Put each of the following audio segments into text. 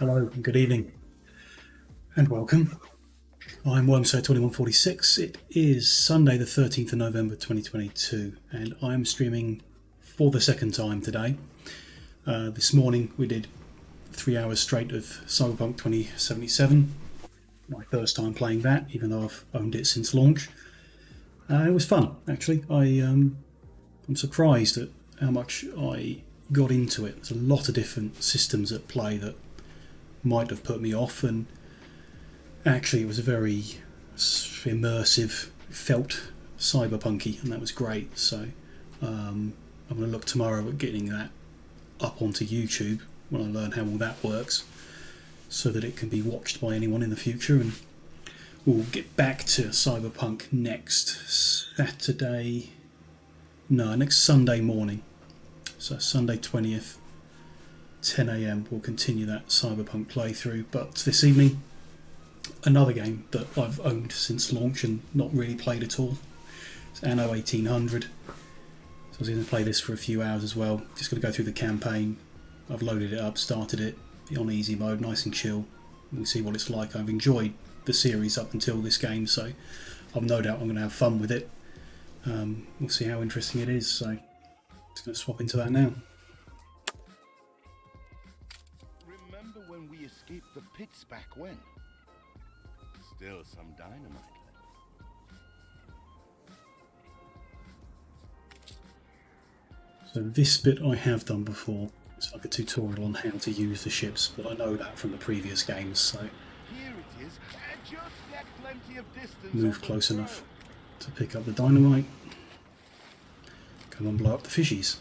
Hello and good evening and welcome. I'm Wormso2146. It is Sunday the 13th of November 2022 and I'm streaming for the second time today. This morning we did 3 hours straight of Cyberpunk 2077. My first time playing that, even though I've owned it since launch. It was fun, actually. I'm surprised at how much I got into it. There's a lot of different systems at play that might have put me off, and actually it was a very immersive, felt cyberpunky, and that was great. So I'm going to look tomorrow at getting that up onto YouTube when I learn how all that works, so that it can be watched by anyone in the future. And we'll get back to Cyberpunk next Sunday morning. So Sunday 20th, 10 AM, we'll continue that Cyberpunk playthrough. But this evening, another game that I've owned since launch and not really played at all. It's Anno 1800. So I was going to play this for a few hours as well. Just going to go through the campaign. I've loaded it up, started it on easy mode, nice and chill. We'll see what it's like. I've enjoyed the series up until this game, so I've no doubt I'm going to have fun with it. We'll see how interesting it is. So I'm just going to swap into that now. Remember when we escaped the pits back when? Still some dynamite left. So this bit I have done before. It's like a tutorial on how to use the ships, but I know that from the previous games, so Here it is. Just get plenty of distance. move close enough to pick up the dynamite. Come on, blow up the fishies.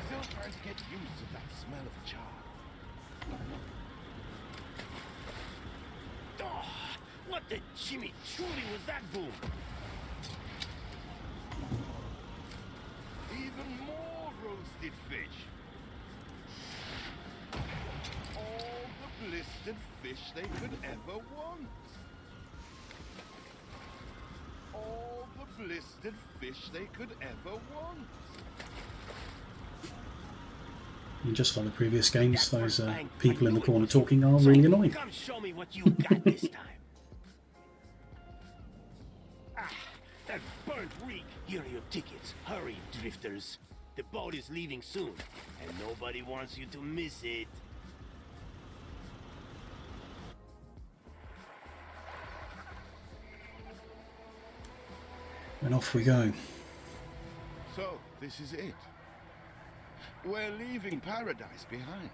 Still trying to get used to that smell of char. Oh, what the chimichurri was that boom? Even more roasted fish. All the blistered fish they could ever want. All the blistered fish they could ever want. And just like the previous games, those people in the corner talking are really annoying. Come show me what you got this time. Ah, that burnt reek. Here are your tickets. Hurry, drifters. The boat is leaving soon, and nobody wants you to miss it. And off we go. So, this is it. We're leaving paradise behind.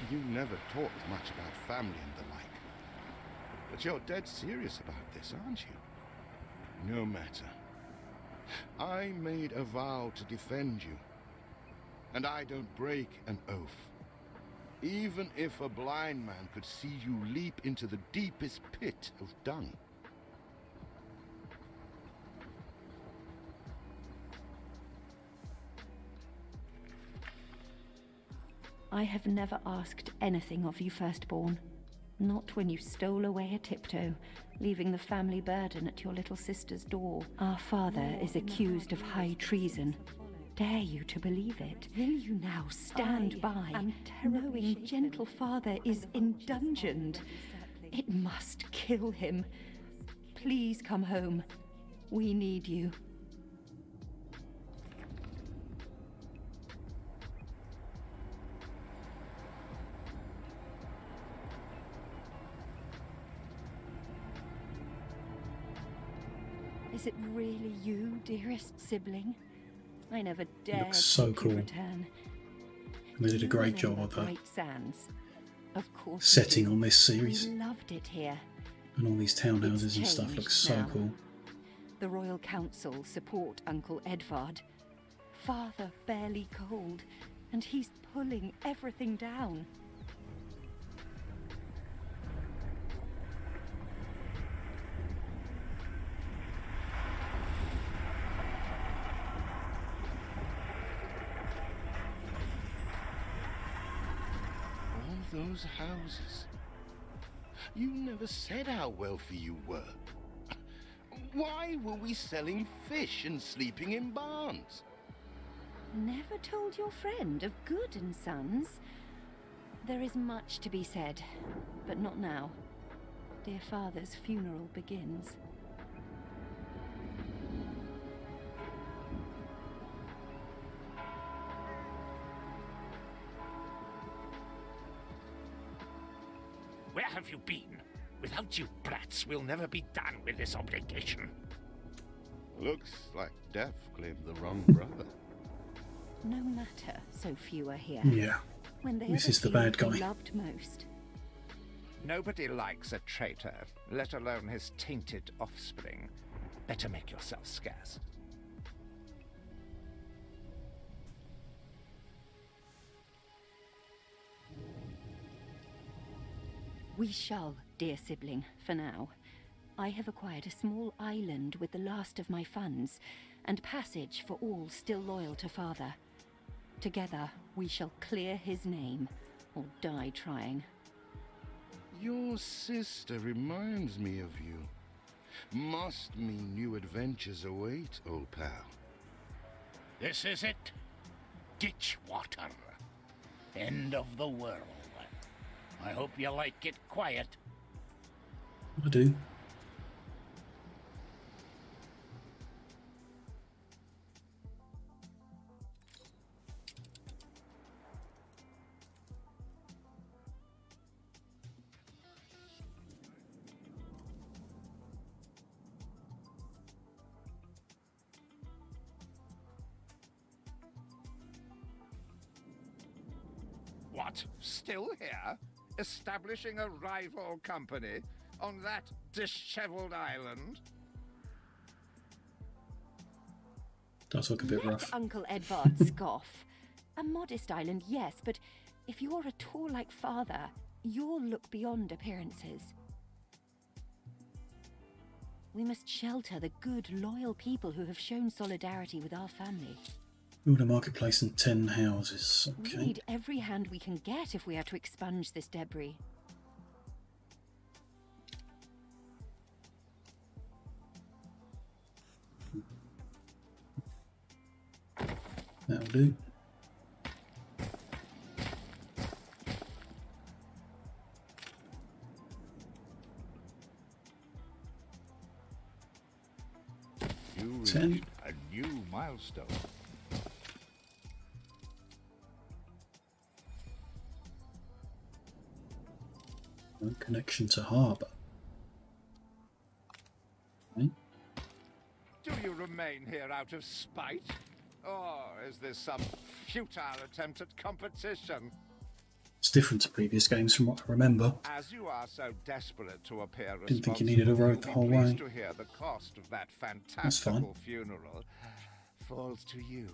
You never talked much about family and the like. But you're dead serious about this, aren't you? No matter. I made a vow to defend you. And I don't break an oath. Even if a blind man could see you leap into the deepest pit of dung. I have never asked anything of you, firstborn. Not when you stole away a tiptoe, leaving the family burden at your little sister's door. Our father is accused of high treason. Dare you to believe it? Will you now stand by, knowing gentle father is indungeoned? It must kill him. Please come home. We need you. Is it really you, dearest sibling? I never dared so hope cool. you return. And they did a You great job remember of Great Sands. Of course setting you do. on this series. We loved it here. And all these townhouses It's and stuff changed look so now. cool. The Royal Council support Uncle Edvard. Father barely cold, and he's pulling everything down. Those houses. You never said how wealthy you were. Why were we selling fish and sleeping in barns? Never told your friend of good and sons? There is much to be said, but not now. Dear father's funeral begins. Where have you been? Without you brats, we'll never be done with this obligation. Looks like Death claimed the wrong brother. No matter, so few are here. Yeah. When they This ever is the see bad what guy. he loved most. Nobody likes a traitor, let alone his tainted offspring. Better make yourself scarce. We shall, dear sibling, for now. I have acquired a small island with the last of my funds, and passage for all still loyal to father. Together, we shall clear his name, or die trying. Your sister reminds me of you. Must mean new adventures await, old pal. This is it. Ditch water. End of the world. I hope you like it quiet. I do. What? Still here? Establishing a rival company on that disheveled island? Does look a bit Let rough. Uncle Edvard scoff. A modest island, yes, but if you're at all like father, you'll look beyond appearances. We must shelter the good, loyal people who have shown solidarity with our family. Build a marketplace and 10 houses. We Okay. need every hand we can get if we are to expunge this debris. That'll do. You 10. reached a new milestone. No connection to harbour. Okay. Do you remain here out of spite? Or is this some futile attempt at competition? It's different to previous games from what I remember. As you are so desperate to appear Didn't think you needed a road the whole you'll be way. pleased to hear the cost of that fine. fantastical funeral falls to you.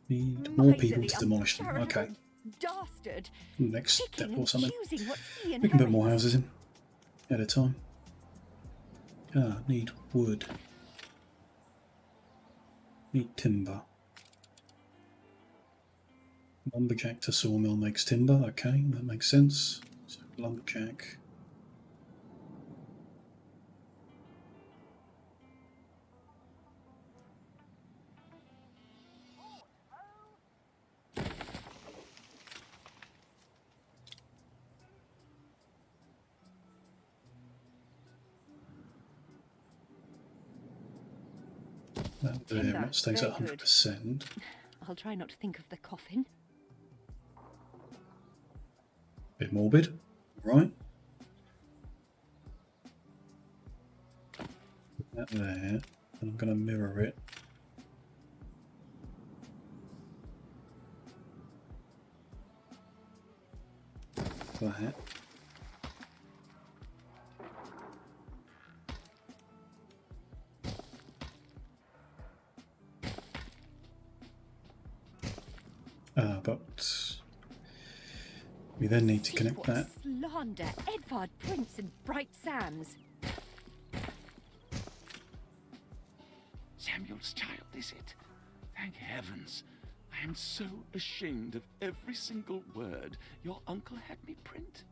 Need more people Miserly, to demolish them. uncharitable Okay. Dastard! Next step Picking or and something. choosing what he We can put more inherits. houses in at a time. Ah, need wood. Need timber. Lumberjack to sawmill makes timber. Okay, that makes sense. So lumberjack. That there, Timber, that stays at very good. 100%. I'll try not to think of the coffin. Bit morbid, right? Put that there, and I'm going to mirror it. That. But we then need to See connect what that. slander, Edvard Prince and Bright Sands. Samuel's child, is it? Thank heavens. I am so ashamed of every single word your uncle had me print.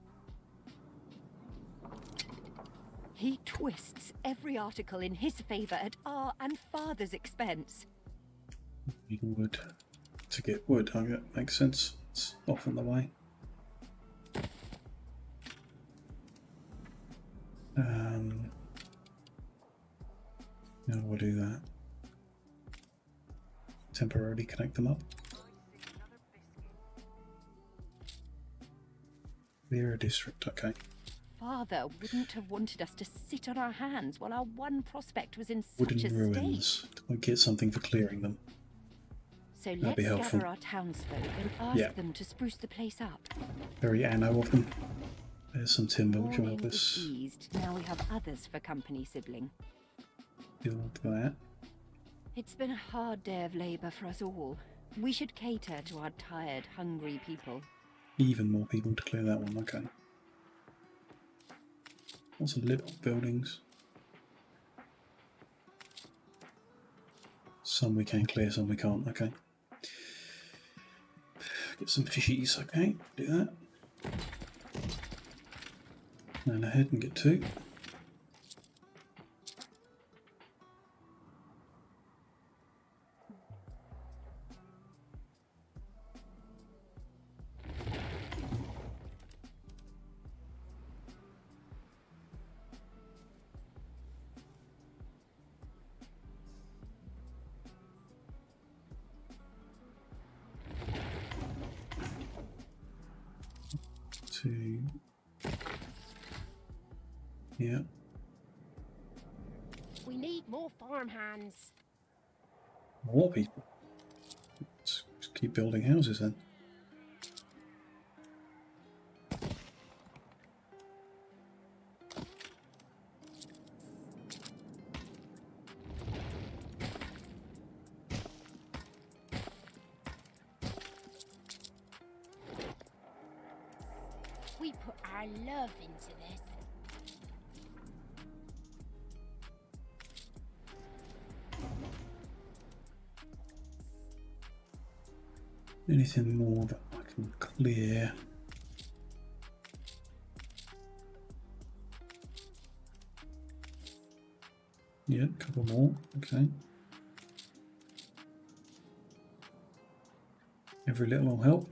He twists every article in his favor at our and Father's expense. Need wood to get wood. Oh, yeah, makes sense. It's often the way. Now we'll do that. Temporarily connect them up. Clear a district, okay. Father wouldn't have wanted us to sit on our hands while our one prospect was in such Wooden a ruins. state. Do I get something for clearing them? So That'd let's be helpful. gather our townsfolk and ask Yeah. them to spruce the place up. Very Anno of them. There's some timber which will Mourning help is us eased. Now we have others for company, sibling. build that. It's been a hard day of labor for us all. We should cater to our tired, hungry people. Even more people to clear that one, okay. Lots of little buildings. Some we can clear, some we can't, okay. Get some fishies, okay, do that. And ahead and get 2. Yeah. We need more farmhands. More people. Let's keep building houses then. We put our love into this. Anything more that I can clear? Yeah, a couple more, okay. Every little will help.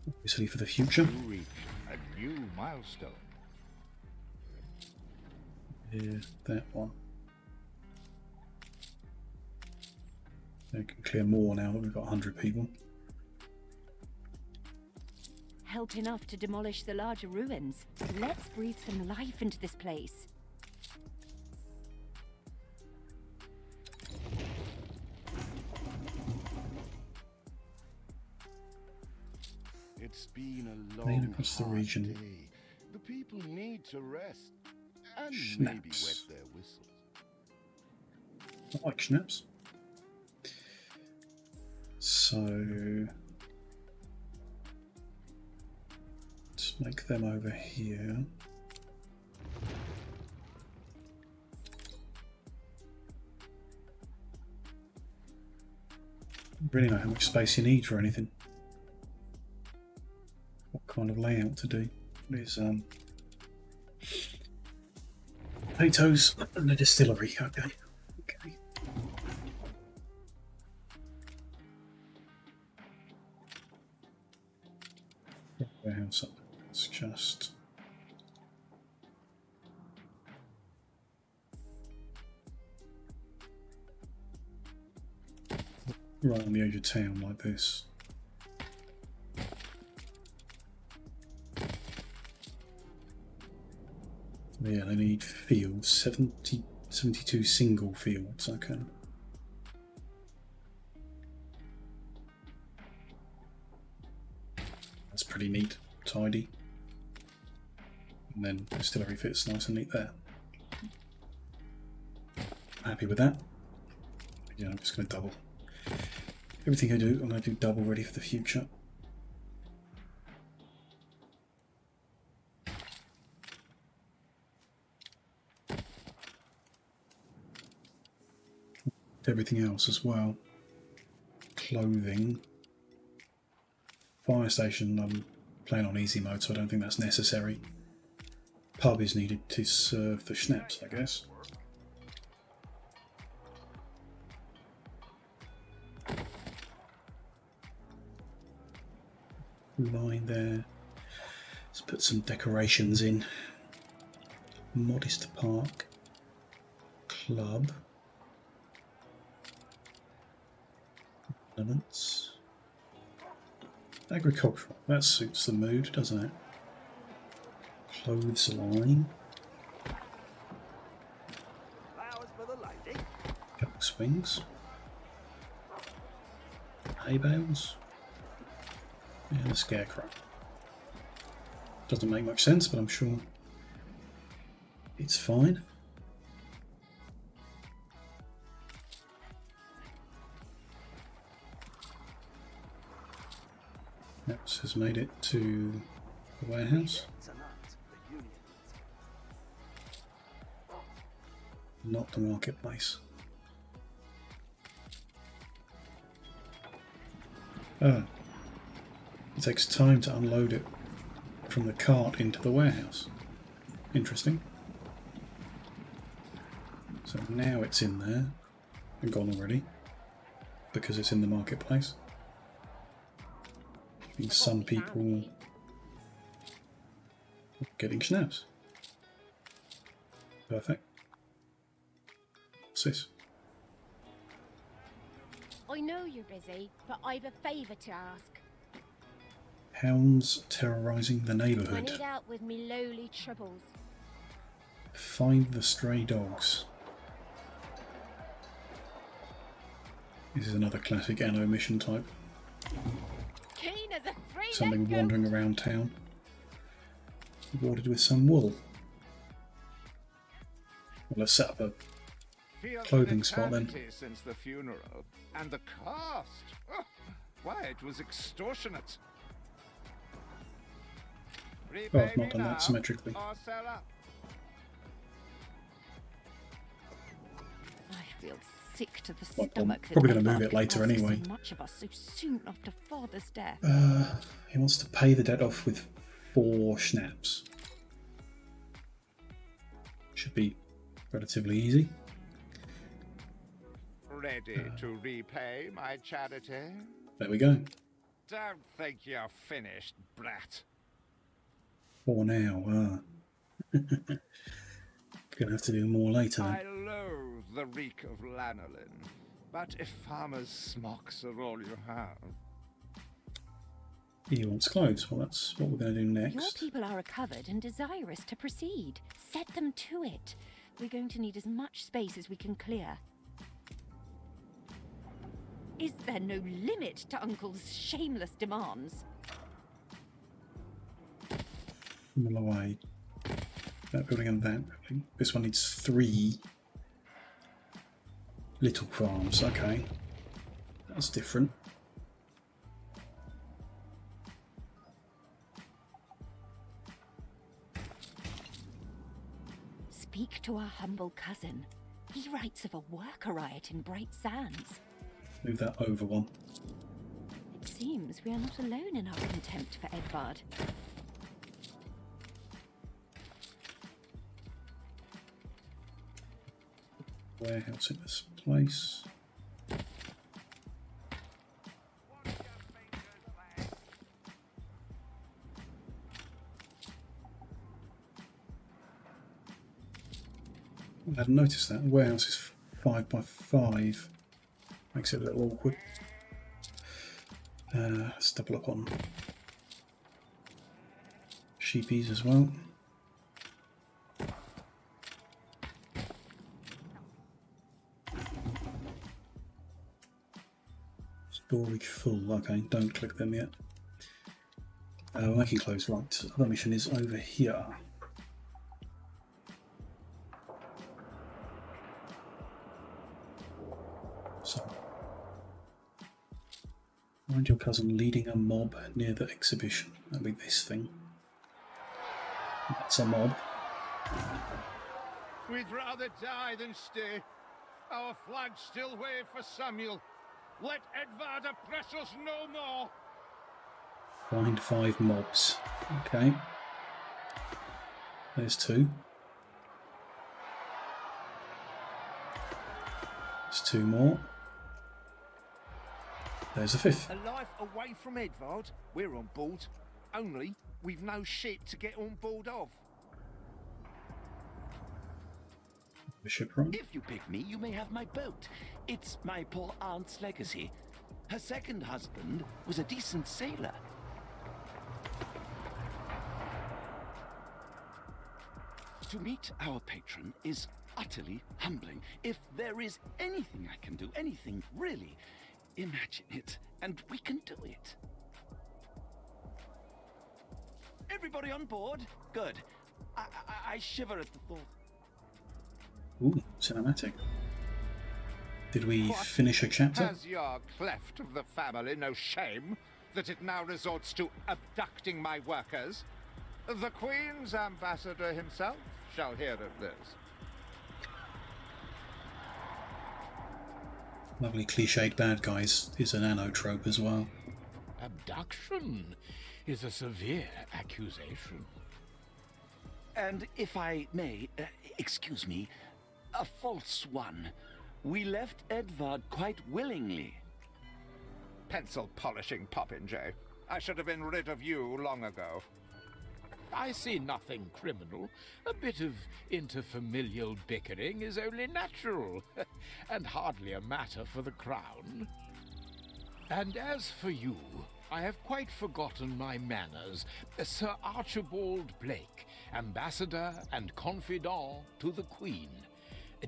Obviously for the future. You reach a new milestone. Yeah, that one. I can clear more now that we've got 100 people. Help enough to demolish the larger ruins. Let's breathe some life into this place. It's been a Rain long, across the hard region. day. The people need to rest and maybe Schnapps. wet their whistles. I like schnapps. So let's make them over here. Really know how much space you need for anything. What kind of layout to do? There's potatoes and a distillery. Okay. Okay. Warehouse up. It's just right on the edge of town like this. Yeah, they need fields. 72 single fields, okay. That's pretty neat, tidy. And then distillery fits nice and neat there. happy with that. Yeah, I'm just going to double. Everything I do, I'm going to do double ready for the future. Everything else as well. Clothing. Fire station, I'm playing on easy mode, so I don't think that's necessary. Pub is needed to serve the schnapps, I guess. Line there. Let's put some decorations in. Modest park. Club. Elements. Agricultural. That suits the mood, doesn't it? Clothes line. Couple swings. Hay bales. And a scarecrow. Doesn't make much sense, but I'm sure it's fine. Maps has made it to the warehouse. Not the marketplace. Ah. It takes time to unload it from the cart into the warehouse. Interesting. So now it's in there and gone already because it's in the marketplace. I think some people are getting schnapps. Perfect. What's this? I know you're busy, but I've a favour to ask. Hounds terrorising the I neighbourhood. need help with me lowly troubles. Find the stray dogs. This is another classic Anno mission type. Keen as a three-legged Something goat. wandering around town. Rewarded with some wool. Well, let's set up a Feels clothing an spot then. eternity since the funeral, and the cost. Oh, why, it was extortionate. Oh, I've not done that symmetrically. Or sell up. I feel sick to the Well, I'm stomach. that probably gonna Edvard move it could later ask anyway. So much of us so soon after father's death. He wants to pay the debt off with 4 schnapps. Should be relatively easy. Ready to repay my charity? There we go. Don't think you're finished, brat. 4 now. Gonna have to do more later I then. loathe the reek of lanolin, but if farmers' smocks are all you have... He wants clothes. Well, that's what we're going to do Your next. people are recovered and desirous to proceed. Set them to it. We're going to need as much space as we can clear. Is there no limit to Uncle's shameless demands? Mill away. That building and that building. This one needs 3 little farms. Okay. That's different. Speak to our humble cousin. He writes of a worker riot in Bright Sands. Move that over one. It seems we are not alone in our contempt for Edvard. Warehouse in this place. I hadn't noticed that. The warehouse is 5 by 5. Makes it a little awkward. Let's double up on sheepies as well. Storage full. Okay, don't click them yet. We're making clothes, right. Other mission is over here. So, find your cousin leading a mob near the exhibition. That'll be this thing. That's a mob. We'd rather die than stay. Our flags still wave for Samuel. Let Edvard oppress us no more. Find 5 mobs. Okay. There's 2. There's 2 more. There's a 5th. A life away from Edvard? We're on board. Only we've no ship to get on board of. The ship run. If you pick me, you may have my boat. It's my poor aunt's legacy. Her second husband was a decent sailor. To meet our patron is utterly humbling. If there is anything I can do, anything really, imagine it, and we can do it. Everybody on board? Good. I shiver at the thought. Ooh, cinematic. Did we finish a chapter? Has your cleft of the family no shame that it now resorts to abducting my workers? The Queen's ambassador himself shall hear of this. Lovely cliched bad guys is an Anno trope as well. Abduction is a severe accusation. And if I may, excuse me, a false one. We left Edvard quite willingly. Pencil polishing popinjay. I should have been rid of you long ago. I see nothing criminal. A bit of interfamilial bickering is only natural, and hardly a matter for the crown. And as for you, I have quite forgotten my manners. Sir Archibald Blake, ambassador and confidant to the Queen.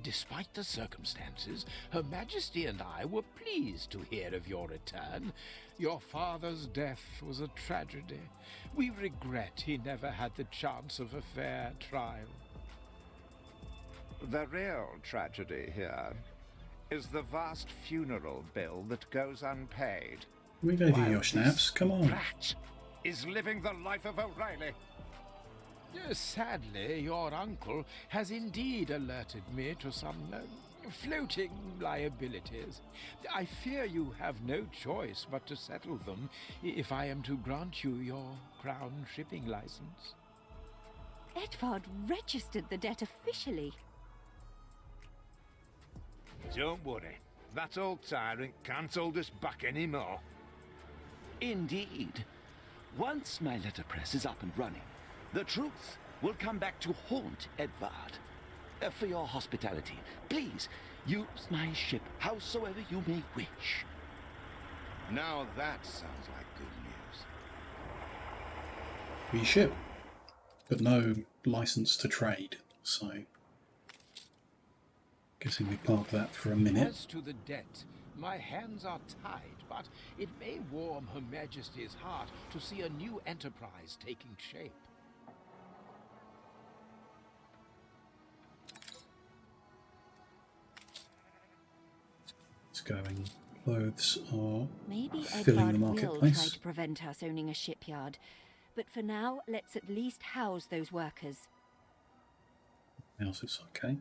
Despite the circumstances, Her Majesty and I were pleased to hear of your return. Your father's death was a tragedy. We regret he never had the chance of a fair trial. The real tragedy here is the vast funeral bill that goes unpaid. We gave you While your schnapps, this come on. brat is living the life of O'Reilly. Sadly, your uncle has indeed alerted me to some floating liabilities. I fear you have no choice but to settle them if I am to grant you your crown shipping license. Edvard registered the debt officially. Don't worry. That old tyrant can't hold us back anymore. Indeed. Once my letterpress is up and running, the truth will come back to haunt Edvard. For your hospitality, please use my ship howsoever you may wish. Now that sounds like good news. We ship, but no license to trade, so guessing we park that for a minute. As to the debt, my hands are tied, but it may warm Her Majesty's heart to see a new enterprise taking shape. It's going. Clothes are Maybe filling Edvard the will try marketplace. to prevent us owning a shipyard. But for now, let's at least house those workers. Else it's okay.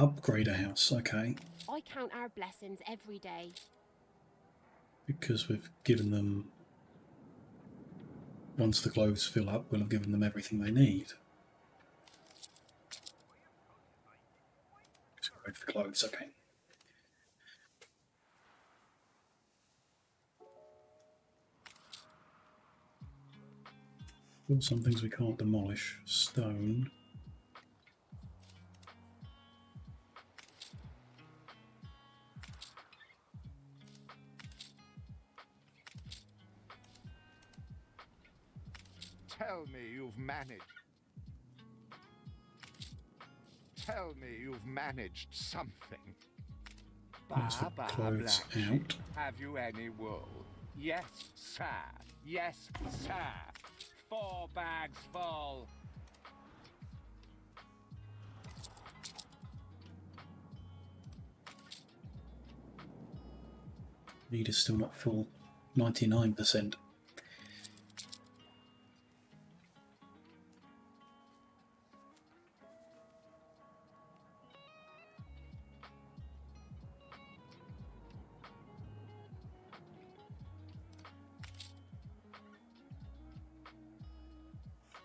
Upgrade a house, okay. I count our blessings every day. Because we've given them... Once the clothes fill up, we'll have given them everything they need. Let's upgrade for clothes, okay. Still some things we can't demolish. Stone. Tell me you've managed. tell me you've managed something. Let's put clothes out. Have you any wool? Yes, sir. Yes, sir. 4 bags full. Need is still not full. 99%.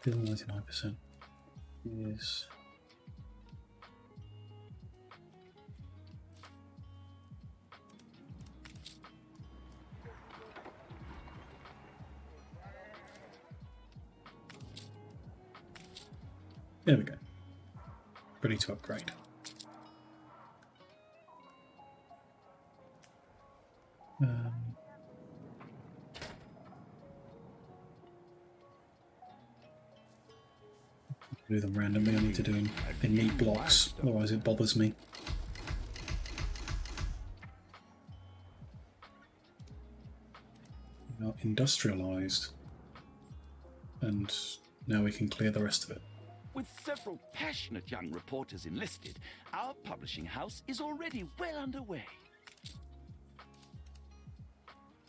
Still 99%. Yes. There we go. Ready to upgrade. Do them randomly. I need to do them in neat blocks, otherwise it bothers me. Now industrialized, and now we can clear the rest of it. With several passionate young reporters enlisted, our publishing house is already well underway.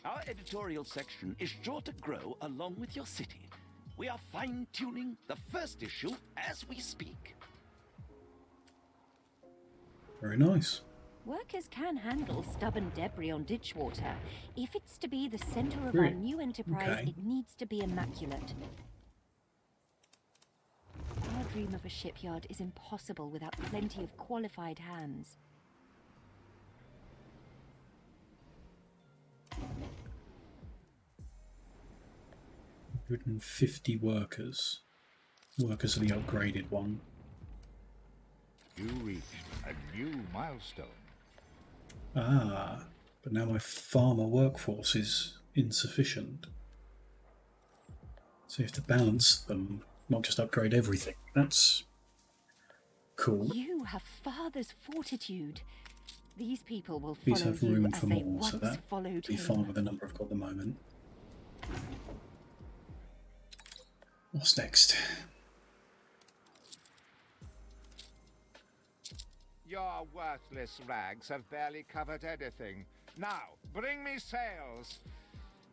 Our editorial section is sure to grow along with your city. We are fine-tuning the first issue as we speak. Very nice. Workers can handle stubborn debris on ditch water. If it's to be the center of Really? our new enterprise, Okay. it needs to be immaculate. Our dream of a shipyard is impossible without plenty of qualified hands. 150 workers. Workers are the upgraded one. You reached a new milestone. Ah, but now my farmer workforce is insufficient. So you have to balance them, not just upgrade everything. That's cool. You have father's fortitude. These people will These follow have you room as for they more, so once that followed would be him. fine with the number I've got at the moment. What's next? Your worthless rags have barely covered anything. Now, bring me sails.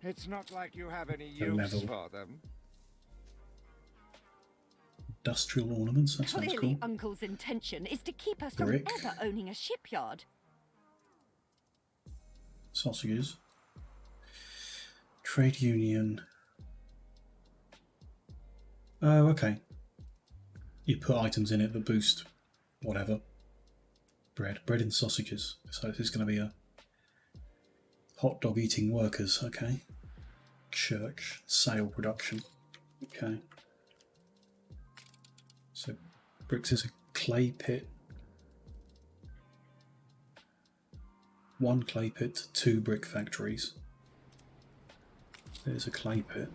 It's not like you have any use level. for them. Industrial ornaments, that sounds Clearly, cool. Uncle's intention is to keep us Brick. from ever owning a shipyard. Sausages. Trade union. Oh, okay. You put items in it that boost whatever. Bread and sausages. So this is going to be a hot dog eating workers, okay. Church, sail production, okay. So bricks is a clay pit. 1 clay pit, 2 brick factories. There's a clay pit.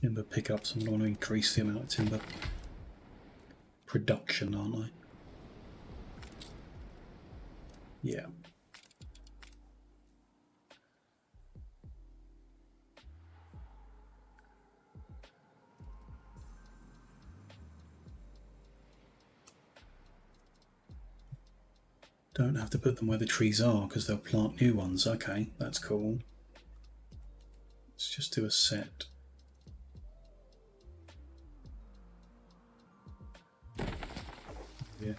Timber pickups, I'm going to want to increase the amount of timber production, aren't I? Yeah. Don't have to put them where the trees are because they'll plant new ones. Okay, that's cool. Let's just do a set. Yeah.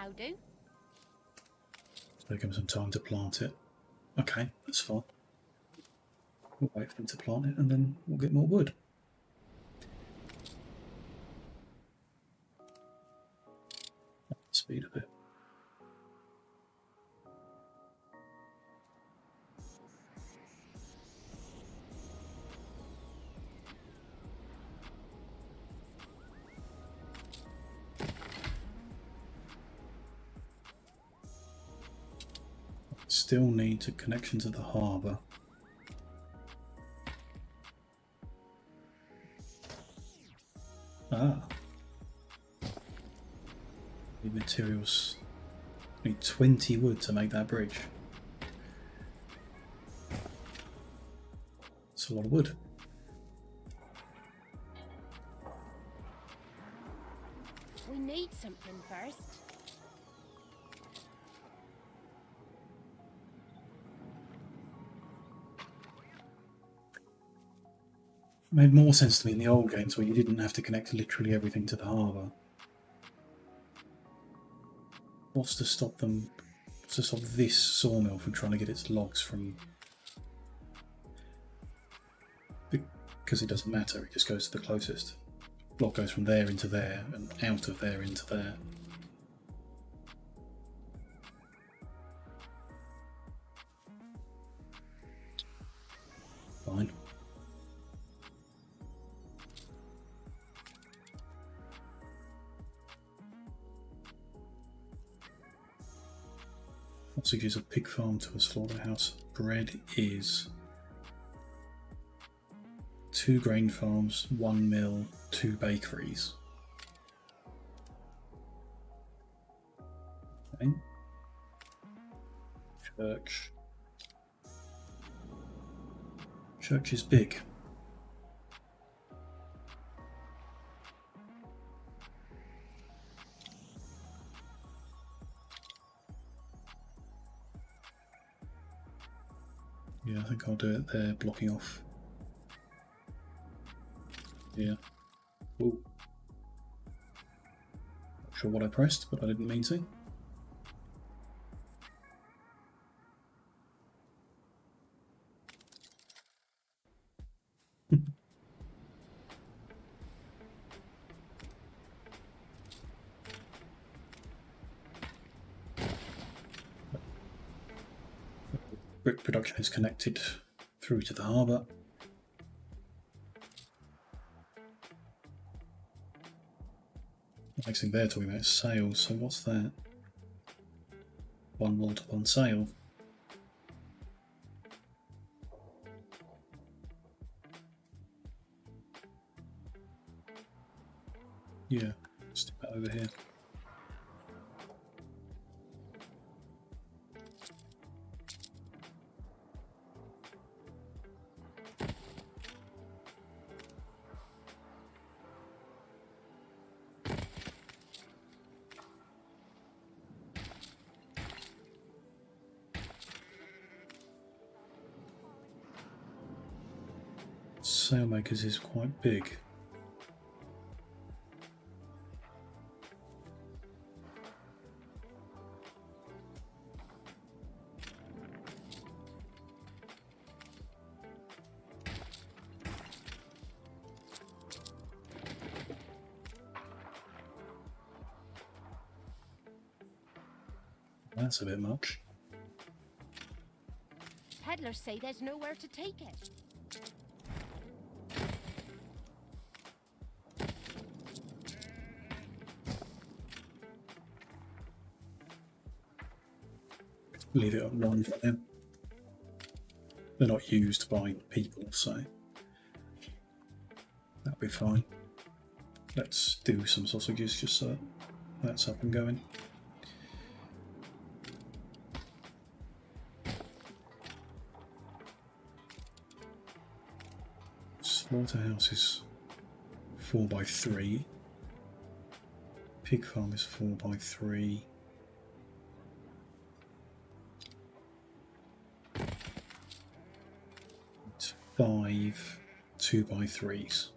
now do. So give them some time to plant it. Okay, that's fine. We'll wait for them to plant it and then we'll get more wood. Speed a bit. Still need a connection to the harbour. Ah. Need materials. Need 20 wood to make that bridge. That's a lot of wood. We need something first. It made more sense to me in the old games where you didn't have to connect literally everything to the harbour. What's to stop them, to stop this sawmill from trying to get its logs from... Because it doesn't matter, it just goes to the closest. Log goes from there into there, and out of there into there. Fine. Sausages a pig farm to a slaughterhouse. Bread is 2 grain farms, 1 mill, 2 bakeries. Okay. Church. Church is big. Yeah, I think I'll do it there, blocking off. Yeah. Ooh. Not sure what I pressed, but I didn't mean to. Brick production is connected through to the harbour. Next thing they're talking about is sales, so what's that? 1 malt on sale. Yeah, stick that over here. Sailmakers is quite big. That's a bit much. Peddlers say there's nowhere to take it. Leave it at 1 for them. They're not used by people, so that'll be fine. Let's do some sausages just so that's up and going. Slaughterhouse is 4x3. Pig farm is 4x3. It's 5 2x3s.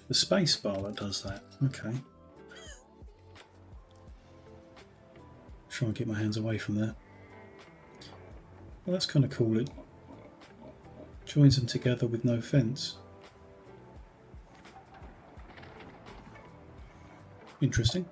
The space bar that does that. Okay. Try and get my hands away from there. Well, that's kind of cool. It joins them together with no fence. Interesting.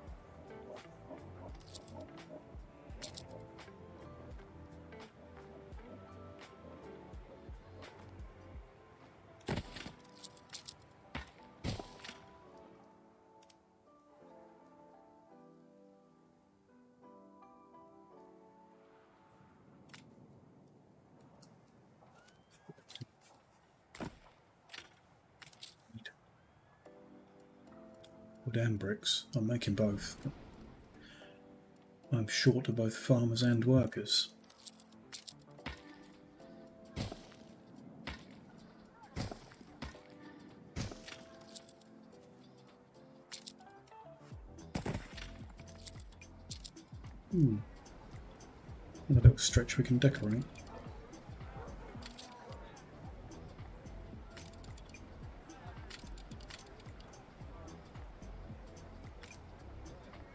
Wood and bricks. I'm making both. I'm short of both farmers and workers. A little stretch we can decorate.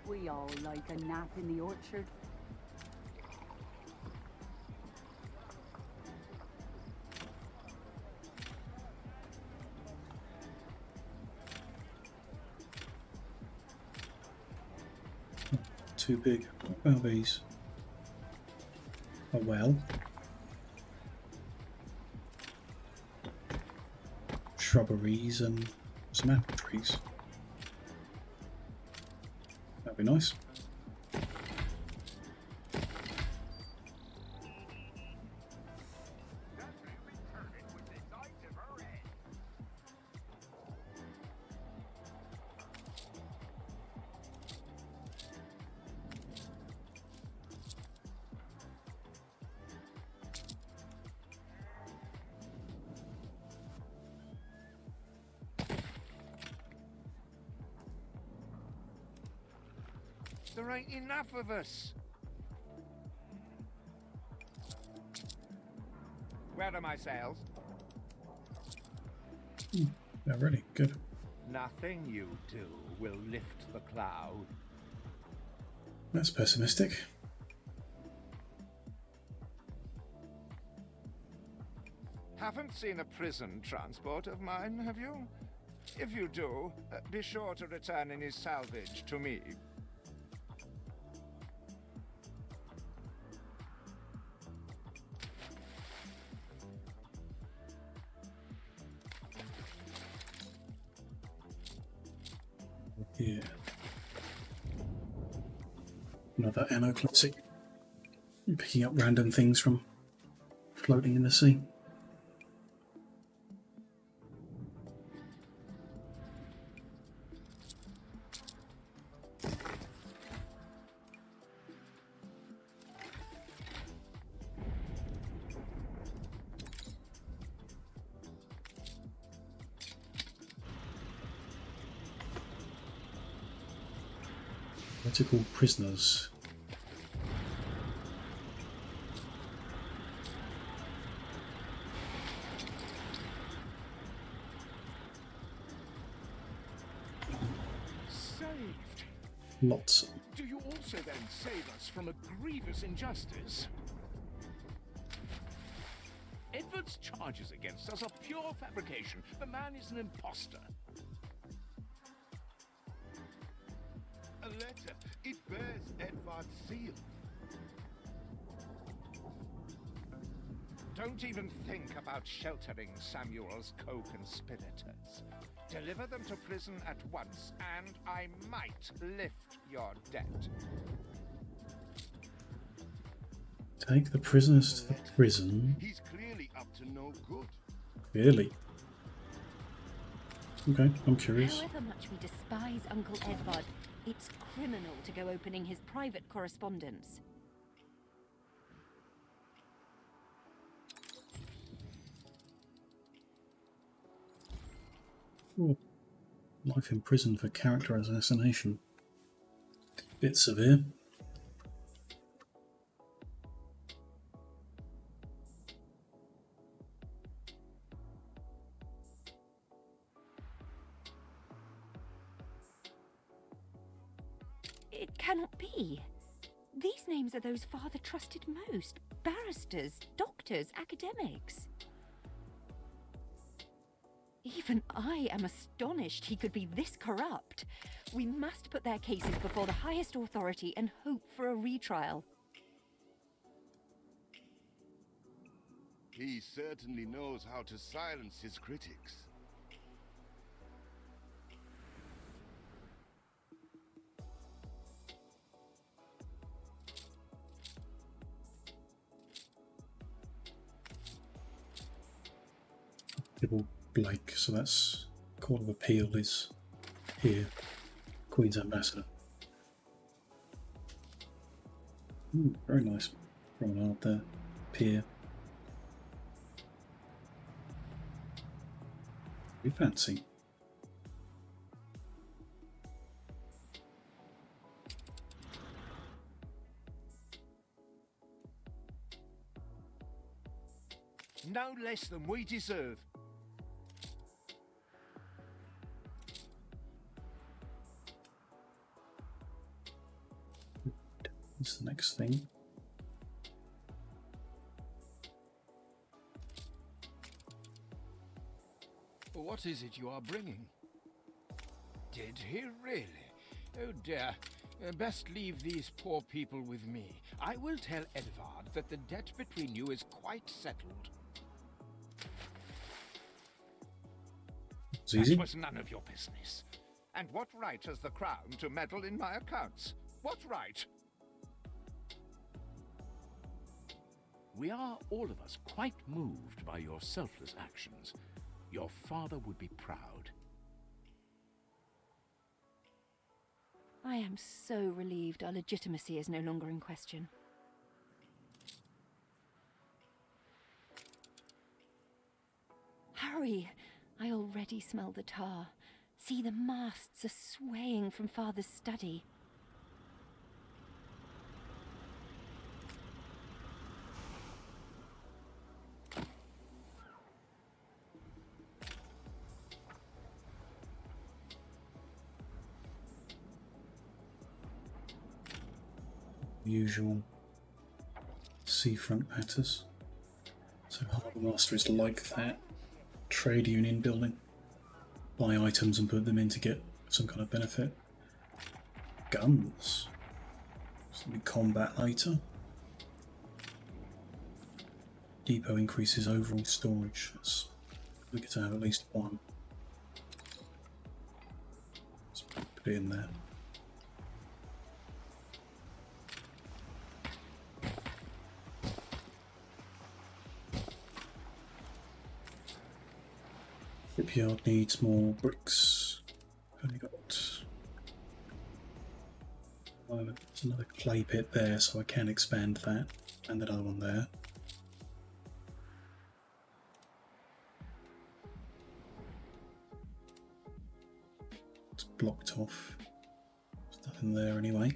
We all like a nap in the orchard. Too big. What about these? A well. Shrubberies and some apple trees. That'd be nice. There ain't enough of us. Where are my sails? Yeah, really good. Nothing you do will lift the cloud. That's pessimistic. Haven't seen a prison transport of mine, have you? If you do, be sure to return any salvage to me. Yeah. Another Anno classic. Picking up random things from floating in the sea. Political prisoners. Saved. Lots. Do you also then save us from a grievous injustice? Edward's charges against us are pure fabrication. The man is an imposter. A letter. It bears Edvard's seal. Don't even think about sheltering Samuel's co-conspirators. Deliver them to prison at once, and I might lift your debt. Take the prisoners to the prison. He's clearly up to no good. Really? Okay, I'm curious. However much we despise Uncle Edvard, it's criminal to go opening his private correspondence. Oh, life in prison for character assassination. Bit severe. Harry! These names are those Father trusted most. Barristers, doctors, academics. Even I am astonished he could be this corrupt. We must put their cases before the highest authority and hope for a retrial. He certainly knows how to silence his critics. Sybil Blake, so that's Court of Appeal is here. Queen's Ambassador. Very nice promenade there. Pier. Very fancy. No less than we deserve. What's the next thing? What is it you are bringing? Did he really? Oh dear. Best leave these poor people with me. I will tell Edvard that the debt between you is quite settled. It's easy. That was none of your business. And what right has the Crown to meddle in my accounts? What right? We are, all of us, quite moved by your selfless actions. Your father would be proud. I am so relieved our legitimacy is no longer in question. Harry, I already smell the tar. See, the masts are swaying from Father's study. Usual seafront matters. So Harbour Master is like that trade union building. Buy items and put them in to get some kind of benefit. Guns. Something combat later. Depot increases overall storage. We get to have at least one. Let's put it in there. Shipyard needs more bricks. Only got there's another clay pit there, so I can expand that, and another one there. It's blocked off. There's nothing there anyway.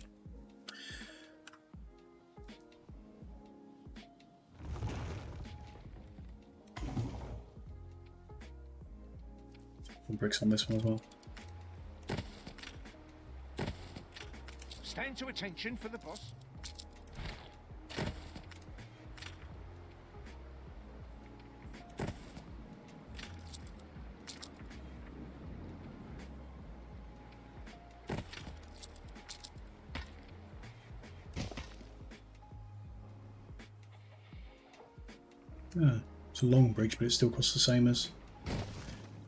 Bricks on this one as well. Stand to attention for the boss. It's a long bridge, but it still costs the same as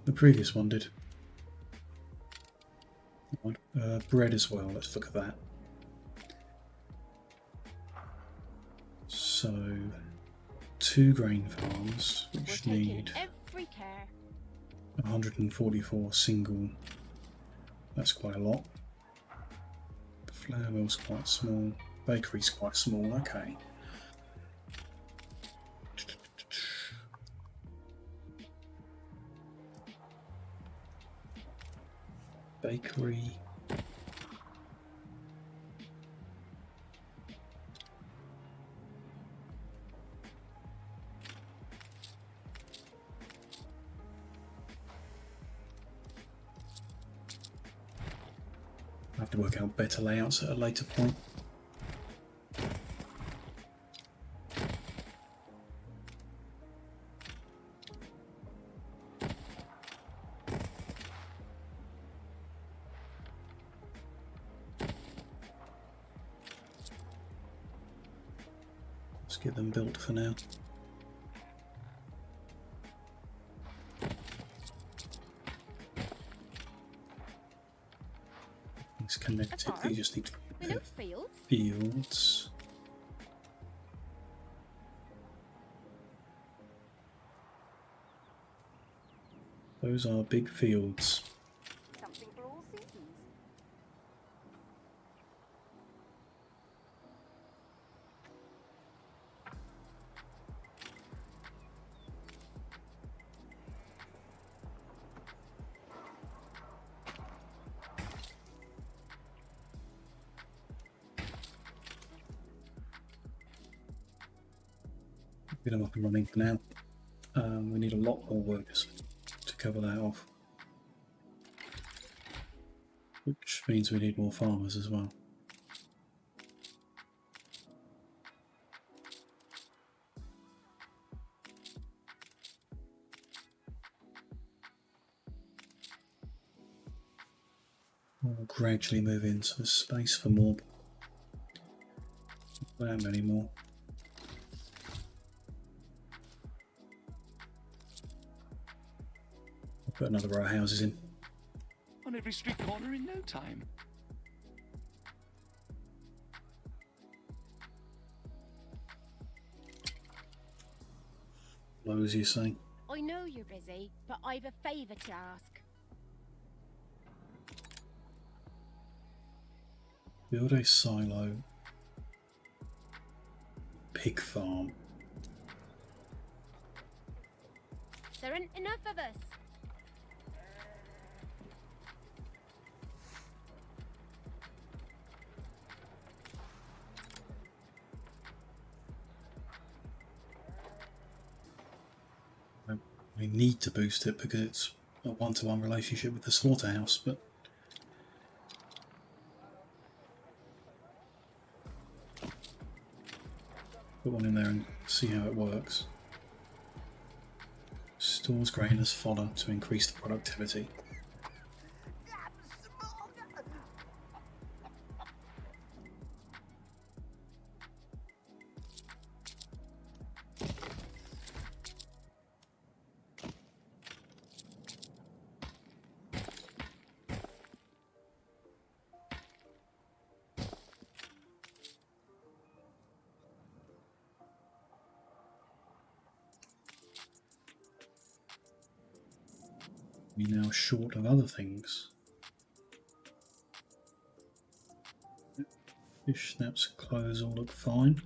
the previous one did. Bread as well, let's look at that. So, 2 grain farms, which need every care. 144 single. That's quite a lot. The flour mill's quite small. Bakery's quite small, okay. Bakery. I have to work out better layouts at a later point. Let's get them built for now. It's connected, you just need to prepare fields. Those are big fields. Something for all seasons. Get them up and running for now. We need a lot more workers to cover that off. Which means we need more farmers as well. We'll gradually move in, so there's space for more. Not that many more. I'll put another row of houses in. On every street corner in no time. Low, as you say. I know you're busy, but I've a favour to ask. Build a silo pig farm. There ain't enough of us. We need to boost it because it's a one-to-one relationship with the slaughterhouse, but put one in there and see how it works. Stores grain as fodder to increase the productivity. We're now short of other things. Fish snaps and clothes all look fine.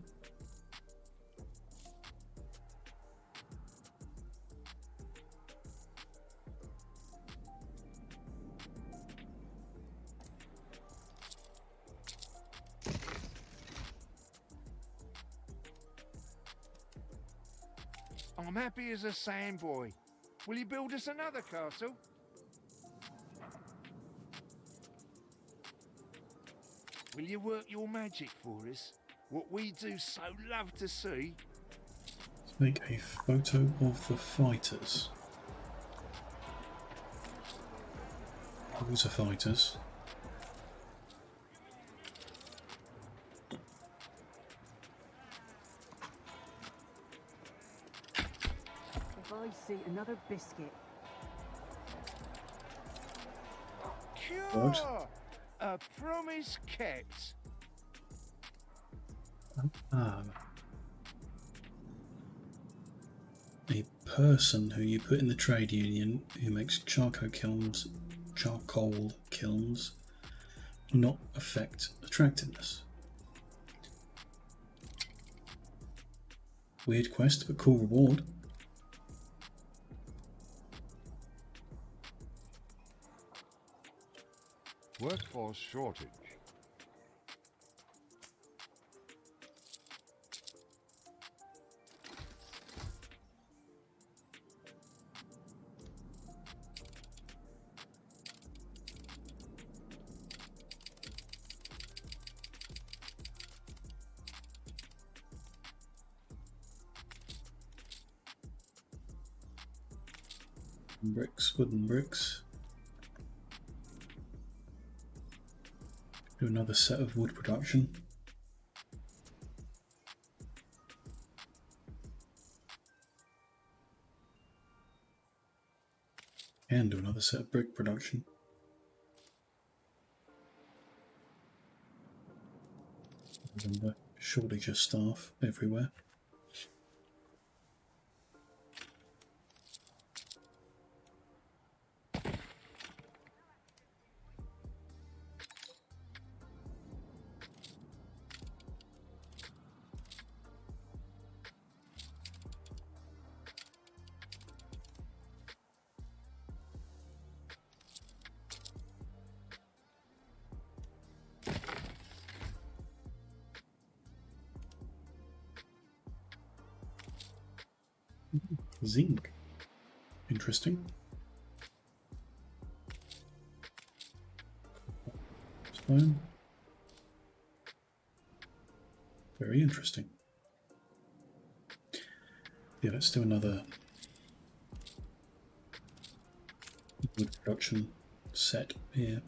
I'm happy as a sandboy. Will you build us another castle? Will you work your magic for us? What we do so love to see. Let's make a photo of the fighters. Those are fighters. If I see another biscuit. Cure! A promise kept. A person who you put in the trade union who makes charcoal kilns will not affect attractiveness. Weird quest, but cool reward. Workforce shortage. Bricks, wooden bricks. Do another set of wood production. And do another set of brick production. Remember, shortage of staff everywhere. Zinc. Interesting. Stone. Very interesting. Yeah, let's do another wood production set here.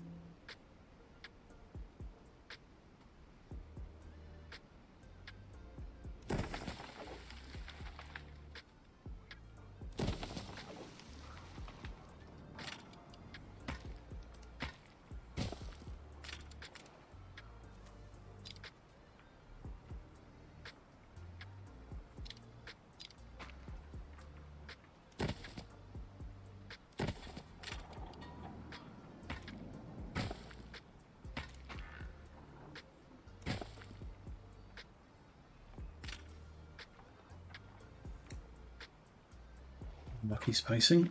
Lucky spacing.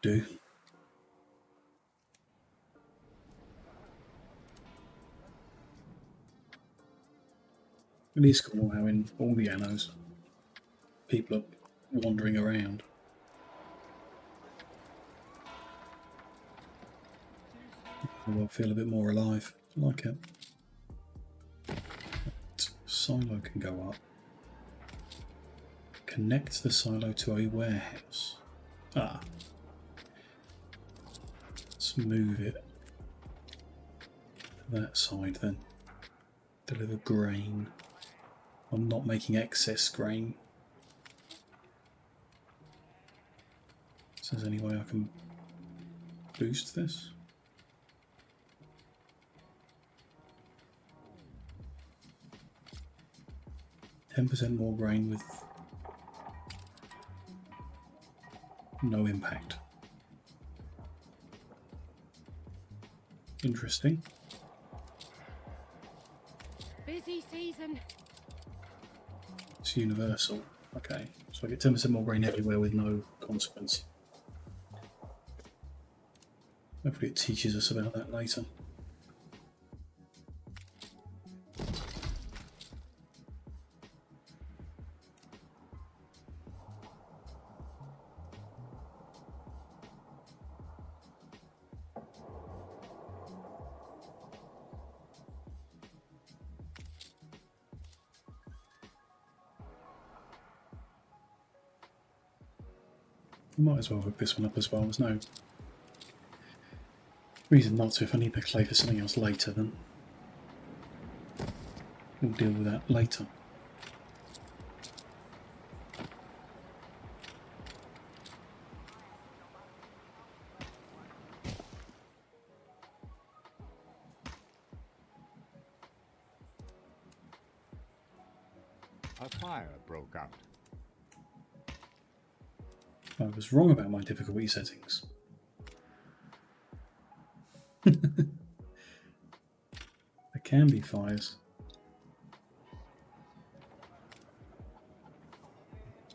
Do. It is cool how in all the Annos people are wandering around. The world feel a bit more alive. I like it. That silo can go up. Connect the silo to a warehouse. Ah. Let's move it to that side then. Deliver grain. I'm not making excess grain. So is there any way I can boost this? %10 more grain with no impact. Interesting. Busy season. It's universal. Okay, so I get 10% more grain everywhere with no consequence. Hopefully it teaches us about that later. Might as well hook this one up as well. There's no reason not to. If I need the clay for something else later, then we'll deal with that later. A fire broke out. I was wrong about my difficulty settings. There can be fires.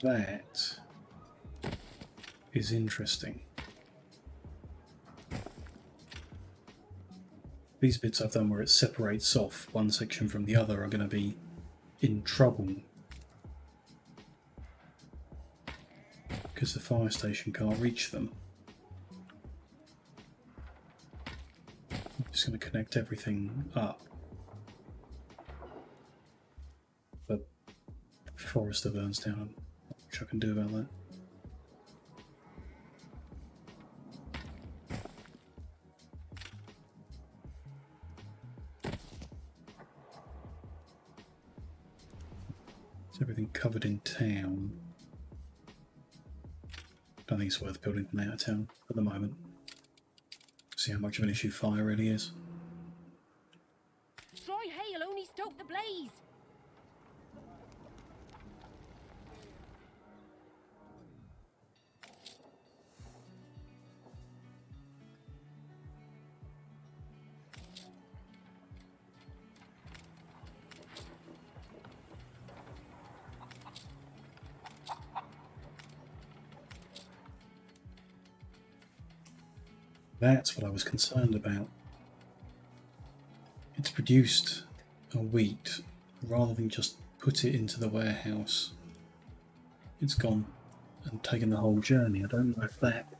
That is interesting. These bits I've done where it separates off one section from the other are going to be in trouble because the fire station can't reach them. I'm just going to connect everything up. But Forrester burns down, not much I can do about that. Is everything covered in town? Don't think it's worth building them out of town at the moment. See how much of an issue fire really is. Dry hail only stoke the blaze. That's what I was concerned about. It's produced a wheat rather than just put it into the warehouse. It's gone and taken the whole journey. I don't know if that...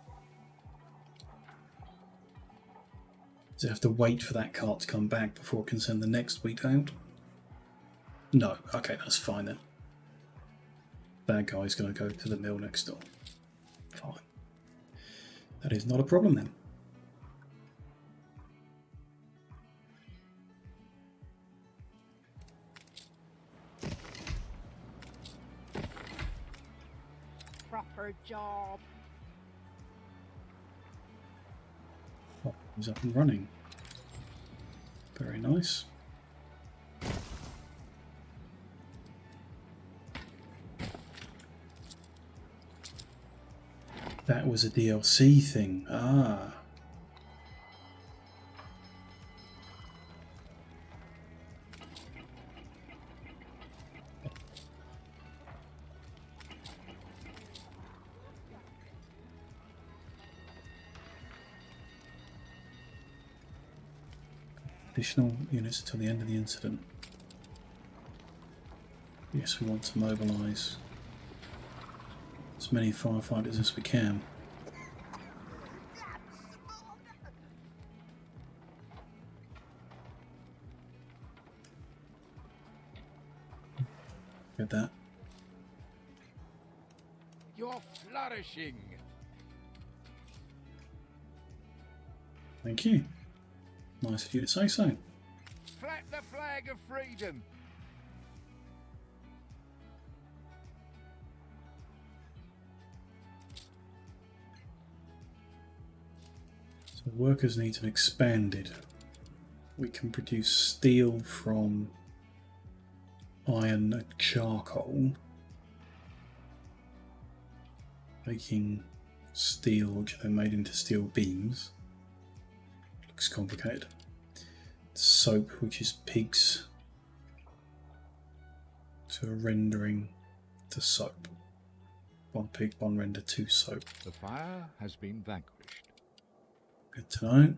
Does it have to wait for that cart to come back before it can send the next wheat out? No. Okay, that's fine then. Bad guy's going to go to the mill next door. Fine. That is not a problem then. Proper job. Oh, he's up and running. Very nice. That was a DLC thing. Ah. Additional units until the end of the incident. Yes, we want to mobilise as many firefighters as we can. Get that. You're flourishing. Thank you. Nice of you to say so. Flap the flag of freedom. So workers' needs have expanded. We can produce steel from iron and charcoal, making steel which are then made into steel beams. Looks complicated. Soap, which is pigs, to a rendering to soap. One pig, one render, two soap. The fire has been vanquished. Good to know.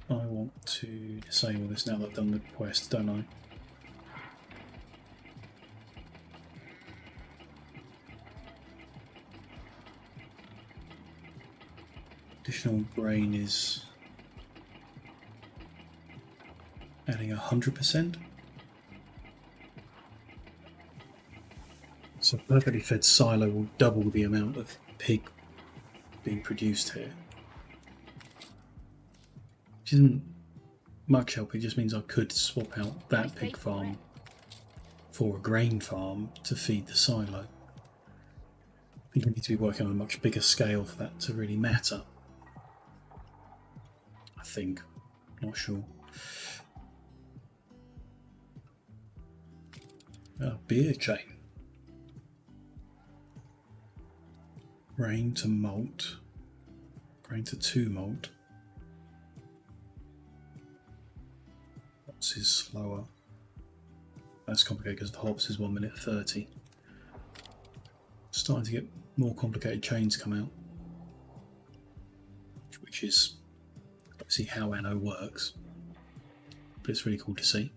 I want to disable this now that I've done the quest, don't I? Additional grain is adding 100%. So a perfectly fed silo will double the amount of pig being produced here. Which isn't much help, it just means I could swap out that pig farm for a grain farm to feed the silo. I think we need to be working on a much bigger scale for that to really matter. I think. Not sure. Beer chain. Grain to malt. Grain to 2 malt. Hops is slower. That's complicated because the hops is 1 minute 30. Starting to get more complicated chains come out. which is obviously how Anno works. But it's really cool to see.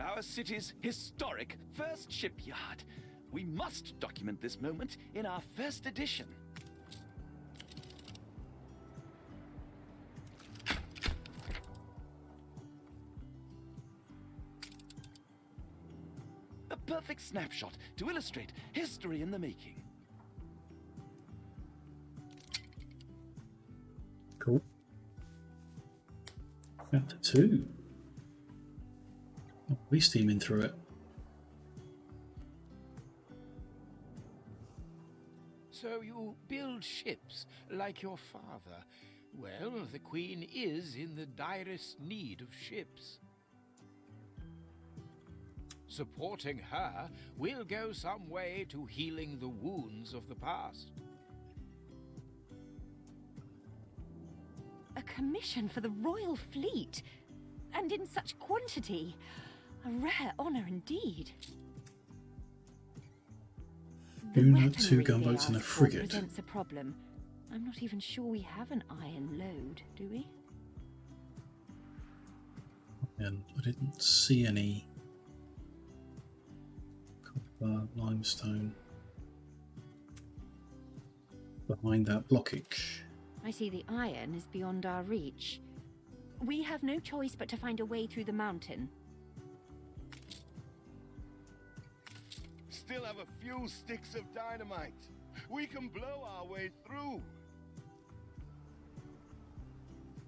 Our city's historic first shipyard. We must document this moment in our first edition. A perfect snapshot to illustrate history in the making. Cool. Chapter 2. Oh, we're steaming through it. So you build ships like your father. Well, the Queen is in the direst need of ships. Supporting her will go some way to healing the wounds of the past. A commission for the Royal Fleet, and in such quantity. A rare honor indeed. The Schooner, 2 weaponry gunboats they and a ask for frigate. presents a problem. I'm not even sure we have an iron load, do we? And I didn't see any copper, limestone behind that blockage. I see the iron is beyond our reach. We have no choice but to find a way through the mountain. Still have a few sticks of dynamite. We can blow our way through.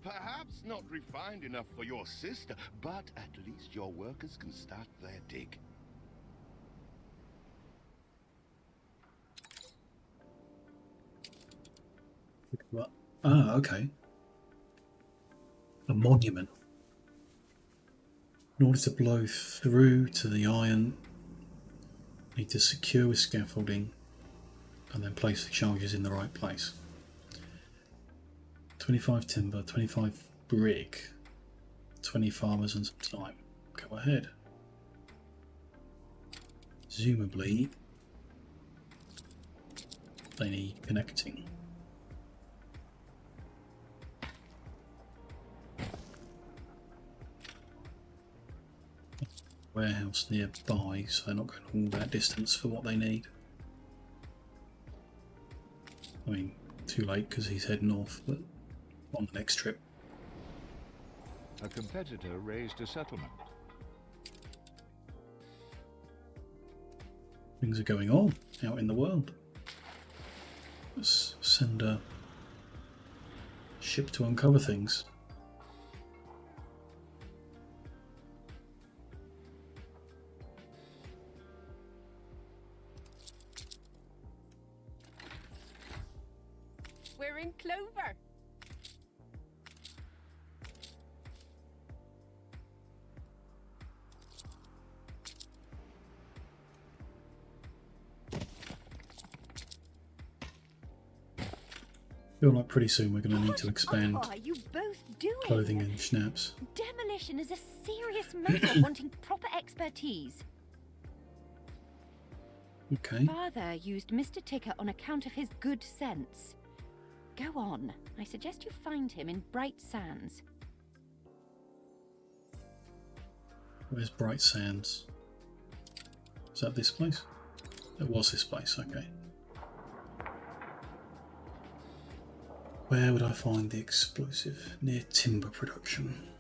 Perhaps not refined enough for your sister, but at least your workers can start their dig. What? Ah, okay. A monument. In order to blow through to the iron, need to secure with scaffolding and then place the charges in the right place. 25 timber, 25 brick, 20 farmers and some time. Go ahead. Presumably they need connecting. Warehouse nearby, so they're not going all that distance for what they need. I mean, too late because he's heading north, but on the next trip. A competitor raised a settlement. Things are going on out in the world. Let's send a ship to uncover things. We're in clover. Feel like pretty soon we're going to need to expand What are you both doing? clothing and schnapps. Demolition is a serious matter wanting proper expertise. Okay. Father used Mr. Ticker on account of his good sense. Go on. I suggest you find him in Bright Sands. Where's Bright Sands? Is that this place? It was this place, okay. Where would I find the explosive? Near timber production.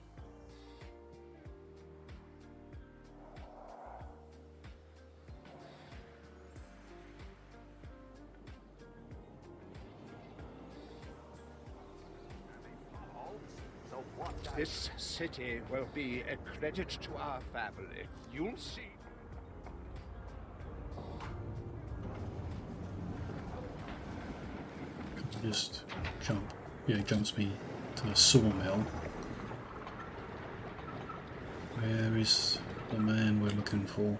This city will be a credit to our family. You'll see. Just jump. Yeah, it jumps me to the sawmill. Where is the man we're looking for?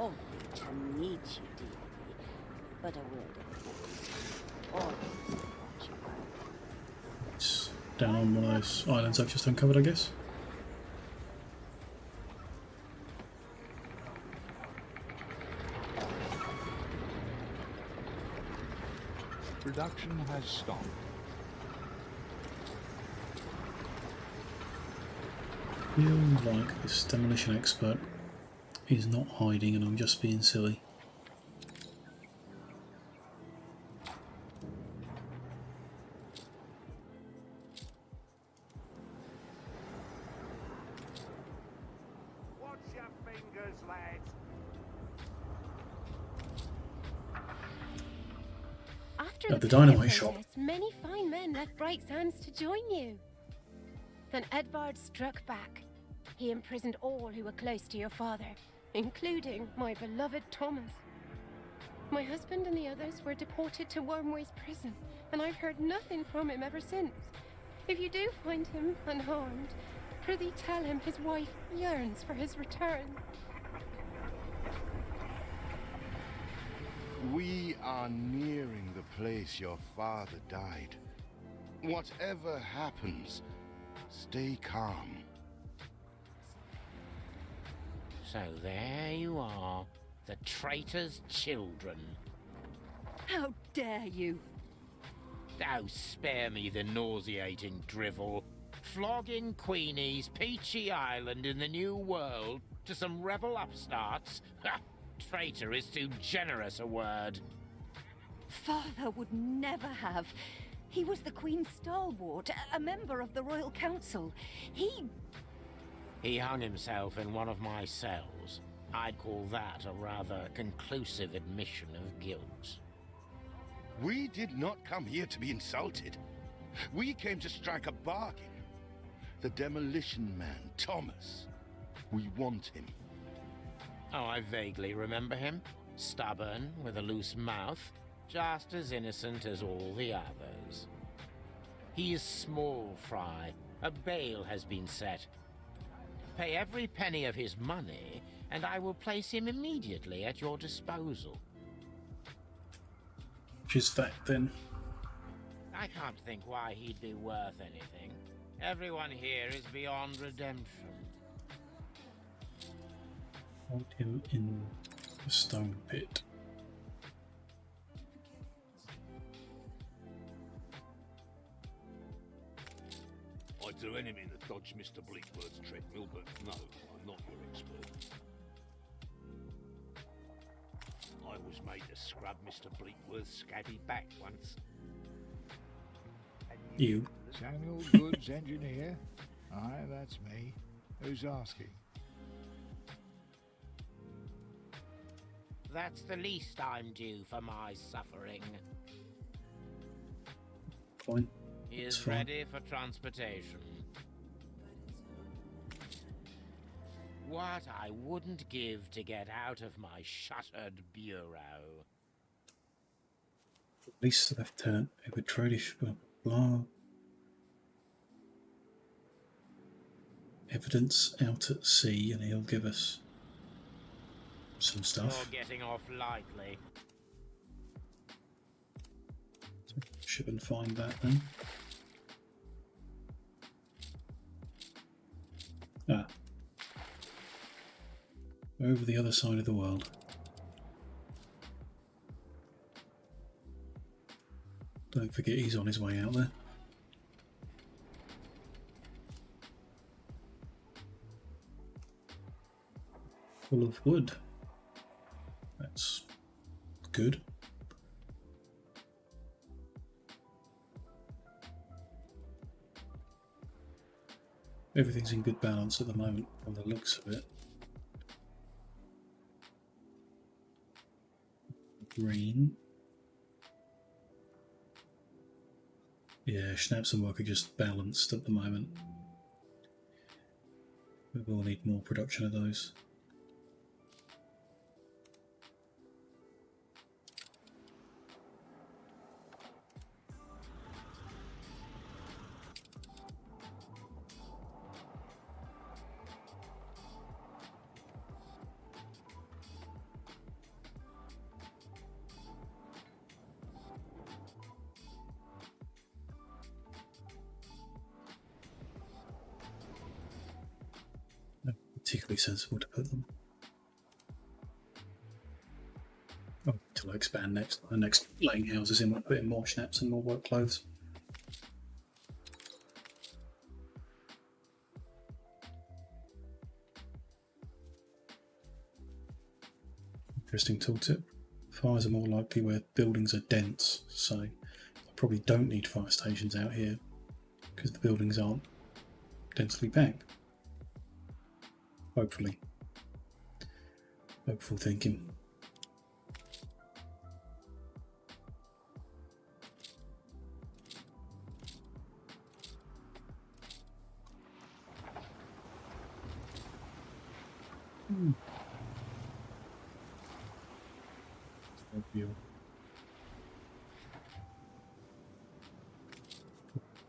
lovely to meet you, dearie. But a word of course. Always what you are. It's down on one of those islands I've just uncovered, I guess. Production has stopped. I feel like this demolition expert is not hiding and I'm just being silly. Watch your fingers, lads. After At the Pavia dynamite shop. protest, many fine men left Bright's hands to join you. Then Edvard struck back. He imprisoned all who were close to your father, including my beloved Thomas. My husband and the others were deported to Wormway's prison, and I've heard nothing from him ever since. If you do find him unharmed, prithee tell him his wife yearns for his return. We are nearing the place your father died. Whatever happens, stay calm. So there you are, the traitor's children. How dare you? Oh, spare me the nauseating drivel. Flogging Queenie's peachy island in the New World to some rebel upstarts? Ha! Traitor is too generous a word. Father would never have. He was the Queen's stalwart, a member of the Royal Council. He hung himself in one of my cells. I'd call that a rather conclusive admission of guilt. We did not come here to be insulted. We came to strike a bargain. The demolition man, Thomas. We want him. Oh, I vaguely remember him. Stubborn, with a loose mouth, just as innocent as all the others. He is small fry. A bail has been set. Pay every penny of his money, and I will place him immediately at your disposal. Which is that then? I can't think why he'd be worth anything. Everyone here is beyond redemption. Hold him in the stone pit. I'd do anything to dodge Mr. Bleakbird's treadmill, but no, I'm not your expert. I was made to scrub Mr. Bleakworth's scabby back once. You. Samuel Goods, engineer. Aye, that's me. Who's asking? That's the least I'm due for my suffering. Fine. He It's is fine. ready for transportation. What I wouldn't give to get out of my shuttered bureau. At least the lieutenant who betrayed his blah. Evidence out at sea, and he'll give us some stuff. You're getting off lightly. Shouldn't find that then. Ah. Over the other side of the world. Don't forget he's on his way out there. Full of wood. That's good. Everything's in good balance at the moment from the looks of it. Green. Yeah, Schnapps and work are just balanced at the moment. We will need more production of those. particularly sensible to put them. Oh, until I expand next. The next laying houses in, we'll put in more schnaps and more work clothes. Interesting tooltip. Fires are more likely where buildings are dense, so I probably don't need fire stations out here because the buildings aren't densely packed. Hopefully. Hopeful thinking.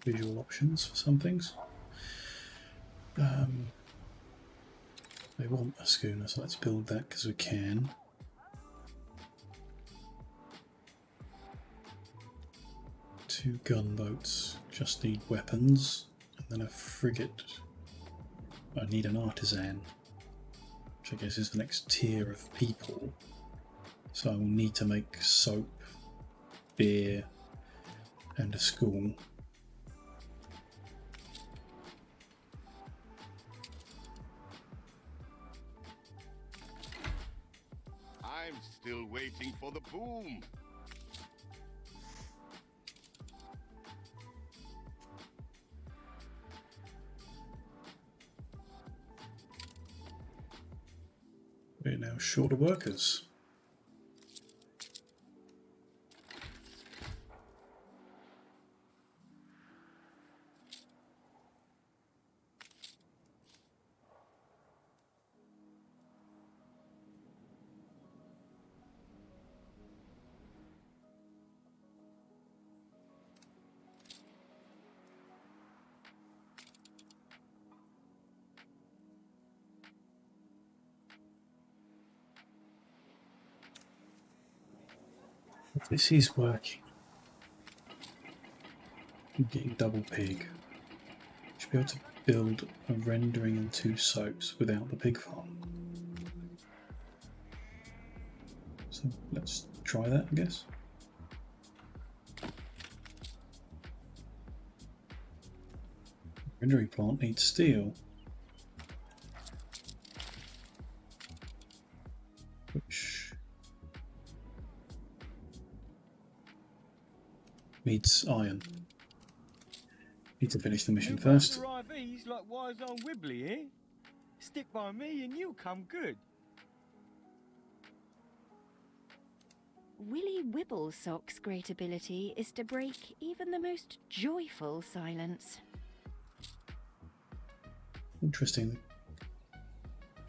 Visual options for some things. They want a schooner, so let's build that because we can. Two gunboats, just need weapons, and then a frigate. I need an artisan, which I guess is the next tier of people. So I will need to make soap, beer, and a school. I'm still waiting for the boom. We're now short of workers. This is working. I'm getting double pig. Should be able to build a rendering and 2 soaps without the pig farm. So let's try that, I guess. Rendering plant needs steel, which needs iron. Need to finish the mission first. He's like wise old Wibbly, eh? Stick by me and you'll come good. Willy Wibblesock's great ability is to break even the most joyful silence. Interesting.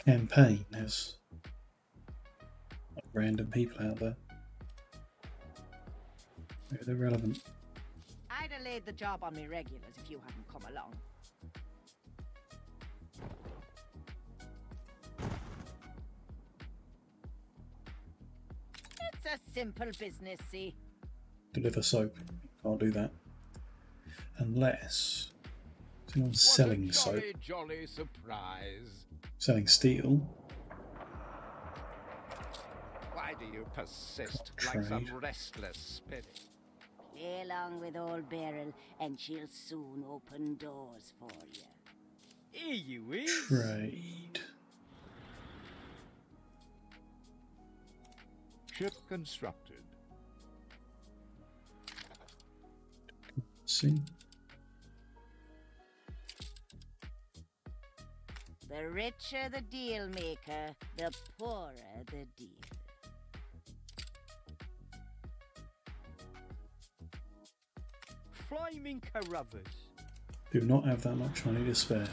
Campaign has random people out there. Maybe they're relevant. I'd have laid the job on me regulars if you hadn't come along. It's a simple business, see? Deliver soap. Can't do that. Unless someone's selling soap. Jolly surprise. Selling steel. Why do you persist Trade. like some restless spirit? Play along with old Beryl and she'll soon open doors for you. Here you is. Trade. Ship constructed. See. The richer the deal maker, the poorer the deal. Flaming Carruthers. Do not have that much money to spare.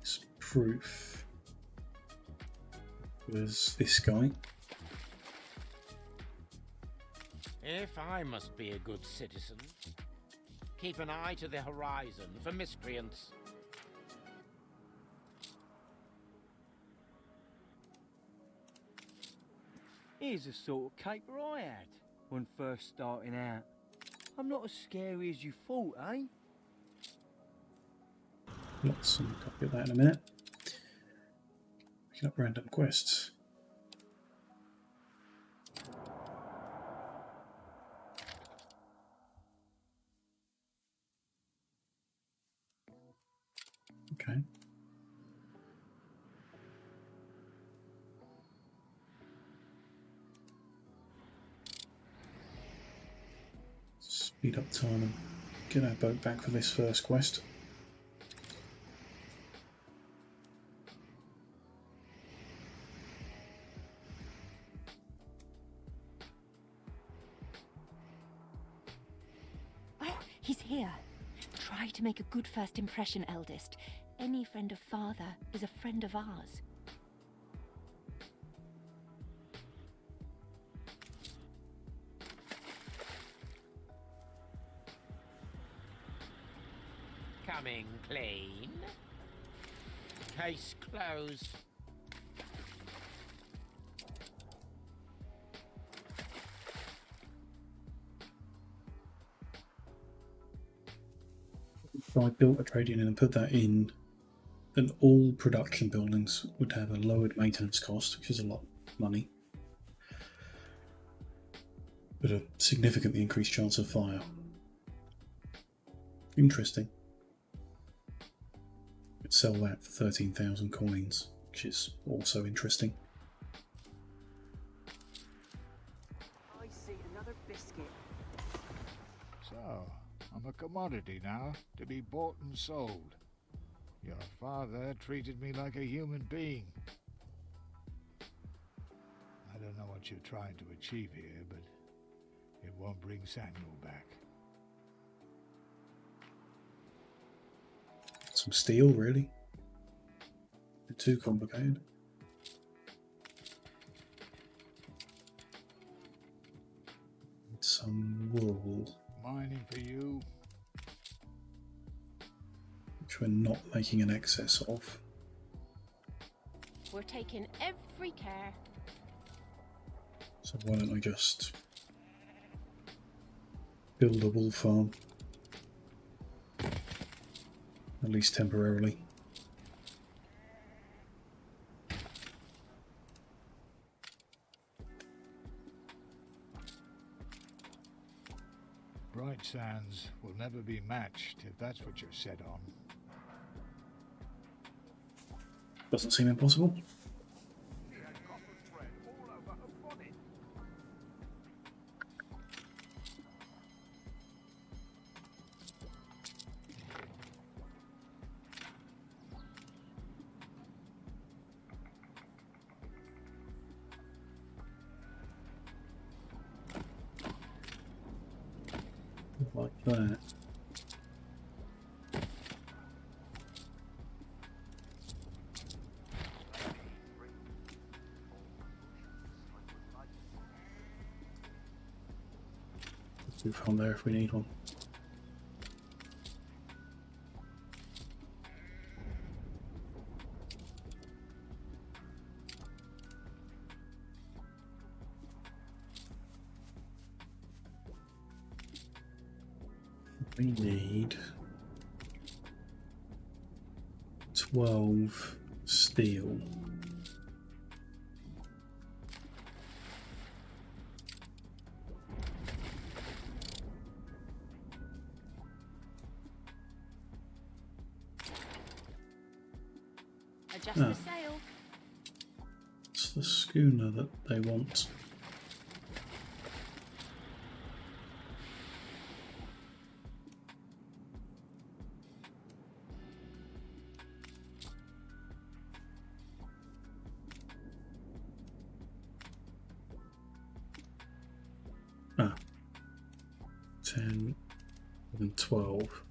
It's proof. Was this guy? If I must be a good citizen, keep an eye to the horizon for miscreants. Here's a sort of caper I had. when first starting out. I'm not as scary as you thought, eh? Lots and copy that in a minute. Picking up random quests. Okay. Speed up time and get our boat back for this first quest. Oh, he's here. Try to make a good first impression, eldest. Any friend of father is a friend of ours. Coming clean. Case closed. If I built a trade union and put that in, then all production buildings would have a lowered maintenance cost, which is a lot of money, but a significantly increased chance of fire. Interesting. Could sell that for 13,000 coins, which is also interesting. I see another biscuit. So, I'm a commodity now, to be bought and sold. Your father treated me like a human being. I don't know what you're trying to achieve here, but it won't bring Samuel back. Some steel, really? Bit too complicated. Some wool. Mining for you. Which we're not making an excess of. We're taking every care. So why don't I just build a wool farm? At least temporarily. Bright sands will never be matched if that's what you're set on. Doesn't seem impossible. Like that. Move from there if we need one. We need 12 steel. Adjust the sail. It's the schooner that they want. Ah. 10 and 12.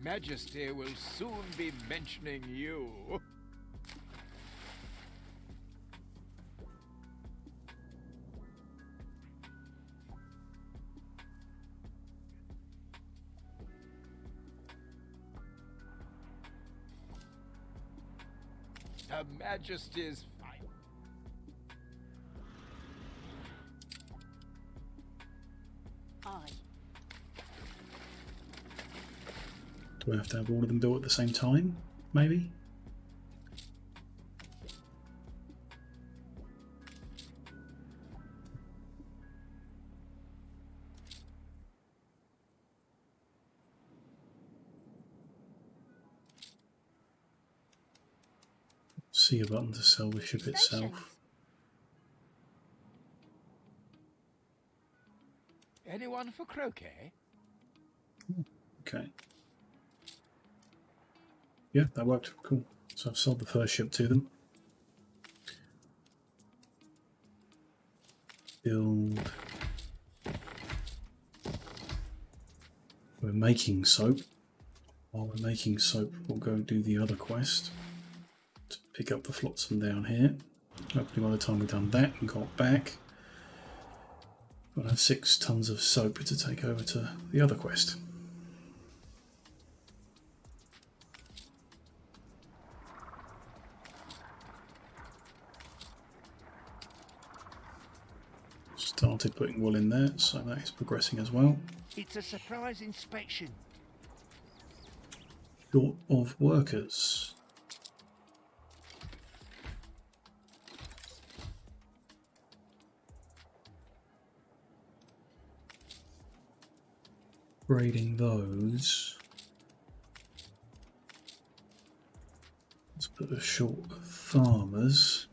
Majesty will soon be mentioning you. Her Majesty's fine. Aye. Do I have to have all of them built at the same time? Maybe? See a button to sell the ship itself. Anyone for croquet? Okay. Yeah, that worked. Cool. So I've sold the first ship to them. Build. We're making soap. While we're making soap, we'll go do the other quest to pick up the flotsam down here. Hopefully by the time we've done that and got back, we'll have 6 tons of soap to take over to the other quest. Started putting wool in there, so that is progressing as well. It's a surprise inspection. Short of workers. Braiding those. Let's put a short of farmers.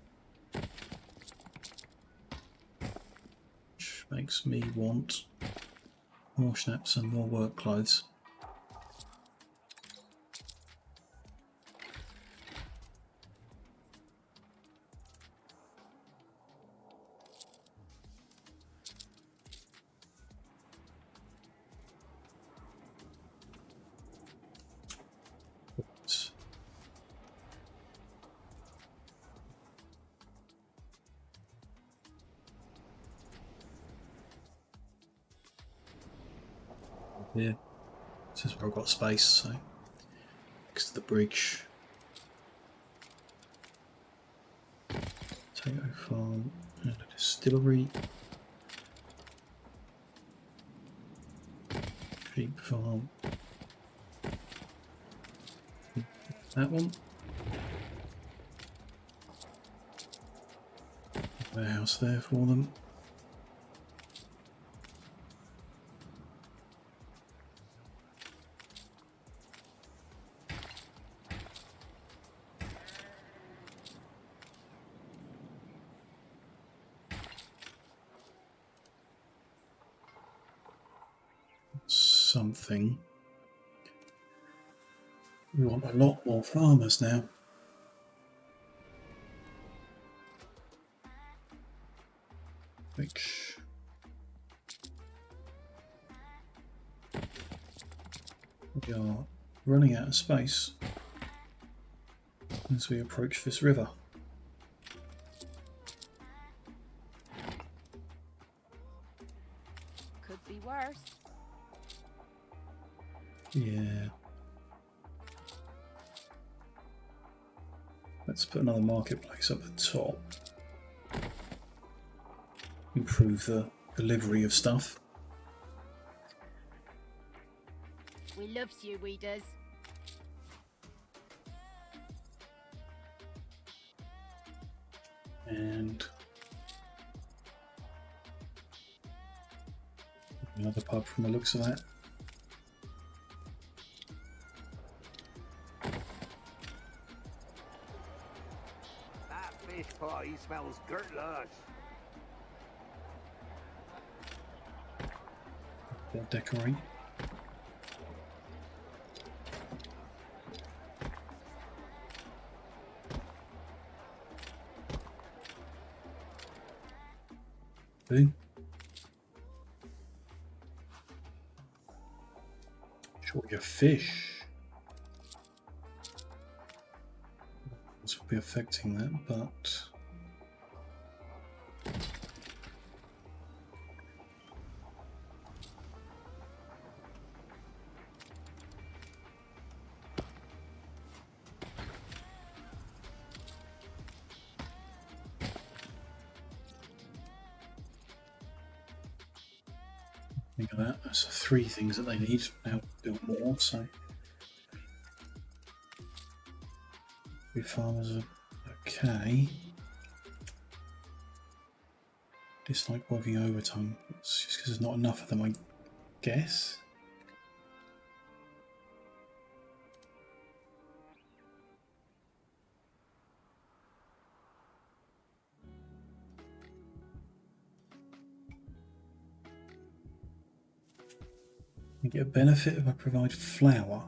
Which makes me want more schnapps and more work clothes. Yeah, this is where I've got space, so next to the bridge. Potato farm and a distillery. Sheep farm. That one. Warehouse there for them. Something. We want a lot more farmers now. Which we are running out of space as we approach this river. Could be worse. Yeah. Let's put another marketplace up the top. Improve the delivery of stuff. We loves you, we does. And another pub from the looks of that. That fish pie smells gurtless. They'll decorate. Okay. Shortage of fish. This will be affecting that, but Think of that. That's 3 things that they need. Now build more, so 3 farmers are okay. Dislike working overtime. It's just because there's not enough of them, I guess. You get a benefit if I provide flour.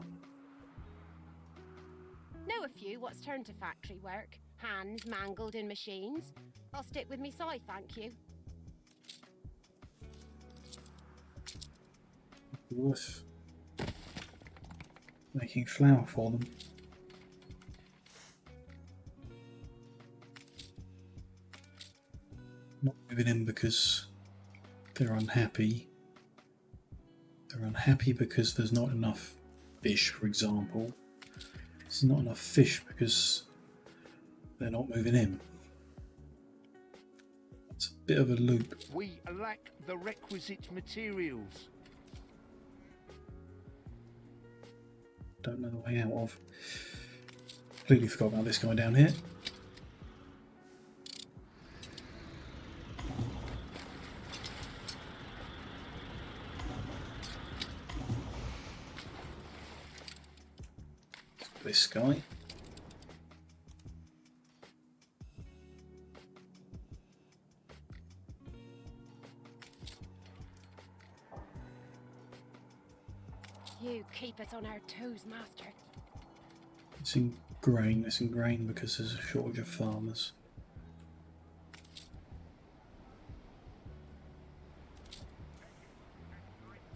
Know a few what's turned to factory work. Hands mangled in machines. I'll stick with me side, thank you. Worth making flour for them. Not moving in because they're unhappy. They're unhappy because there's not enough fish, for example. There's not enough fish because they're not moving in. It's a bit of a loop. We lack the requisite materials. Don't know the way out of. Completely forgot about this guy down here. This guy. You keep us on our toes, master. It's in grain. It's in grain because there's a shortage of farmers.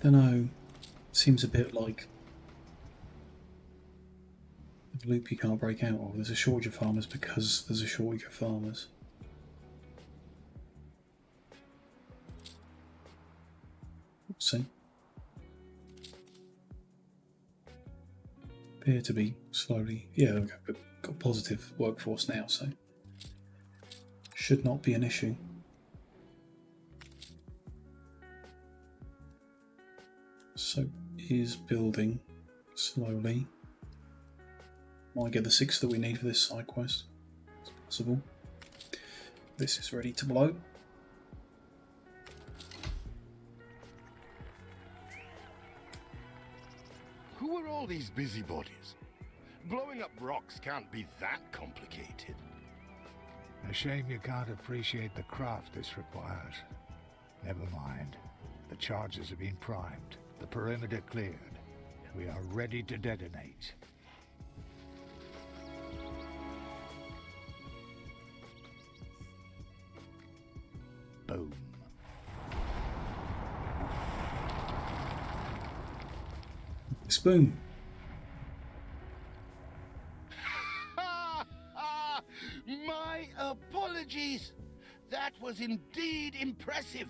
Don't know. Seems a bit like a loop you can't break out of. There's a shortage of farmers because there's a shortage of farmers. See? Appear to be slowly. Yeah, we've got a positive workforce now, so should not be an issue. So is building slowly. Might get the 6 that we need for this side quest. It's possible. This is ready to blow. Who are all these busybodies? Blowing up rocks can't be that complicated. A shame you can't appreciate the craft this requires. Never mind. The charges have been primed. The perimeter cleared. We are ready to detonate. Boom. Boom. My apologies. That was indeed impressive.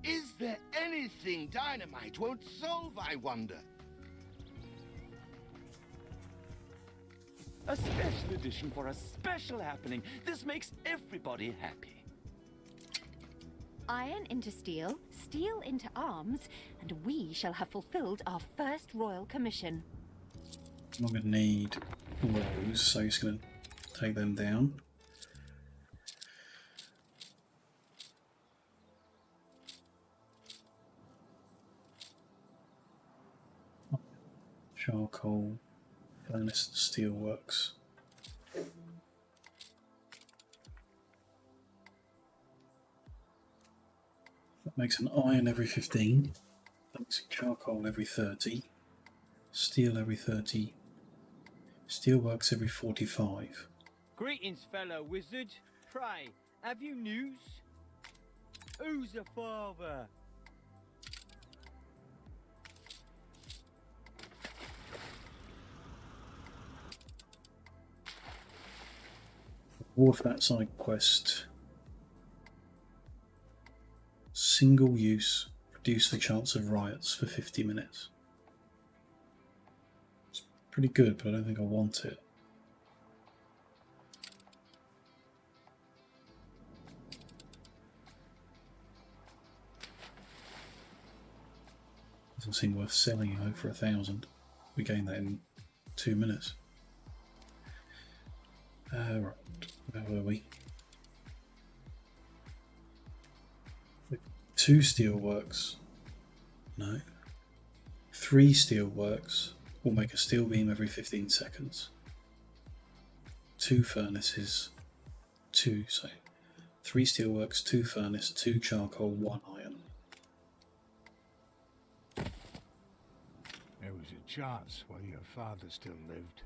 Is there anything dynamite won't solve, I wonder? A special edition for a special happening. This makes everybody happy. Iron into steel, steel into arms, and we shall have fulfilled our first royal commission. I'm going to need those, so he's going to take them down. Charcoal, furnace, and steelworks. That makes an iron every 15. That makes a charcoal every 30. Steel every 30. Steelworks every 45. Greetings, fellow wizard. Pray, have you news? Who's the father? Reward for that side quest. Single use. Reduce the chance of riots for 50 minutes. It's pretty good, but I don't think I want it. Doesn't seem worth selling for 1,000. We gain that in 2 minutes. Right, where were we? 2 steelworks. No. 3 steelworks will make a steel beam every 15 seconds. 2 furnaces. 3 steelworks, 2 furnace, 2 charcoal, 1 iron. There was a chance while your father still lived.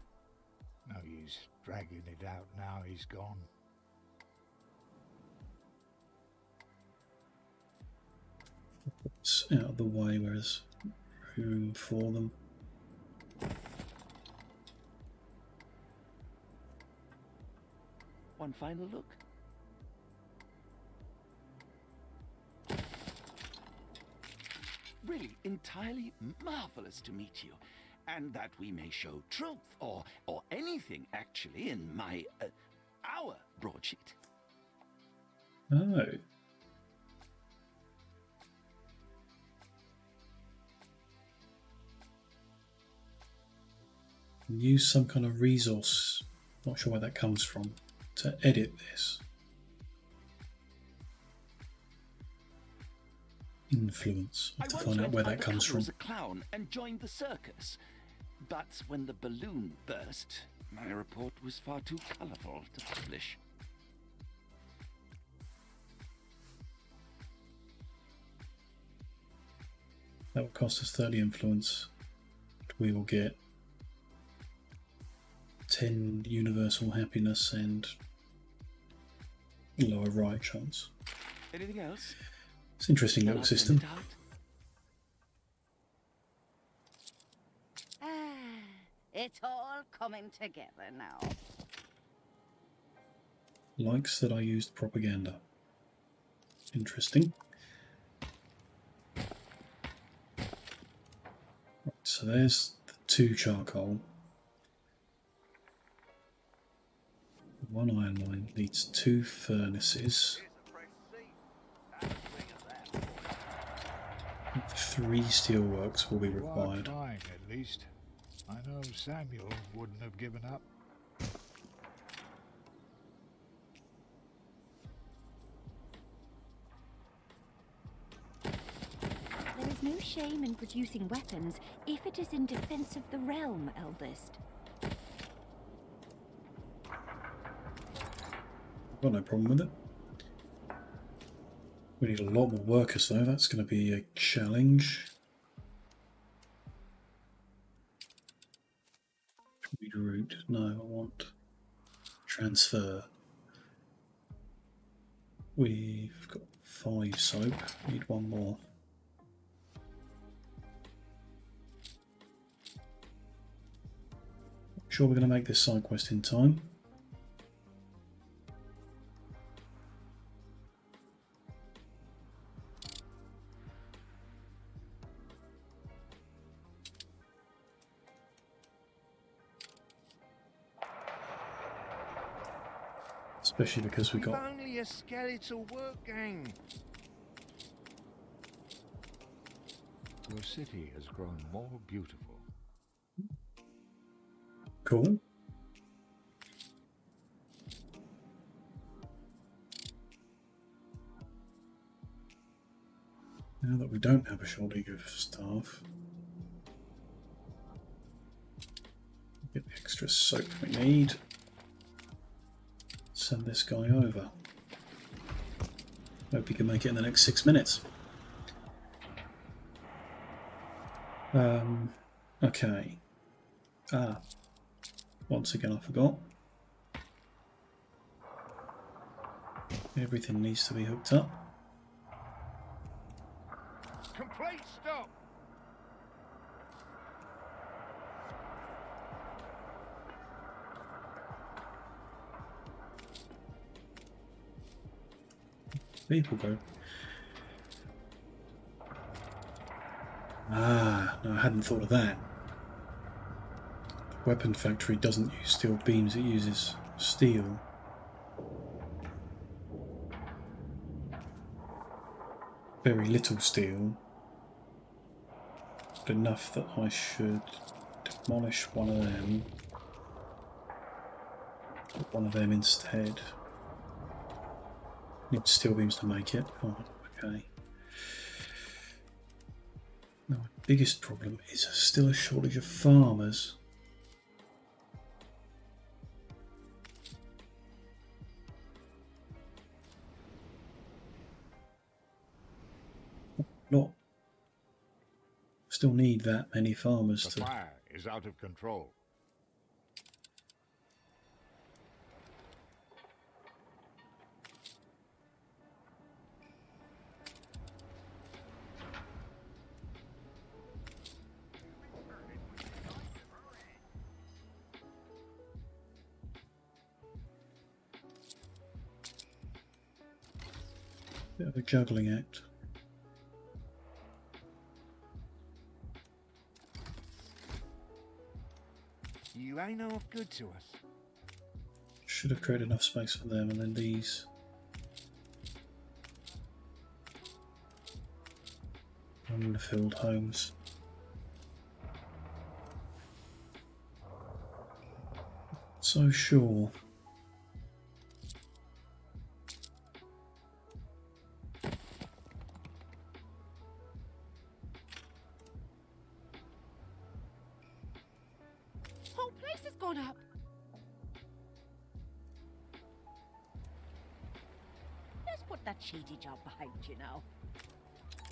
No use dragging it out now he's gone. It's out of the way where there's room for them. One final look. Really, entirely marvelous to meet you. And that we may show truth, or anything, actually, in my, our broadsheet. Oh. Use some kind of resource, not sure where that comes from, to edit this. Influence. I have to find out where that comes from. I was a clown and joined the circus. But when the balloon burst, my report was far too colorful to publish. That will cost us 30 influence. We will get 10 universal happiness and lower right chance. Anything else? It's an interesting little system. It's all coming together now. Likes that I used propaganda. Interesting. Right, so there's the 2 charcoal. 1 iron line needs 2 furnaces. 3 steelworks will be required. Trying, at least. I know Samuel wouldn't have given up. There is no shame in producing weapons if it is in defense of the realm, eldest. I've got no problem with it. We need a lot more workers though, that's going to be a challenge. Read route, no, I want transfer. We've got 5 soap, need 1 more. Sure we're going to make this side quest in time. Especially because we got only a skeletal work gang. Your city has grown more beautiful. cool. Now that we don't have a shortage of staff, get the extra soap we need. Send this guy over. Hope he can make it in the next 6 minutes. Okay. Once again I forgot. Everything needs to be hooked up. Complete stop. People go. No, I hadn't thought of that. The weapon factory doesn't use steel beams, it uses steel. Very little steel. But enough that I should demolish one of them. Put one of them instead. Need steel beams to make it. Oh, okay. Now, my biggest problem is still a shortage of farmers. Not. Still need that many farmers The to. fire is out of control. Bit of a juggling act. You ain't no good to us. Should have created enough space for them, and then these. Unfilled homes. So sure. Whole place has gone up. Let's put that cheaty job behind you now.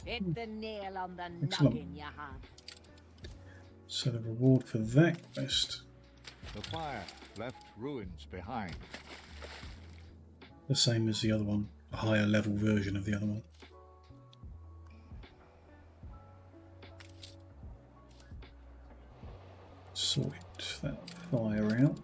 Hit the nail on the Excellent. noggin, you have. So the reward for that quest, The fire left ruins behind. the same as the other one, a higher level version of the other one. Sort that fire out.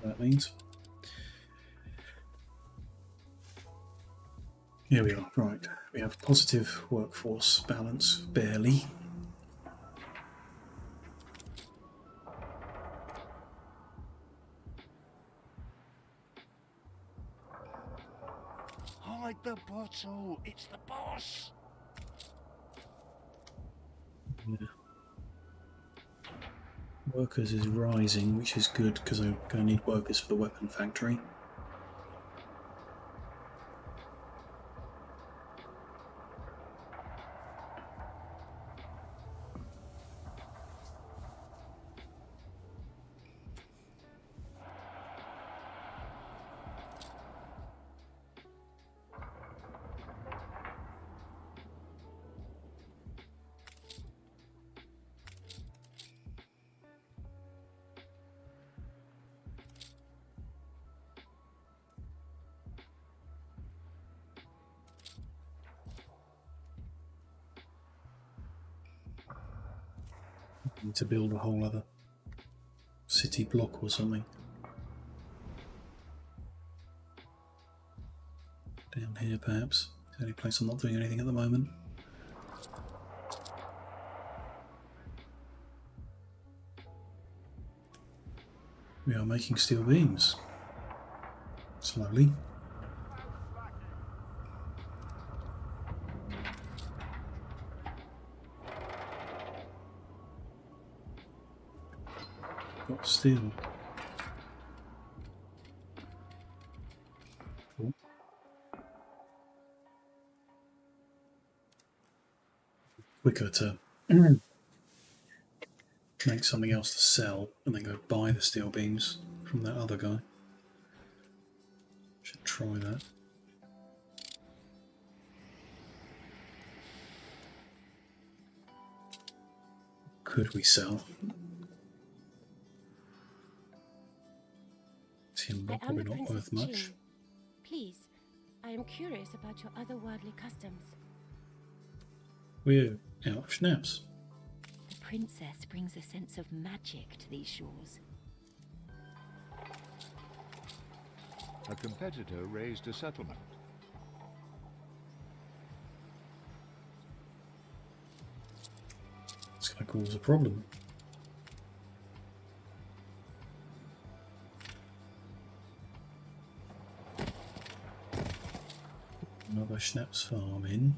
That means. Here we are, right. We have positive workforce balance, barely. Hide the bottle. It's the boss. Yeah. Workers is rising, which is good because I'm going to need workers for the weapon factory. Need to build a whole other city block or something. Down here perhaps. The only place I'm not doing anything at the moment. We are making steel beams. Slowly. Got steel. Cool. Quicker to make something else to sell and then go buy the steel beams from that other guy. Should try that. Could we sell? Timber, I am probably the not Princess worth much. Jean. Please, I am curious about your otherworldly customs. We're out of schnapps. The princess brings a sense of magic to these shores. A competitor raised a settlement. It's going to cause a problem. Schnapp's farm in.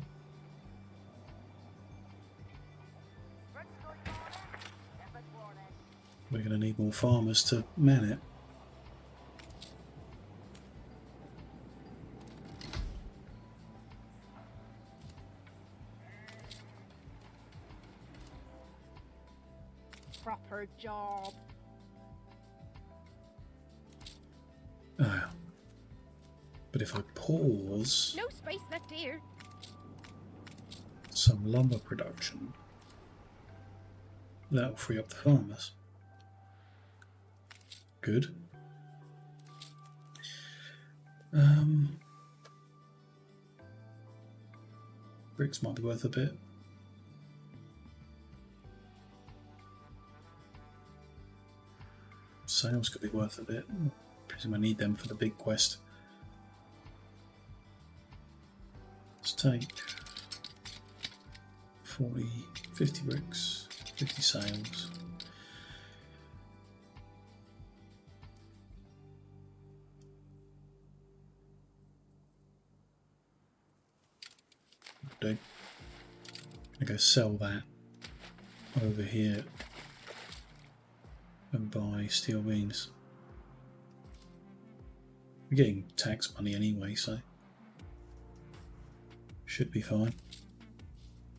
We're going to need more farmers to man it. Proper job. But if I pause No space left here. some lumber production, that'll free up the farmers. Good. Bricks might be worth a bit. Sales could be worth a bit. I presume I need them for the big quest. Let's take 50 bricks, 50 sales. I'm gonna go sell that over here and buy steel beams. We're getting tax money anyway, so should be fine.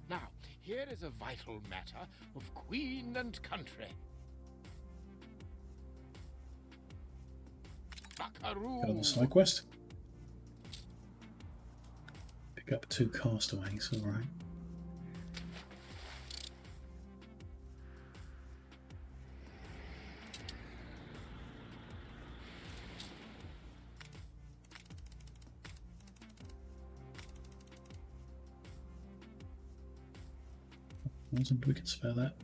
Now, here is a vital matter of queen and country. Buckaroo! Get on the side quest. Pick up 2 castaways, alright. We can spare that.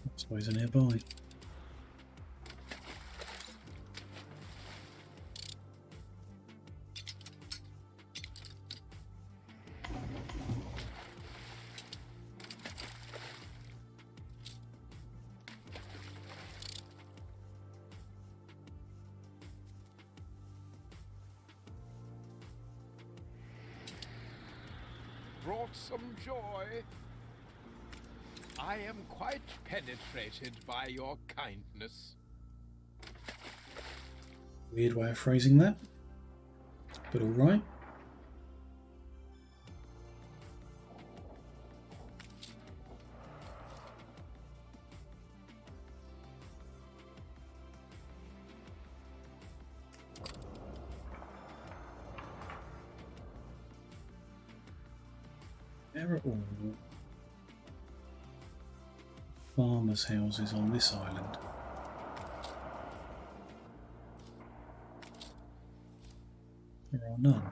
That's always a nearby. Brought some joy. I am quite penetrated by your kindness. Weird way of phrasing that, but alright. There are all farmers' houses on this island. There are none.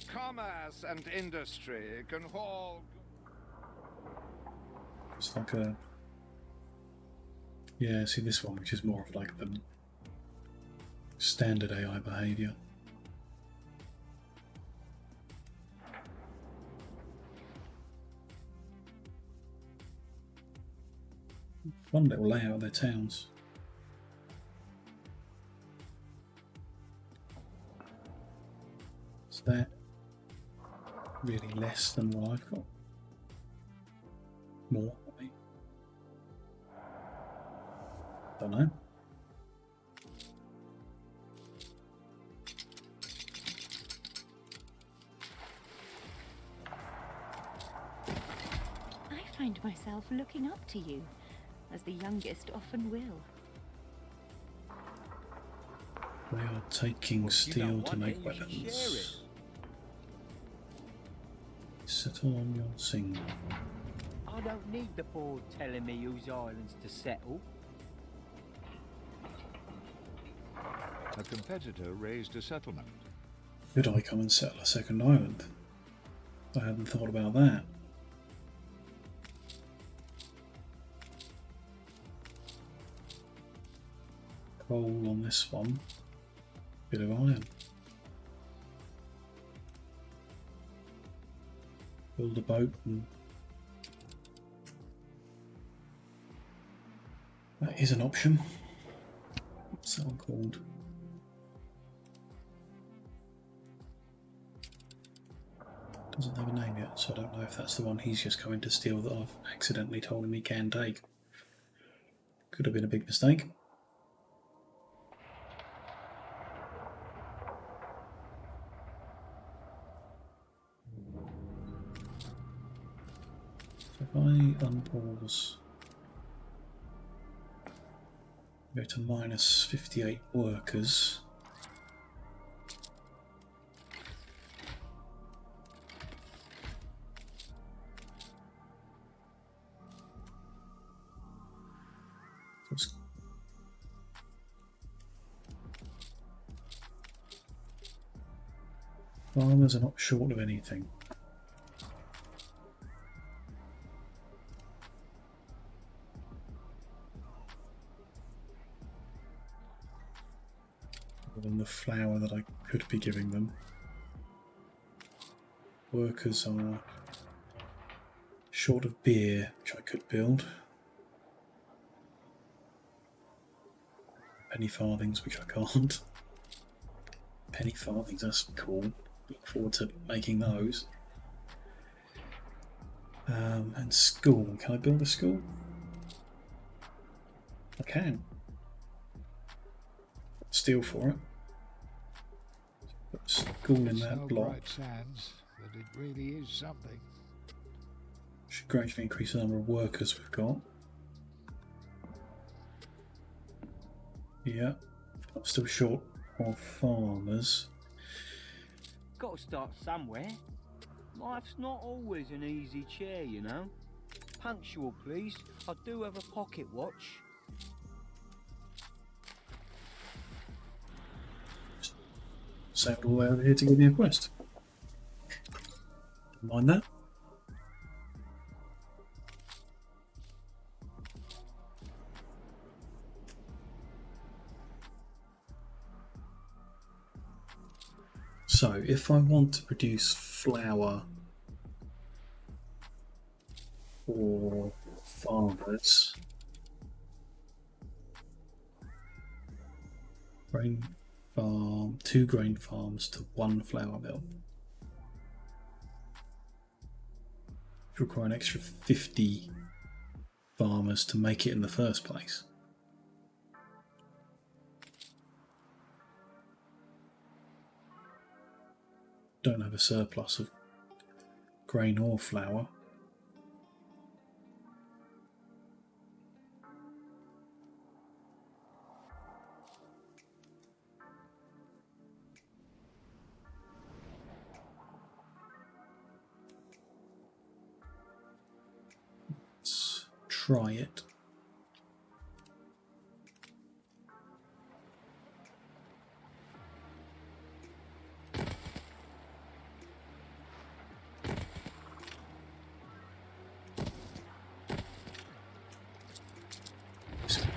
Commerce and industry can haul. It's like a... Yeah, see this one, which is more of like the standard AI behaviour. Fun little layout of their towns. Is that really less than what I've got? More, I mean. Don't know. I find myself looking up to you, as the youngest often will. They are taking steel to make weapons. Settle on your single. I don't need the board telling me whose islands to settle. A competitor raised a settlement. Could I come and settle a second island? I hadn't thought about that. Coal on this one. Bit of iron. build a boat, and that is an option. What's that one called? Doesn't have a name yet, so I don't know if that's the one he's just coming to steal that I've accidentally told him he can take. Could have been a big mistake. So if I unpause, go to minus 58 workers. Farmers are not short of anything. Other than the flour that I could be giving them. Workers are short of beer, which I could build. Penny farthings, which I can't. Penny farthings, that's cool. Look forward to making those. And school. Can I build a school? I can. Steal for it. Put school in that block. Bright sands that it really is something. Should gradually increase the number of workers we've got. Yeah. I'm still short of farmers. Got to start somewhere. Life's not always an easy chair, you know. Punctual, please. I do have a pocket watch. Sailed all the way over here to give me a quest. Don't mind that. So, if I want to produce flour for farmers, grain farm, 2 grain farms to 1 flour mill. It require an extra 50 farmers to make it in the first place. Don't have a surplus of grain or flour. Let's try it.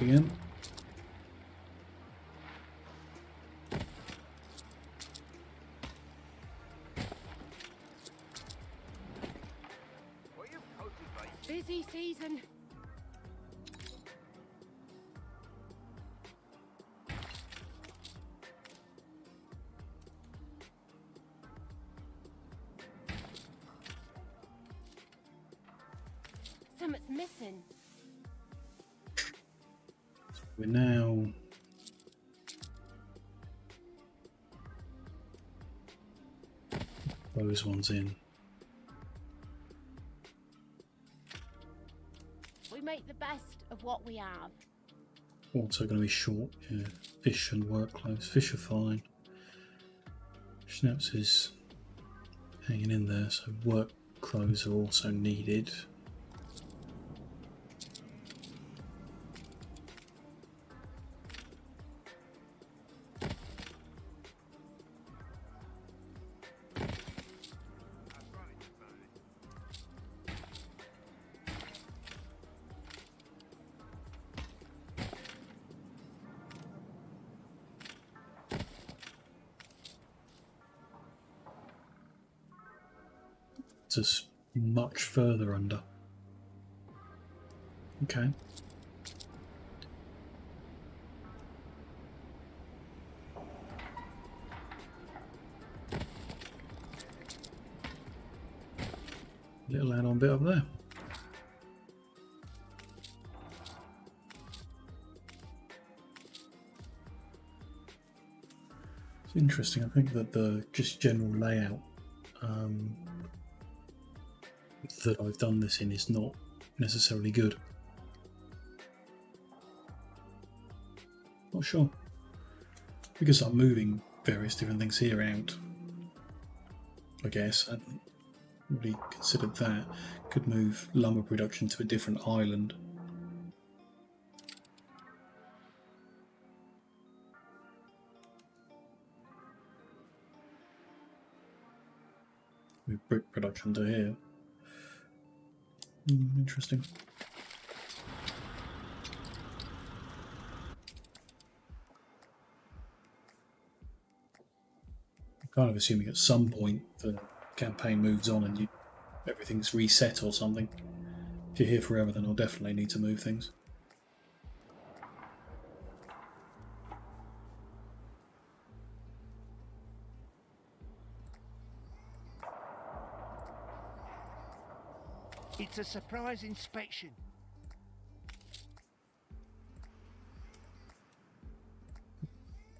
Again. Busy season. Something's missing. We're now those ones in. We make the best of what we have. Also going to be short, yeah. Fish and work clothes. Fish are fine. Schnaps is hanging in there, so work clothes are also needed. Just much further under. Okay. Little add-on bit up there. It's interesting. I think that the just general layout that I've done this in is not necessarily good. Not sure. Because I'm moving various different things here out. I guess I hadn't really considered that. Could move lumber production to a different island. Move brick production to here. Interesting. I'm kind of assuming at some point the campaign moves on and everything's reset or something. If you're here forever, then I'll definitely need to move things. It's a surprise inspection.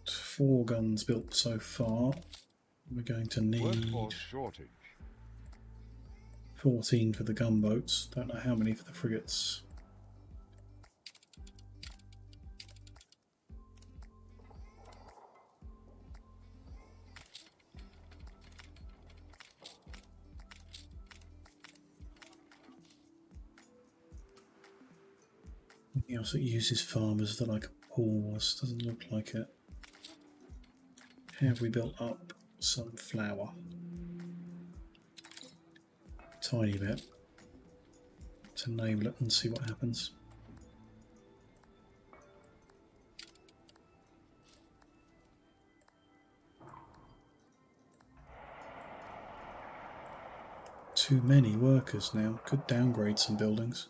Four guns built so far. We're going to need Workforce shortage. 14 for the gunboats. Don't know how many for the frigates. Anything else that uses farmers that I could pause? Doesn't look like it. Have we built up some flour? Tiny bit. To enable it and see what happens. Too many workers now. Could downgrade some buildings.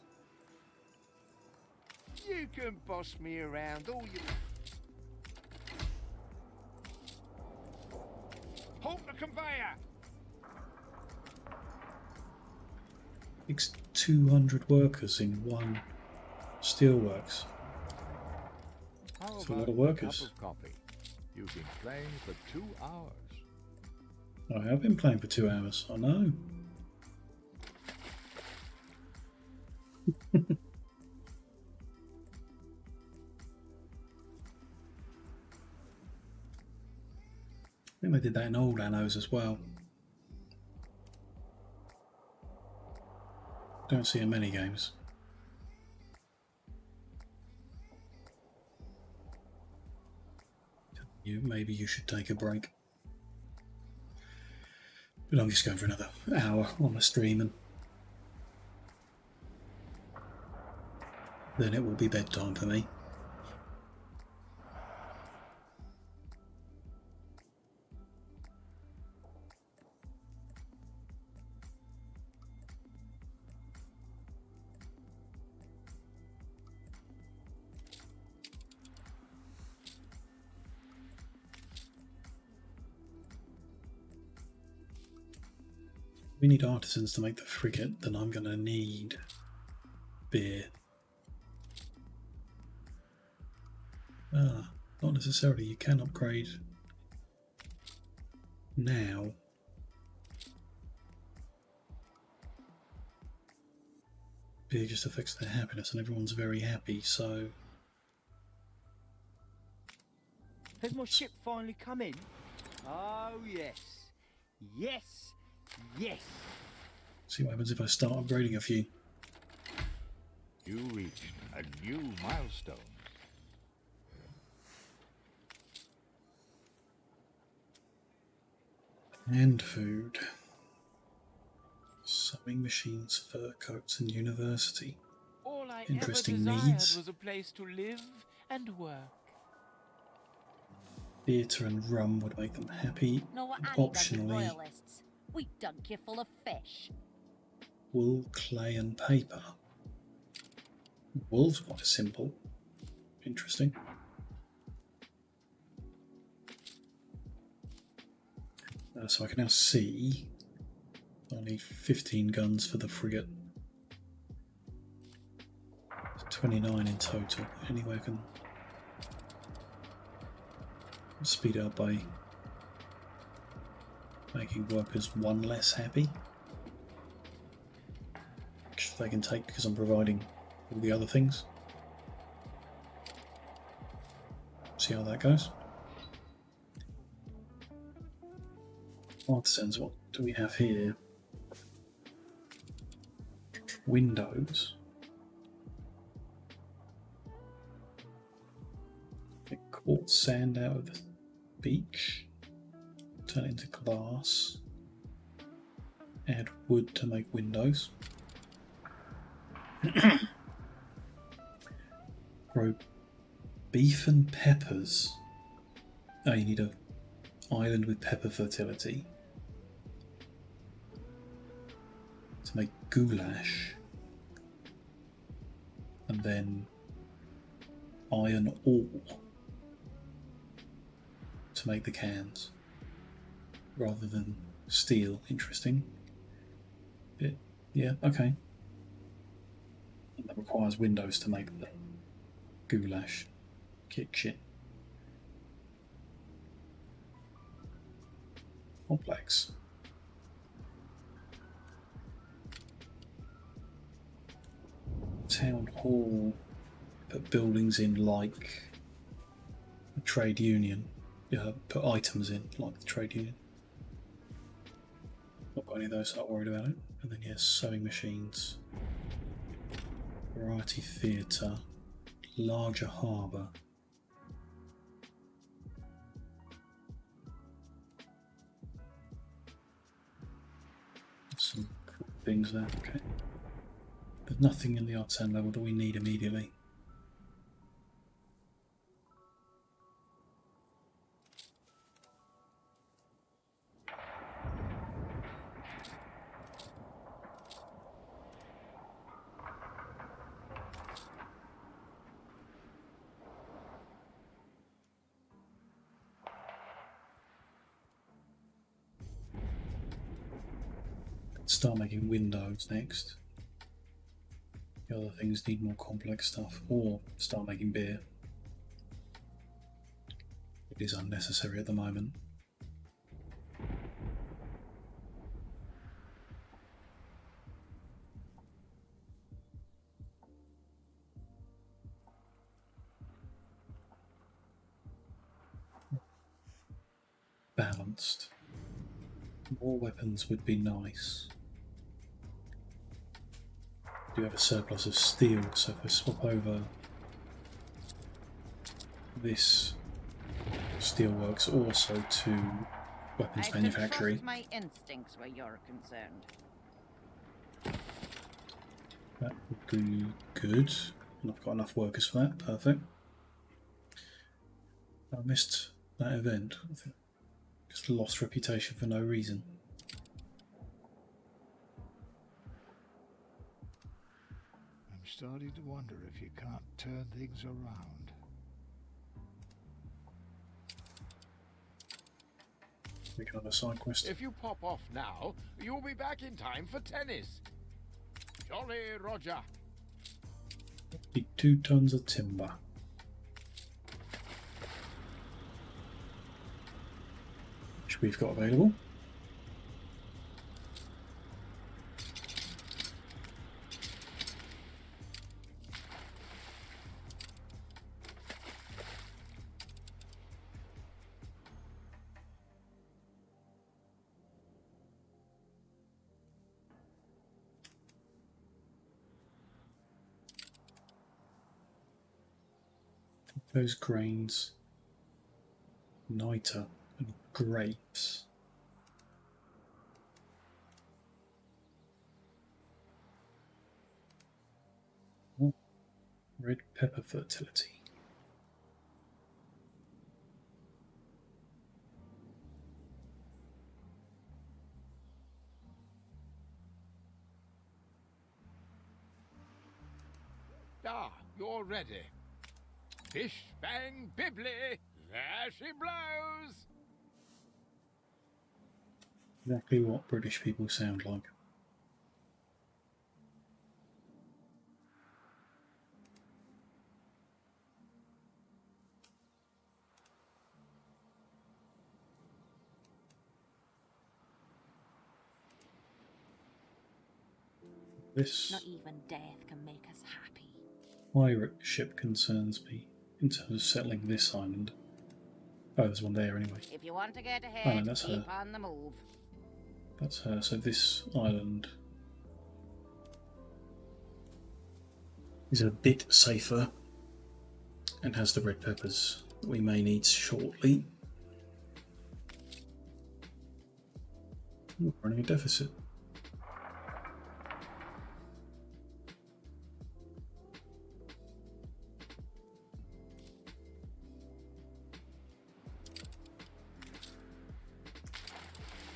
You can boss me around all you... Halt the conveyor! It's 200 workers in one steelworks. That's a lot of workers. A cup of coffee? You've been playing for 2 hours. I have been playing for 2 hours, I know. I think they did that in old Annos as well. Don't see in many games. Maybe you should take a break. But I'm just going for another hour on the stream and then it will be bedtime for me. We need artisans to make the frigate, then I'm going to need beer. Not necessarily. You can upgrade now. Beer just affects their happiness and everyone's very happy, so... Has my ship finally come in? Oh yes. Yes. Yes. See what happens if I start upgrading a few. You reached a new milestone. And food. Sewing machines, fur coats, and university. All I Interesting ever desired needs. was a place to live and work. Theatre and rum would make them happy. Know what Annie does with Optionally, royalists? We dunk you full of fish. wool, clay and paper. Wool's quite simple. Interesting. So I can now see I need 15 guns for the frigate. 29 in total. Anyway, I can speed it up by making workers one less happy, which they can take because I'm providing all the other things. See how that goes. Artisans, what do we have here? Windows. Get quartz sand out of the beach. Turn it into glass. Add wood to make windows. Grow beef and peppers. Oh, you need an island with pepper fertility. To make goulash. And then iron ore to make the cans rather than steel. Interesting. Yeah, okay. And that requires windows to make the goulash kitchen. Complex. Town hall, put buildings in like a trade union. Yeah, put items in like the trade union. Not got any of those, so not worried about it. And then yes, sewing machines, variety theatre, larger harbour. Some cool things there, okay. There's nothing in the artisan level that we need immediately. Start making windows next. The other things need more complex stuff, or start making beer. It is unnecessary at the moment. Balanced. More weapons would be nice. Do have a surplus of steel, so if I swap over this steelworks also to weapons manufacturing. My instincts where you're concerned. That would be good. And I've got enough workers for that. Perfect. I missed that event. I think just lost reputation for no reason. I'm starting to wonder if you can't turn things around. Make another side quest. If you pop off now, you'll be back in time for tennis. Jolly Roger. 52 tons of timber. Which we've got available. Those grains, niter and grapes. Oh, red pepper fertility. Ah, you're ready. Bish bang bibbly, there she blows! Exactly what British people sound like. This Not even death can make us happy. pirate ship concerns me in terms of settling this island. Oh, there's one there anyway. If you want to get Oh ahead, no, that's keep her. on the move. That's her. So this island is a bit safer and has the red peppers that we may need shortly. Ooh, running a deficit.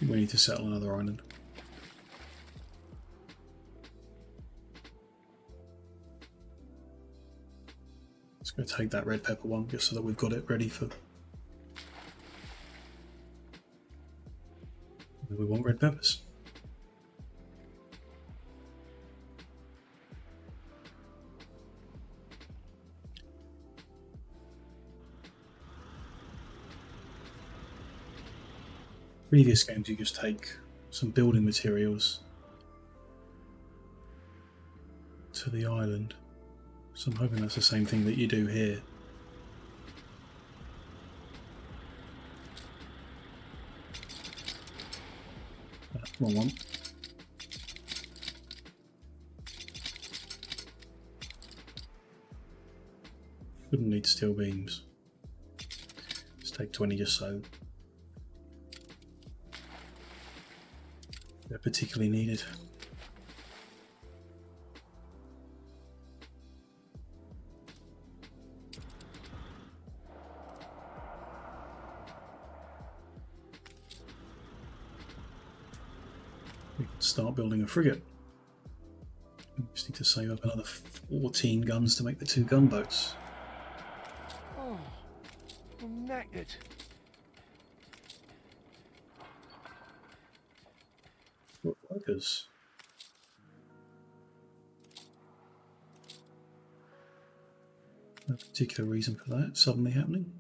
We need to settle another island. Let's go take that red pepper one just so that we've got it ready for. We want red peppers. Previous games, you just take some building materials to the island, so I'm hoping that's the same thing that you do here. Wrong one. Wouldn't need steel beams. Let's take 20 just so they're particularly needed. We can start building a frigate. We just need to save up another 14 guns to make the 2 gunboats. Oh, I'm knackered. Workers. No particular reason for that suddenly happening.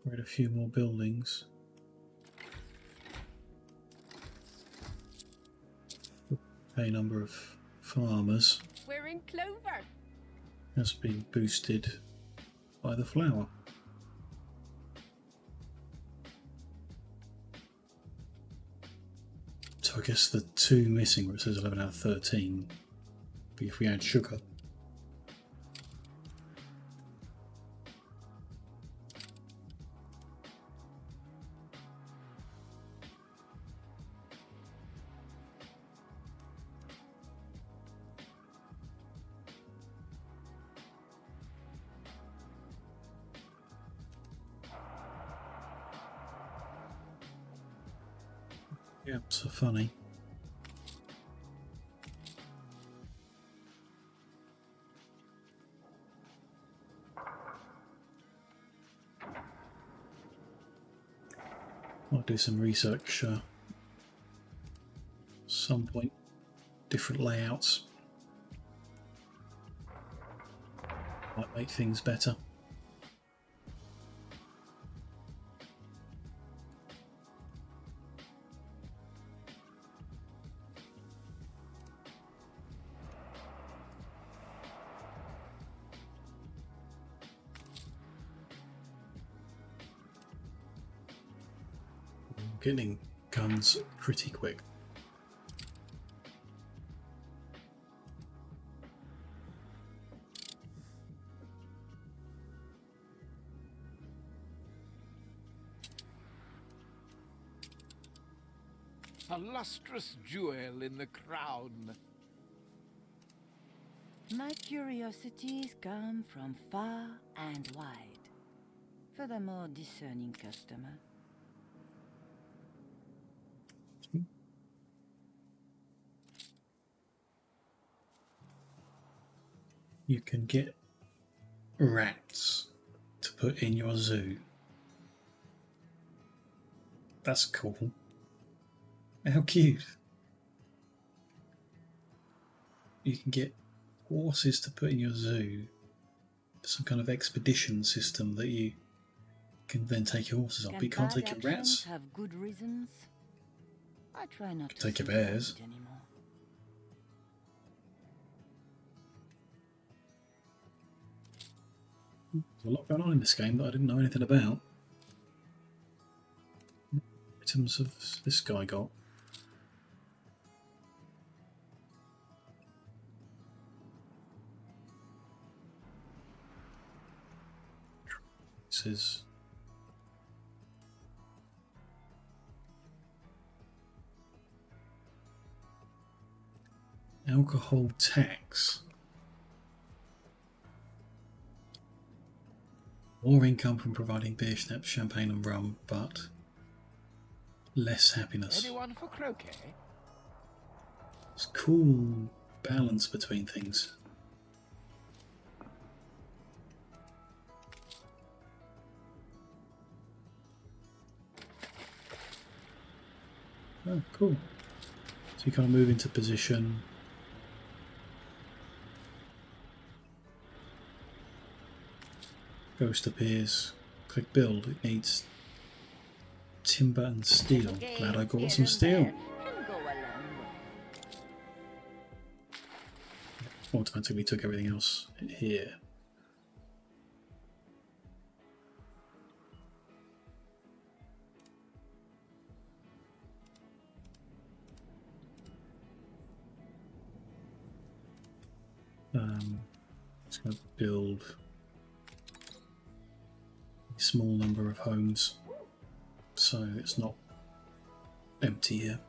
We're at a few more buildings. A number of farmers We're in clover. has been boosted by the flower. So I guess the 2 missing where it says 11 out of 13, but if we add sugar. Yep, so funny. I'll do some research some point, different layouts. Might make things better. Getting guns pretty quick. A lustrous jewel in the crown. My curiosities come from far and wide. For the more discerning customer. you can get rats to put in your zoo. That's cool. How cute. You can get horses to put in your zoo. Some kind of expedition system that you can then take your horses on, but you can't take your rats. Have good reasons. I try not to Take your think about bears. it anymore. There's a lot going on in this game that I didn't know anything about. Items of this guy got. This is alcohol tax. More income from providing beer, schnapps, champagne and rum, but less happiness. Anyone for croquet? It's a cool balance between things. Oh, cool. So you kind of move into position. Ghost appears. Click build. It needs timber and steel. Glad I got some steel. Automatically took everything else here. It's going to build a small number of homes so it's not empty here.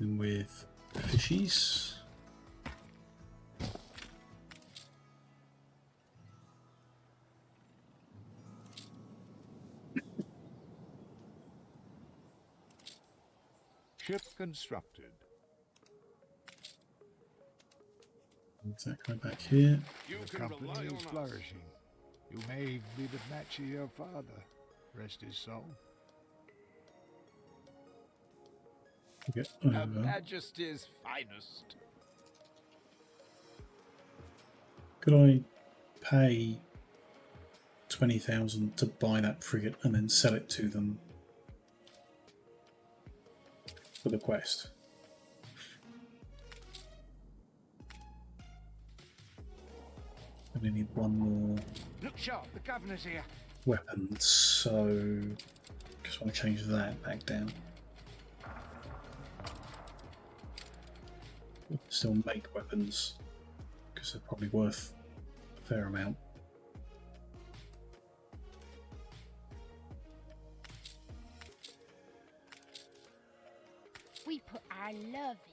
With fishies. Ship constructed. Is that going back here? The company is flourishing. You may be the match of your father. Rest his soul. Okay, Her Majesty's finest. Could I pay 20,000 to buy that frigate and then sell it to them for the quest? I only need one more Look sharp, the governor's here. weapon, so just want to change that back down. Still make weapons because they're probably worth a fair amount. We put our love in.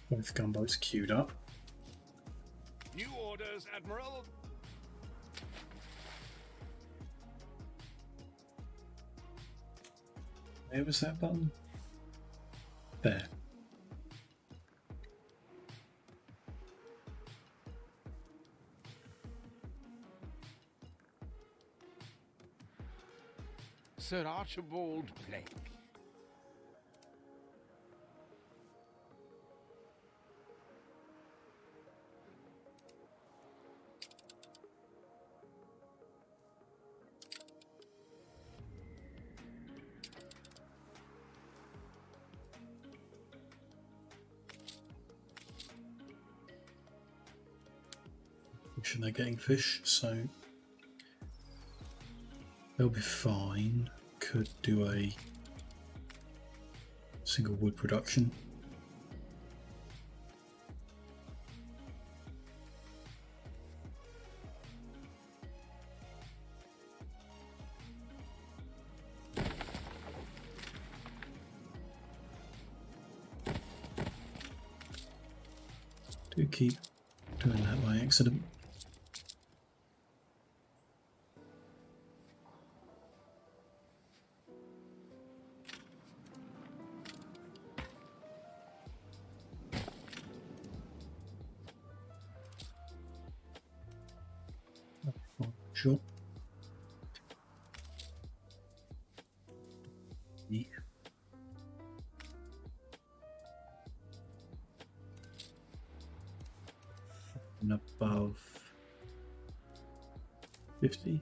Both gunboats queued up. New orders, Admiral. Where was that button? There. Sir Archibald Blake. mention they're getting fish, so they'll be fine. Could do a single wood production. Do keep doing that by accident. Sure. Yeah. And above 50.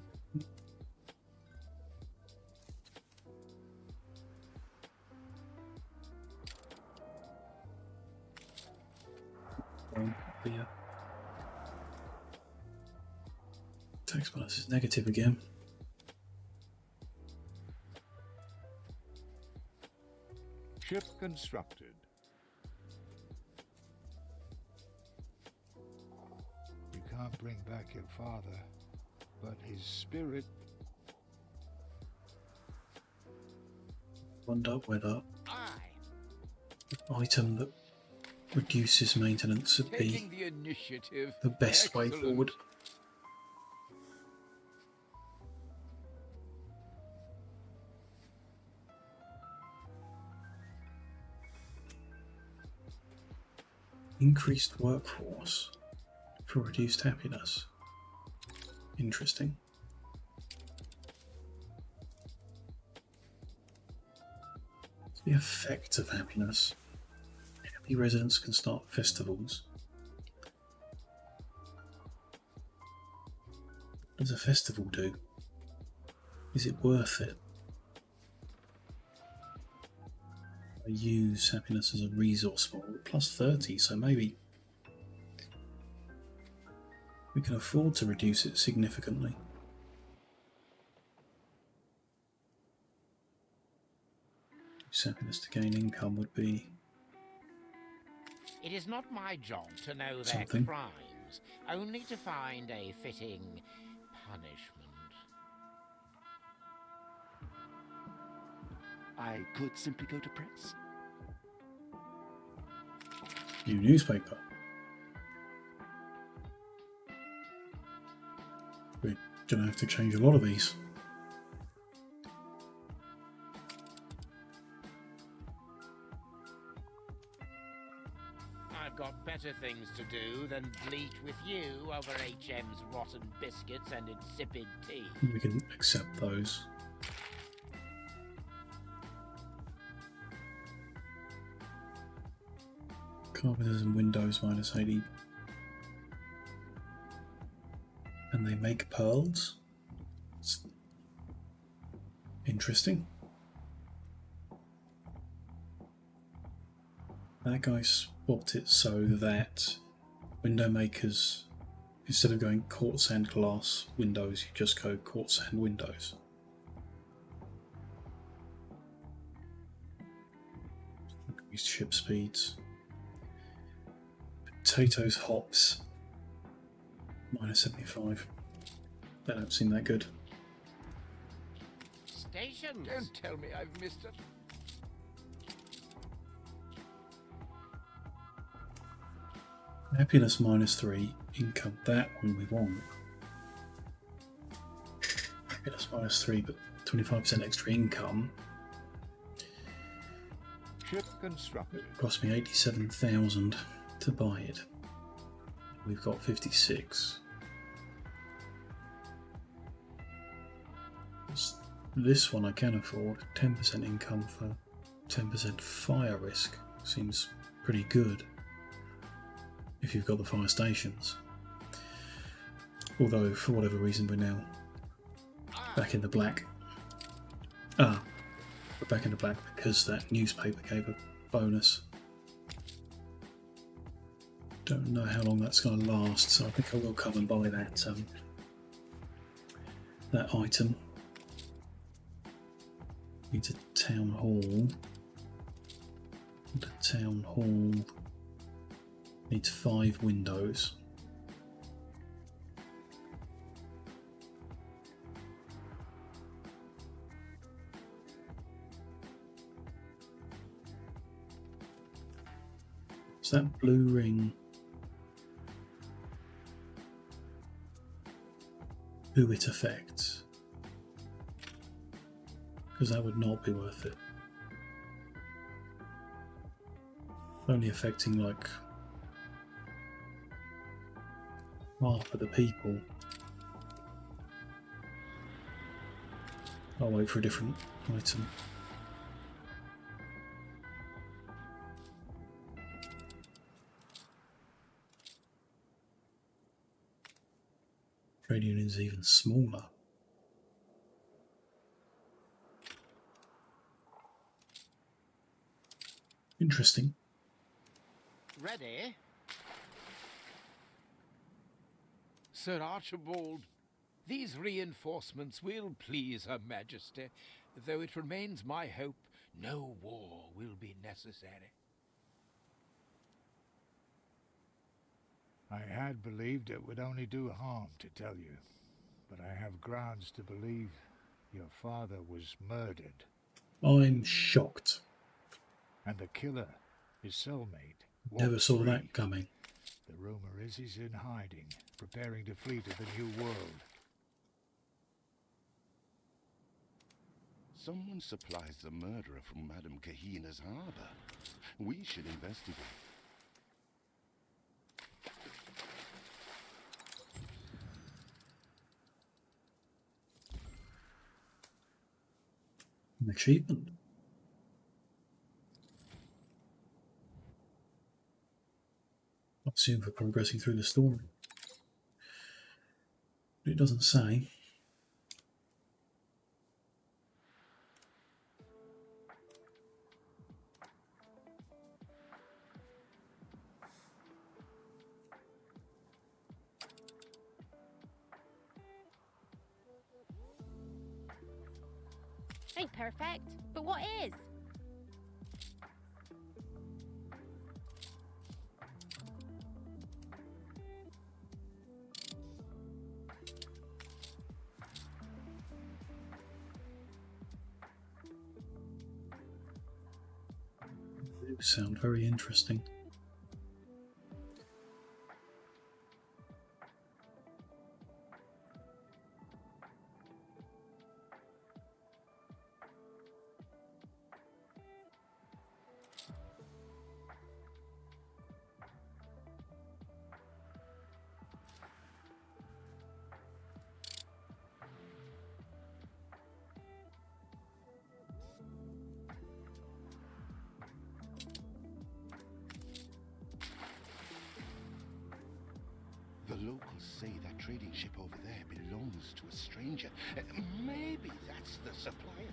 Yeah. Tax balance is negative again. Ship constructed. You can't bring back your father, but his spirit... Wonder whether item that reduces maintenance would be the best way forward. Increased workforce for reduced happiness. Interesting. The effect of happiness. Happy residents can start festivals. What does a festival do? Is it worth it? I use happiness as a resource more, plus 30, so maybe we can afford to reduce it significantly. Use happiness to gain income would be... It is not my job to know their something. crimes, only to find a fitting punishment. I could simply go to press. New newspaper. We're gonna have to change a lot of these. I've got better things to do than bleat with you over HM's rotten biscuits and insipid tea. We can accept those. Carpenters and windows minus 80. And they make pearls. It's interesting. That guy swapped it so that window makers, instead of going quartz and glass windows, you just go quartz and windows. Increased ship speeds. Potatoes, hops, minus 75. They don't seem that good. Stations! Don't tell me I've missed it. Happiness minus 3, income, that one we want. Happiness minus 3, but 25% extra income. Ship constructed. It cost me 87,000 to buy it. We've got 56. This one I can afford. 10% income for 10% fire risk. Seems pretty good if you've got the fire stations. Although, for whatever reason, we're now back in the black. We're back in the black because that newspaper gave a bonus. Don't know how long that's going to last, so I think I will come and buy that that item. Needs a town hall. The town hall needs 5 windows. Is that blue ring? Who it affects? Because that would not be worth it. Only affecting like half of the people. I'll wait for a different item. Trade union is even smaller. Interesting. Ready? Sir Archibald, these reinforcements will please Her Majesty, though it remains my hope no war will be necessary. I had believed it would only do harm to tell you, but I have grounds to believe your father was murdered. I'm shocked. And the killer, his cellmate, Never saw that coming. The rumor is he's in hiding, preparing to flee to the New World. Someone supplies the murderer from Madame Kahina's harbor. We should investigate. An achievement. I assume for progressing through the story. But it doesn't say. Ain't perfect, but what is? They sound very interesting. The locals say that trading ship over there belongs to a stranger. Maybe that's the supplier.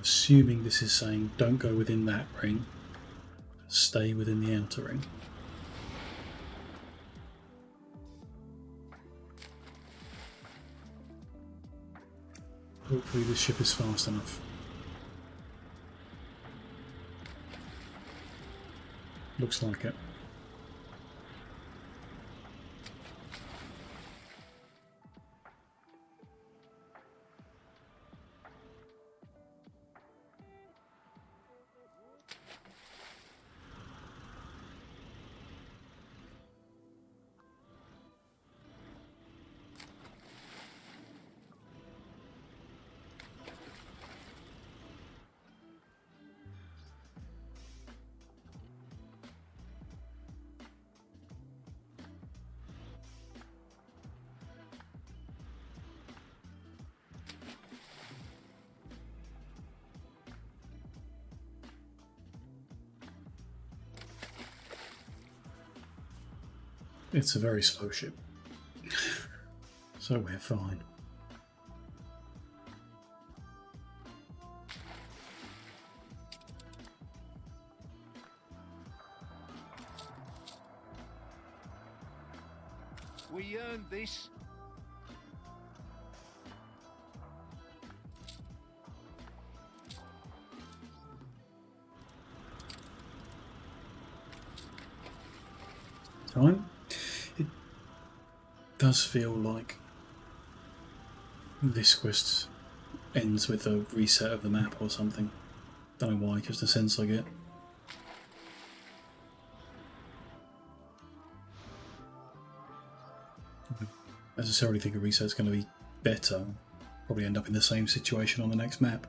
Assuming this is saying don't go within that ring, stay within the outer ring. Hopefully this ship is fast enough. Looks like it. It's a very slow ship. So we're fine. We earned this. Time. It does feel like this quest ends with a reset of the map or something. Don't know why, just a sense I get. Necessarily think a reset's going to be better. Probably end up in the same situation on the next map.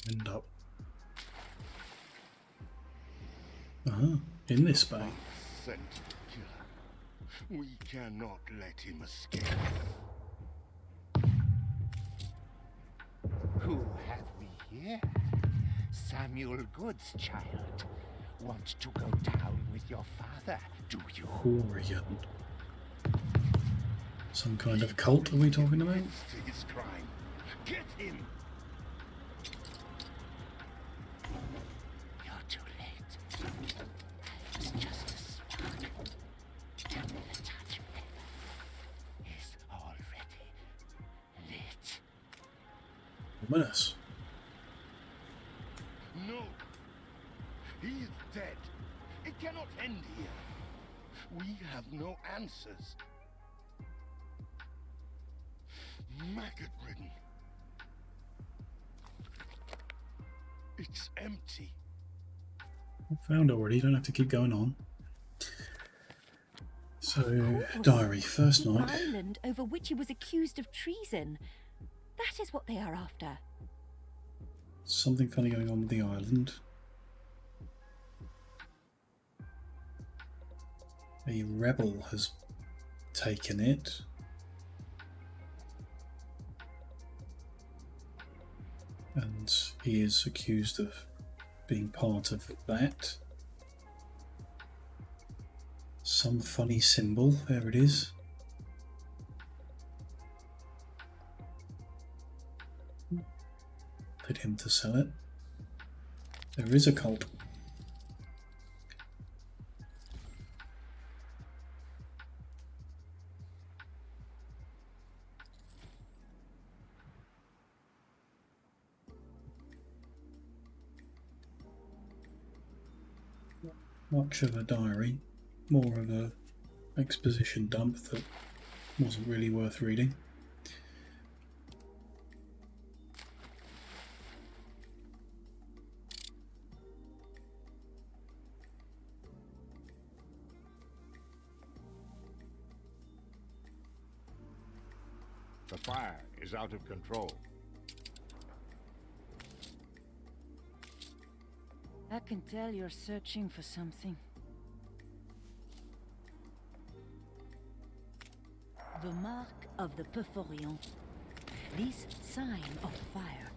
End up. In this bay. Sent killer. We cannot let him escape. Who have we here? Samuel Good's child. Want to go down with your father, do you? Horian. Some kind of cult are we talking about? To his crime. Get him! You're too late. It's just a spark. The touch is already lit. Ominous. No. He is dead. It cannot end here. We have no answers. Maggot-ridden. It's empty. Found already, don't have to keep going on. So, diary, first night. Island over which he was accused of treason. That is what they are after. Something funny going on with the island. A rebel has taken it. And he is accused of being part of that. Some funny symbol, there it is. Put him to sell it. There is a cult. Much of a diary, more of a exposition dump that wasn't really worth reading. The fire is out of control. I can tell you're searching for something. The mark of the Perforion. This sign of fire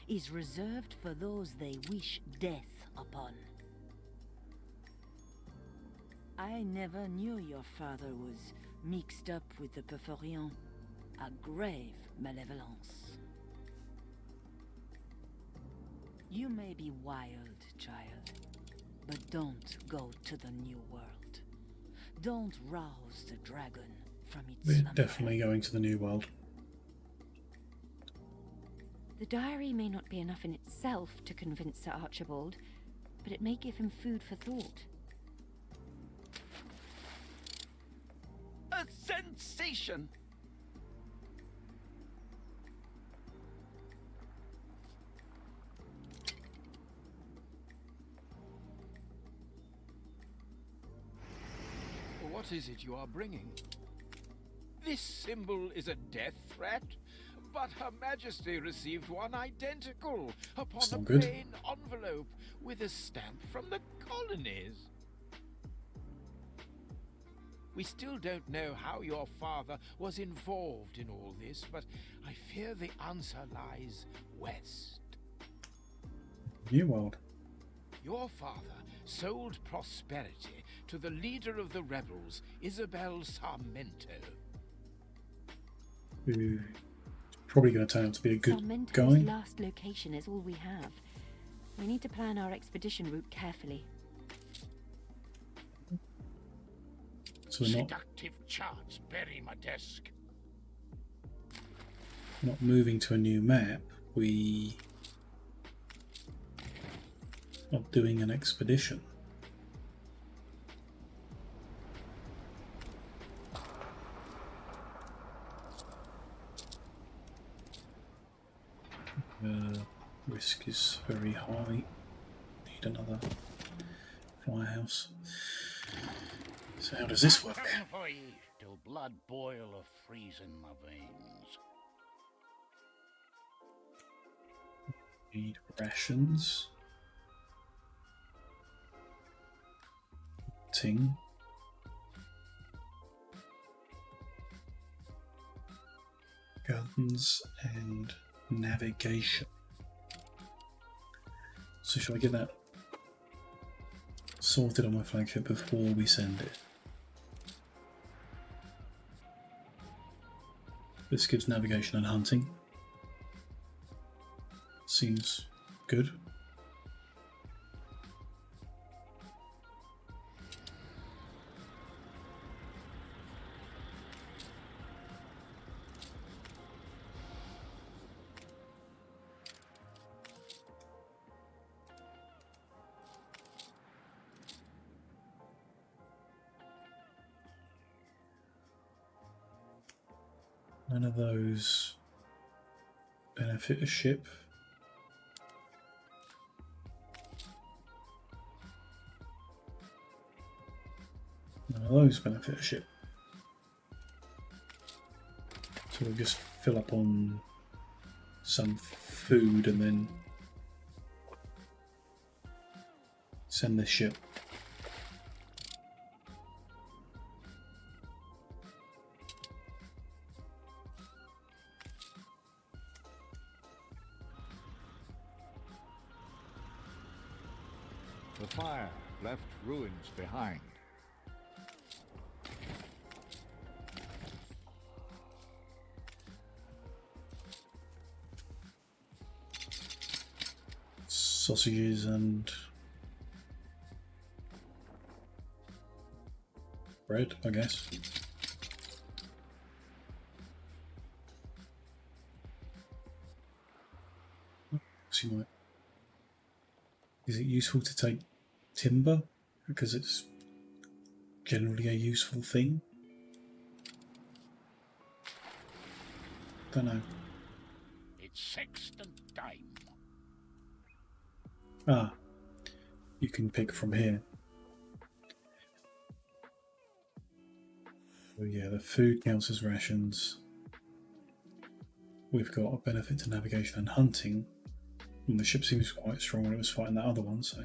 is reserved for those they wish death upon. I never knew your father was mixed up with the Perforion, a grave malevolence. You may be wild, child, but don't go to the New World. Don't rouse the dragon from its We're slumber. definitely going to the New World. The diary may not be enough in itself to convince Sir Archibald, but it may give him food for thought. A sensation! What is it you are bringing? This symbol is a death threat, but Her Majesty received one identical upon It's a not good. plain envelope with a stamp from the colonies. We still don't know how your father was involved in all this, but I fear the answer lies west. New World. Your father sold prosperity to the leader of the rebels, Isabel Sarmento. Who's probably going to turn out to be a good Sarmento's guy. last location is all we have. We need to plan our expedition route carefully. So we're not Seductive charts bury my desk. moving to a new map. We are doing an expedition. Risk is very high. Need another firehouse. So how does this work? Something for ye, till blood boil or freeze in my veins. Need rations. Ting. Guns and navigation. So shall I get that sorted on my flagship before we send it? This gives navigation and hunting. Seems good. None of those benefit a ship. None of those benefit a ship. So we'll just fill up on some food and then send this ship. The fire left ruins behind. Sausages and bread, I guess. So you might. Is it useful to take timber? Because it's generally a useful thing. Don't know. It's sextant time. Ah, you can pick from here. So yeah, the food counts as rations. We've got a benefit to navigation and hunting. And the ship seems quite strong when it was fighting that other one, so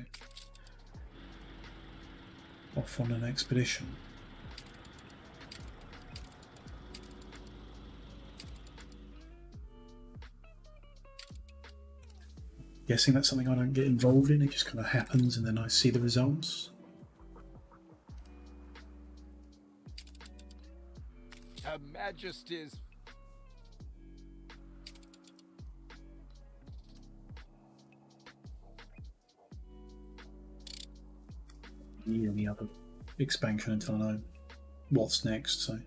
off on an expedition. Guessing that's something I don't get involved in, it just kind of happens and then I see the results. Majesty's... Need any other expansion until I know what's next, so I'm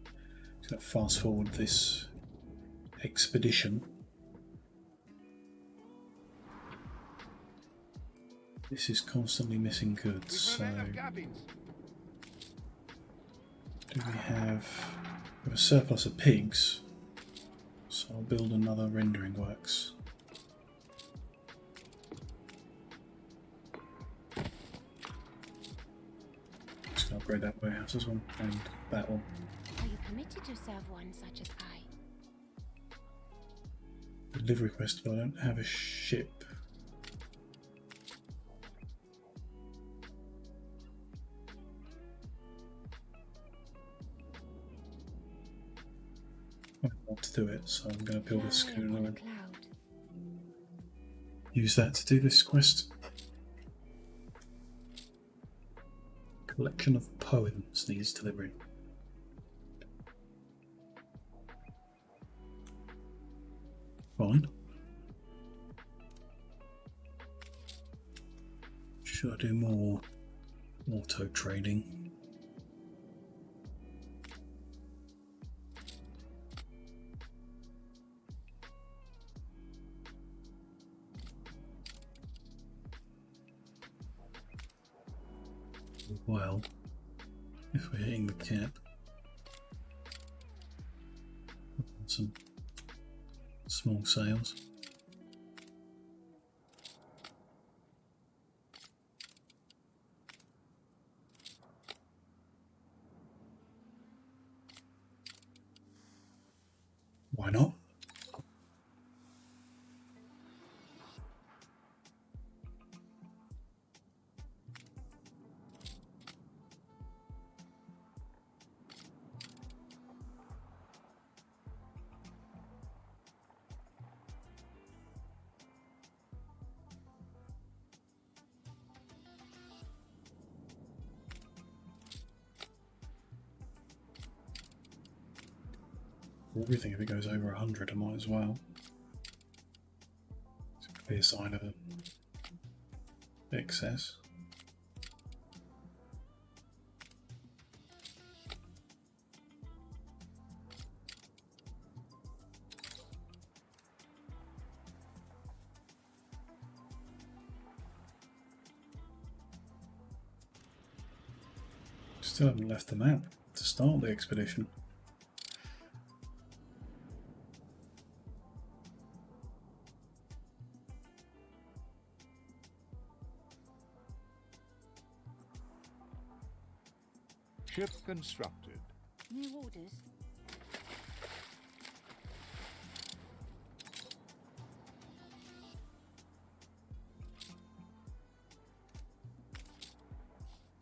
going to fast forward this expedition. This is constantly missing goods, so do we have a surplus of pigs? So I'll build another rendering works. Just gonna upgrade that warehouse as well, and that one. Are you committed to serve one such as I? Delivery quest, but I don't have a ship. I want to do it, so I'm going to build a schooner and use that to do this quest. Collection of poems needs delivering. Fine. Should I do more auto trading? Well, if we're hitting the cap, some small sales. Why not? Everything, if it goes over 100, I might as well. It's a clear sign of excess. Still haven't left the map to start the expedition. Ship constructed. New orders.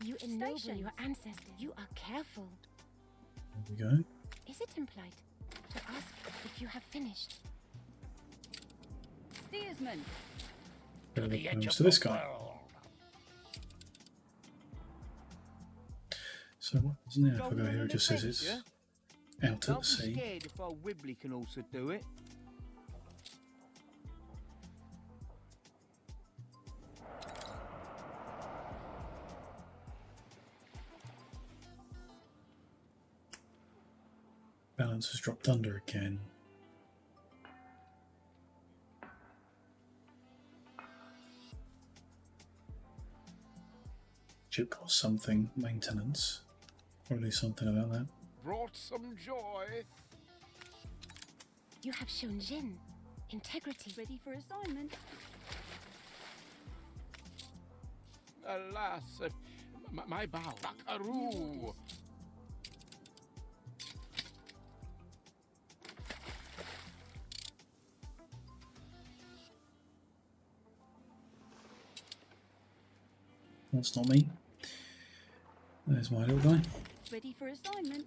You ennoble your ancestors. You are careful. There we go. Is it implied to ask if you have finished? Steersman. To this guy. So what happens now if I go here? It just says it's out at the sea. Don't be scared if our Wibbly can also do it. Balance has dropped under again. Ship costs something, maintenance. Probably something about that. Brought some joy. You have shown Jin integrity. Ready for assignment. Alas, my bow. Buckaroo. That's not me. There's my little guy. Ready for assignment.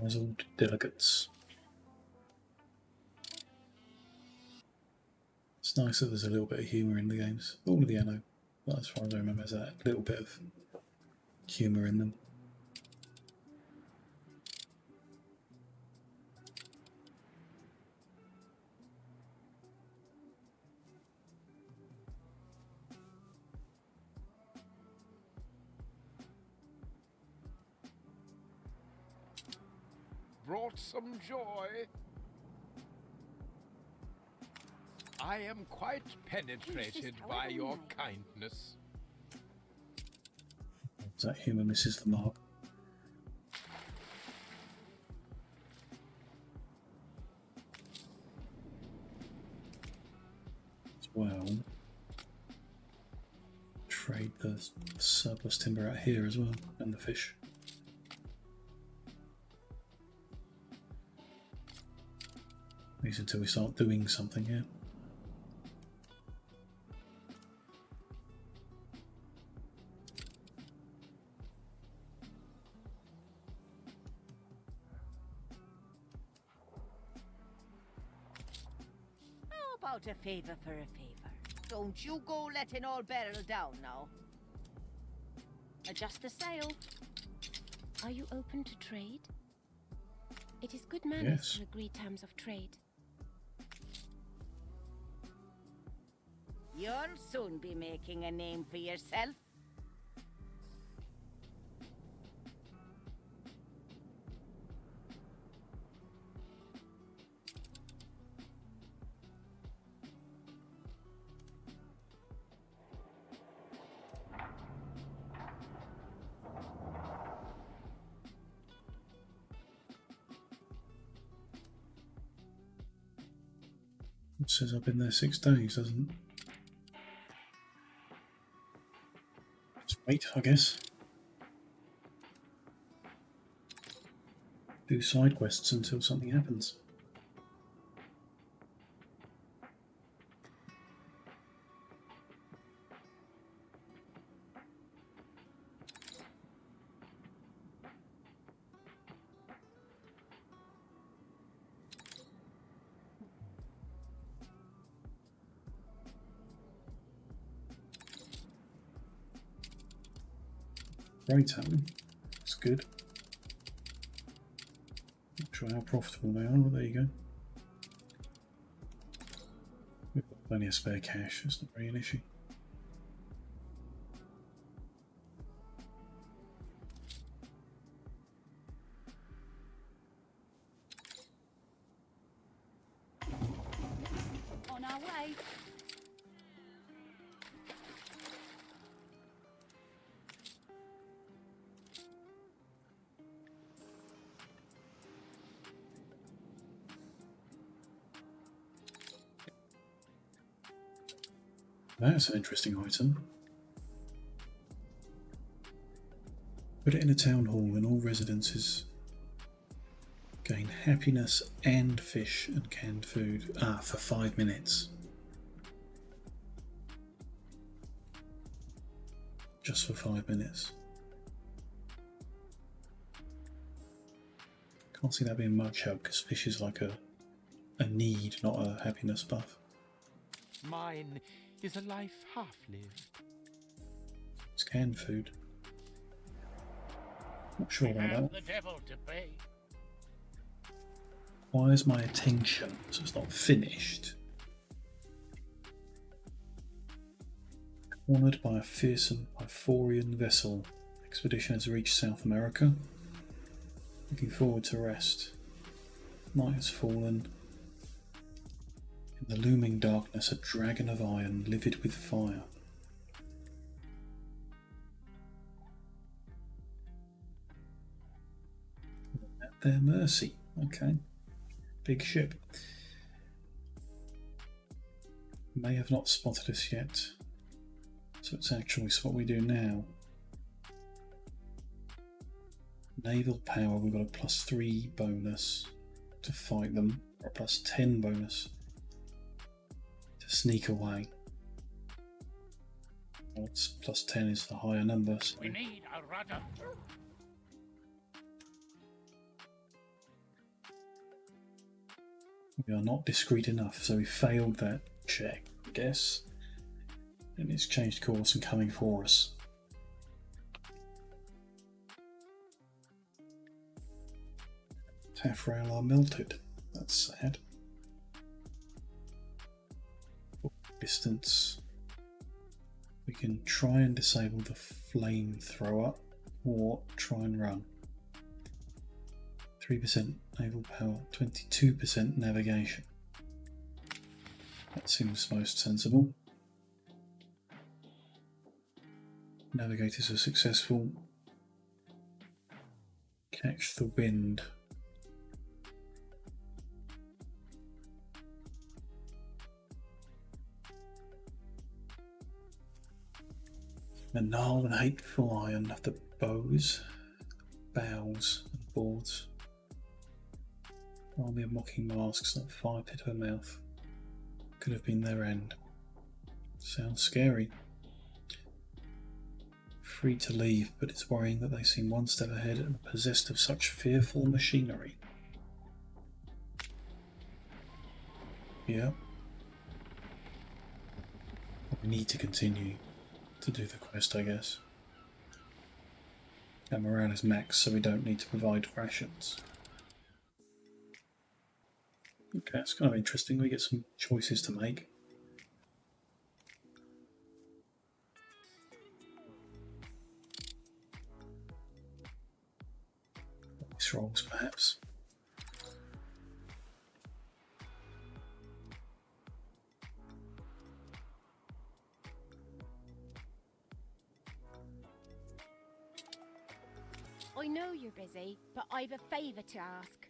Puzzled delegates. It's nice that there's a little bit of humour in the games. All of the Anno, but as far as I remember, there's that little bit of humour in them. Brought some joy. I am quite penetrated by your kindness. That humour misses the mark. As well, trade the surplus timber out here as well, and the fish. At least until we start doing something here. How about a favour for a favour? Don't you go letting all barrel down now. Adjust the sail. Are you open to trade? It is good manners Yes. to agree terms of trade. You'll soon be making a name for yourself. It says I've been there 6 days, doesn't it? Let's wait, I guess. Do side quests until something happens. Great home. That's good. Not sure how profitable they are, but there you go. We've got plenty of spare cash, that's not really an issue. On our way. That's an interesting item. Put it in a town hall and all residences gain happiness and fish and canned food. For 5 minutes. Just for 5 minutes. Can't see that being much help because fish is like a need, not a happiness buff. Mine is a life half-lived. It's canned food. Not sure about that. The devil to pay. Requires my attention, so it's not finished. Cornered by a fearsome Pyphorian vessel. Expedition has reached South America. Looking forward to rest. Night has fallen. In the looming darkness, a dragon of iron, livid with fire. At their mercy. Okay. Big ship. May have not spotted us yet. So it's actually what we do now. Naval power, we've got a +3 bonus to fight them, or a +10 bonus to sneak away. Well, it's +10 is the higher number. So We need a rudder. we are not discreet enough, so we failed that check, I guess. And it's changed course and coming for us. Taffrail are melted. That's sad. Distance. We can try and disable the flamethrower or try and run. 3% naval power, 22% navigation. That seems most sensible. Navigators are successful. Catch the wind. The gnarled and hateful iron of the bows, bows, and boards. Army of mocking masks like fire pit her mouth. Could have been their end. Sounds scary. Free to leave, but it's worrying that they seem one step ahead and possessed of such fearful machinery. Yeah. We need to continue to do the quest, I guess. And morale is max, so we don't need to provide rations. Okay, it's kind of interesting. We get some choices to make. These rolls, perhaps. I know you're busy, but I've a favour to ask.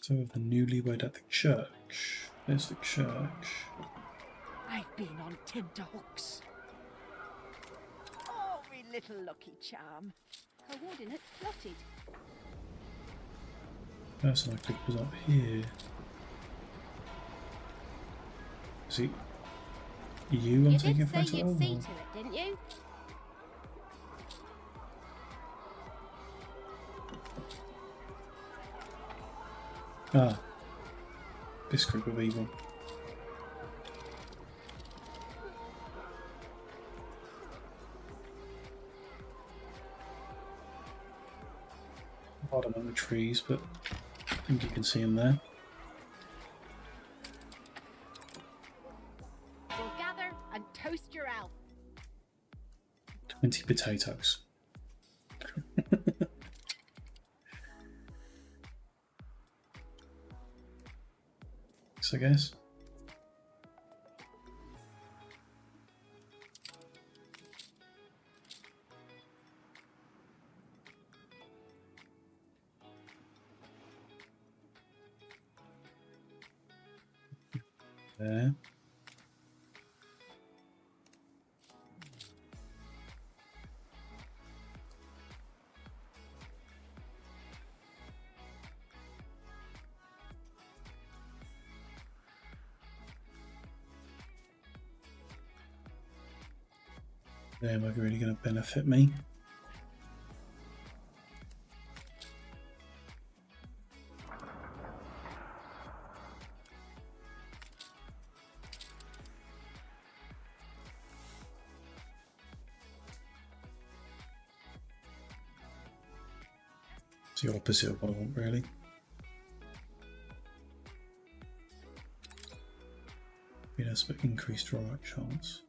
So the newlywed at the church. There's the church. I've been on tenterhooks. Oh, me little lucky charm. Coordinates plotted. Person I clicked was up here. See, you I'm taking a photo of? You did say you'd see to it, didn't you? Ah, this group of evil. Bottom of the trees, but I think you can see them there. We'll gather and toast your elf. 20 potatoes. I guess. There. Am I really going to benefit me? It's the opposite of what I want, really. Yes, but increased right chance.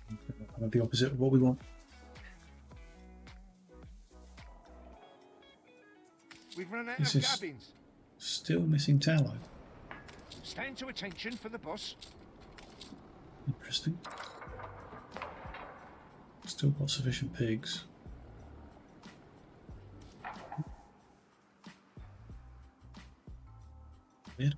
Kind of the opposite of what we want. We've run out This of is cabins. still missing tallow. Stand to attention for the bus. Interesting. Still got sufficient pigs. Weird.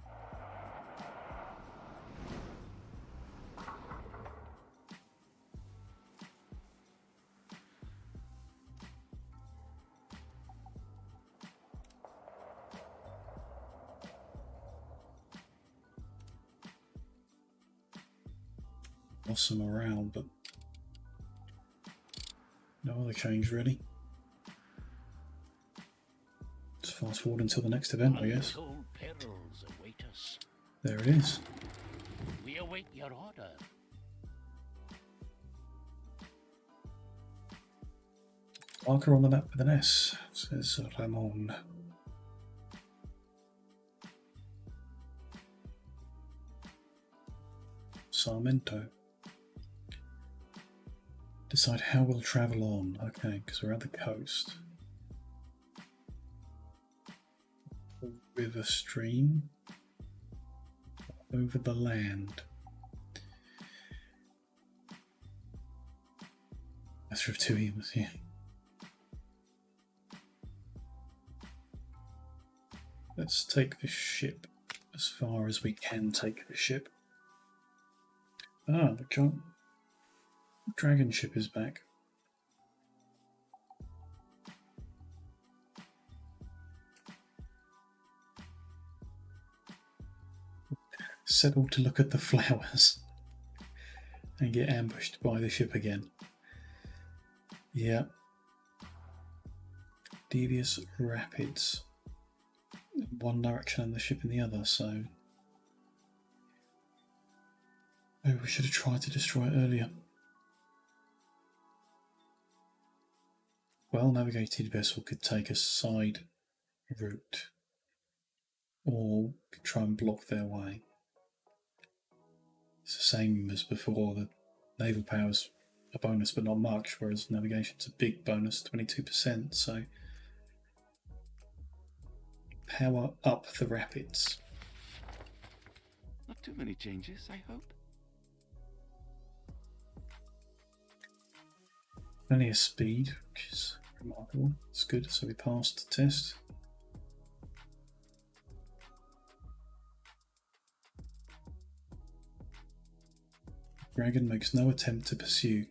Awesome around, but no other change really. Just fast forward until the next event, I guess. Untold perils await us. There it is. We await your order. Marker on the map with an S, says Ramon. Sarmento. Decide how we'll travel on. Okay, because we're at the coast. River stream. Over the land. Master of two evils, yeah. Let's take the ship as far as we can take the ship. Ah, the dragon ship is back. Settle to look at the flowers and get ambushed by the ship again. Yeah. Devious rapids in one direction and the ship in the other, so maybe we should have tried to destroy it earlier. Well-navigated vessel could take a side route or try and block their way. It's the same as before. The naval power's a bonus but not much, whereas navigation's a big bonus, 22%, so power up the rapids. Not too many changes, I hope. Plenty of speed, which is remarkable. It's good, so we passed the test. Dragon makes no attempt to pursue.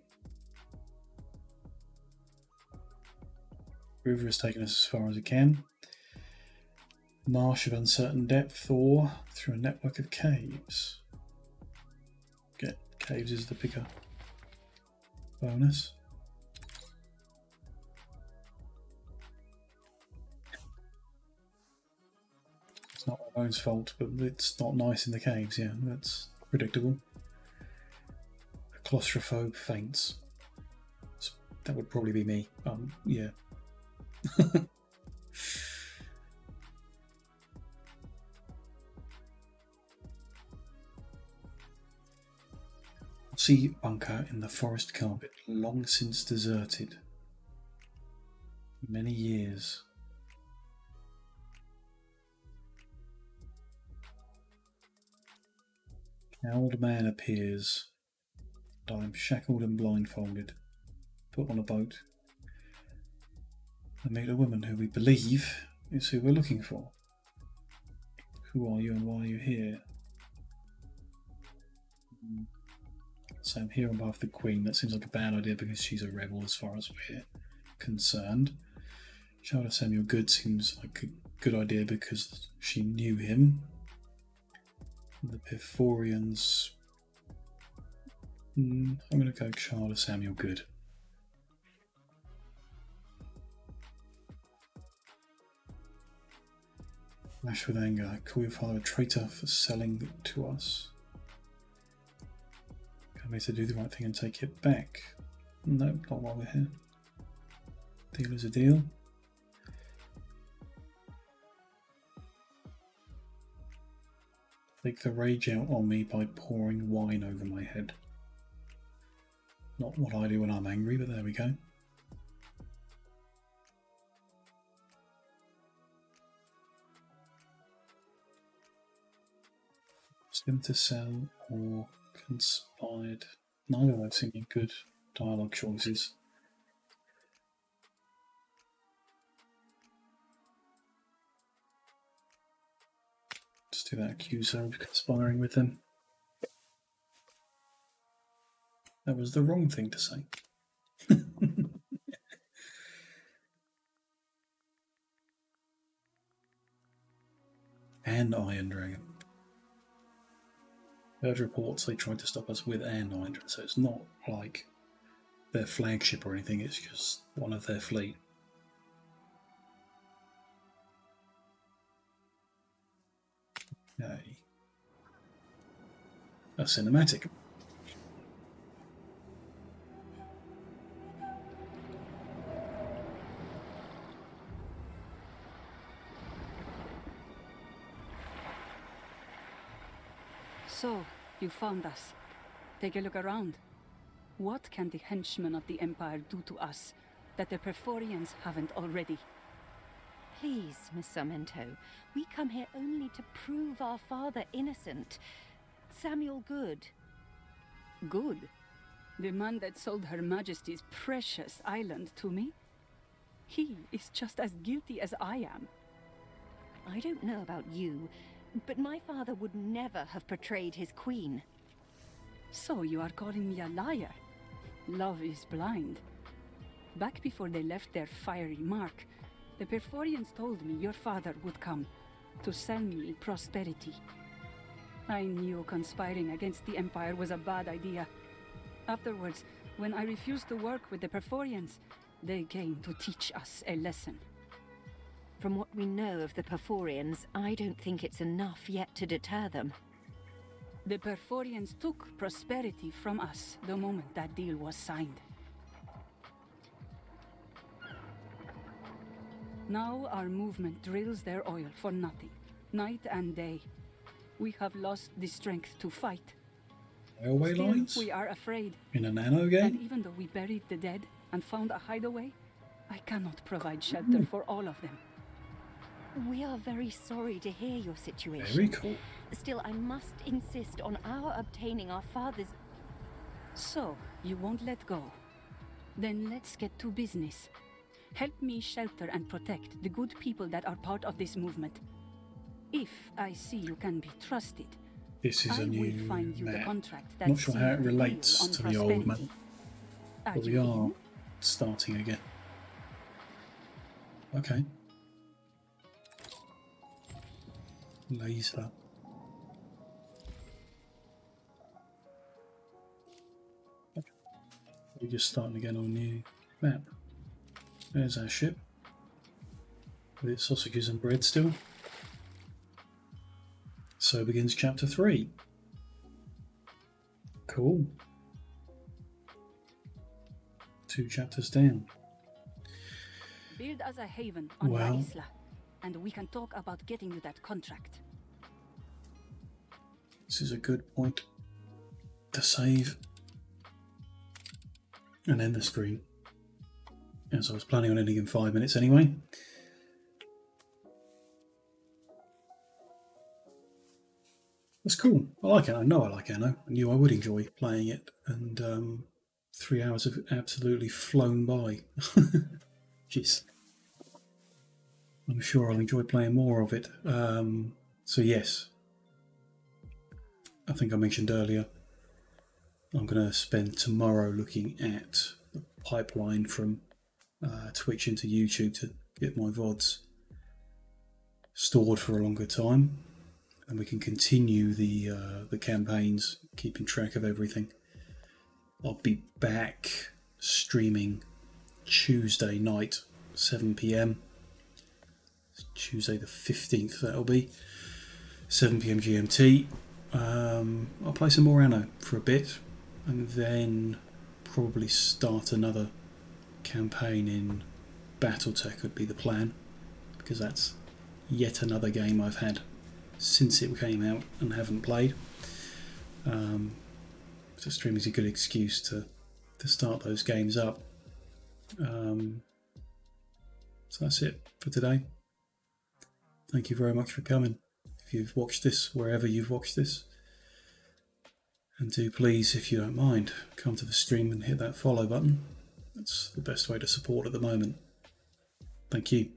River has taken us as far as it can. Marsh of uncertain depth or through a network of caves. Get caves is the bigger bonus. It's not our own fault, but it's not nice in the caves, yeah, that's predictable. A claustrophobe faints. That would probably be me. Yeah. Sea bunker in the forest carpet, long since deserted. Many years. Cowled man appears, and I am shackled and blindfolded, put on a boat. I meet a woman who we believe is who we're looking for. Who are you and why are you here? So I'm here on behalf of the Queen. That seems like a bad idea because she's a rebel as far as we're concerned. Child of Samuel Good seems like a good idea because she knew him. The Pythorians. I'm going to go Child of Samuel Good. Lash with anger. Call your father a traitor for selling to us. Come here to do the right thing and take it back. No, not while we're here. Deal is a deal. Take the rage out on me by pouring wine over my head. Not what I do when I'm angry, but there we go. Slim to sell or conspired. Neither of those seem to be good dialogue choices. Just do that, accuse her of conspiring with them. That was the wrong thing to say. An Iron Dragon. Heard reports they tried to stop us with an Iron Dragon, so it's not like their flagship or anything, it's just one of their fleet. Okay. A cinematic. So, you found us. Take a look around. What can the henchmen of the Empire do to us that the Perforians haven't already? Please, Miss Sarmento, we come here only to prove our father innocent. Samuel Good. Good? The man that sold Her Majesty's precious island to me? He is just as guilty as I am. I don't know about you, but my father would never have betrayed his queen. So you are calling me a liar? Love is blind. Back before they left their fiery mark, the Perforians told me your father would come to sell me prosperity. I knew conspiring against the Empire was a bad idea. Afterwards, when I refused to work with the Perforians, they came to teach us a lesson. From what we know of the Perforians, I don't think it's enough yet to deter them. The Perforians took prosperity from us the moment that deal was signed. Now our movement drills their oil for nothing, night and day. We have lost the strength to fight. Railway Still, lines? we are afraid. In an Anno game? And even though we buried the dead and found a hideaway, I cannot provide shelter for all of them. We are very sorry to hear your situation. Very cool. Still, I must insist on our obtaining our father's... So, you won't let go? Then let's get to business. Help me shelter and protect the good people that are part of this movement. If I see you can be trusted, this is I a new will find you the map. contract that Not sure how it sealed the relates deal on to the old map. prosperity. But we you are in? starting again. Okay. Laser. Okay. We're just starting again on a new map. There's our ship. With its sausages and bread still. So begins chapter 3. Cool. 2 chapters down. Build us a haven on La Well, Isla, and we can talk about getting you that contract. this is a good point to save and end the stream, as I was planning on ending in 5 minutes anyway. That's cool. I like it. I know I like Anno. I knew I would enjoy playing it, and 3 hours have absolutely flown by. Jeez. I'm sure I'll enjoy playing more of it. So yes, I think I mentioned earlier, I'm going to spend tomorrow looking at the pipeline from Twitch into YouTube to get my VODs stored for a longer time, and we can continue the campaigns, keeping track of everything. I'll be back streaming Tuesday night, 7 PM. Tuesday the 15th, that'll be 7 PM GMT. I'll play some more Anno for a bit, and then probably start another campaign in Battletech would be the plan, because that's yet another game I've had since it came out and haven't played. So streaming is a good excuse to start those games up. So that's it for today. Thank you very much for coming, if you've watched this, wherever you've watched this. And do please, if you don't mind, come to the stream and hit that follow button. That's the best way to support at the moment. Thank you.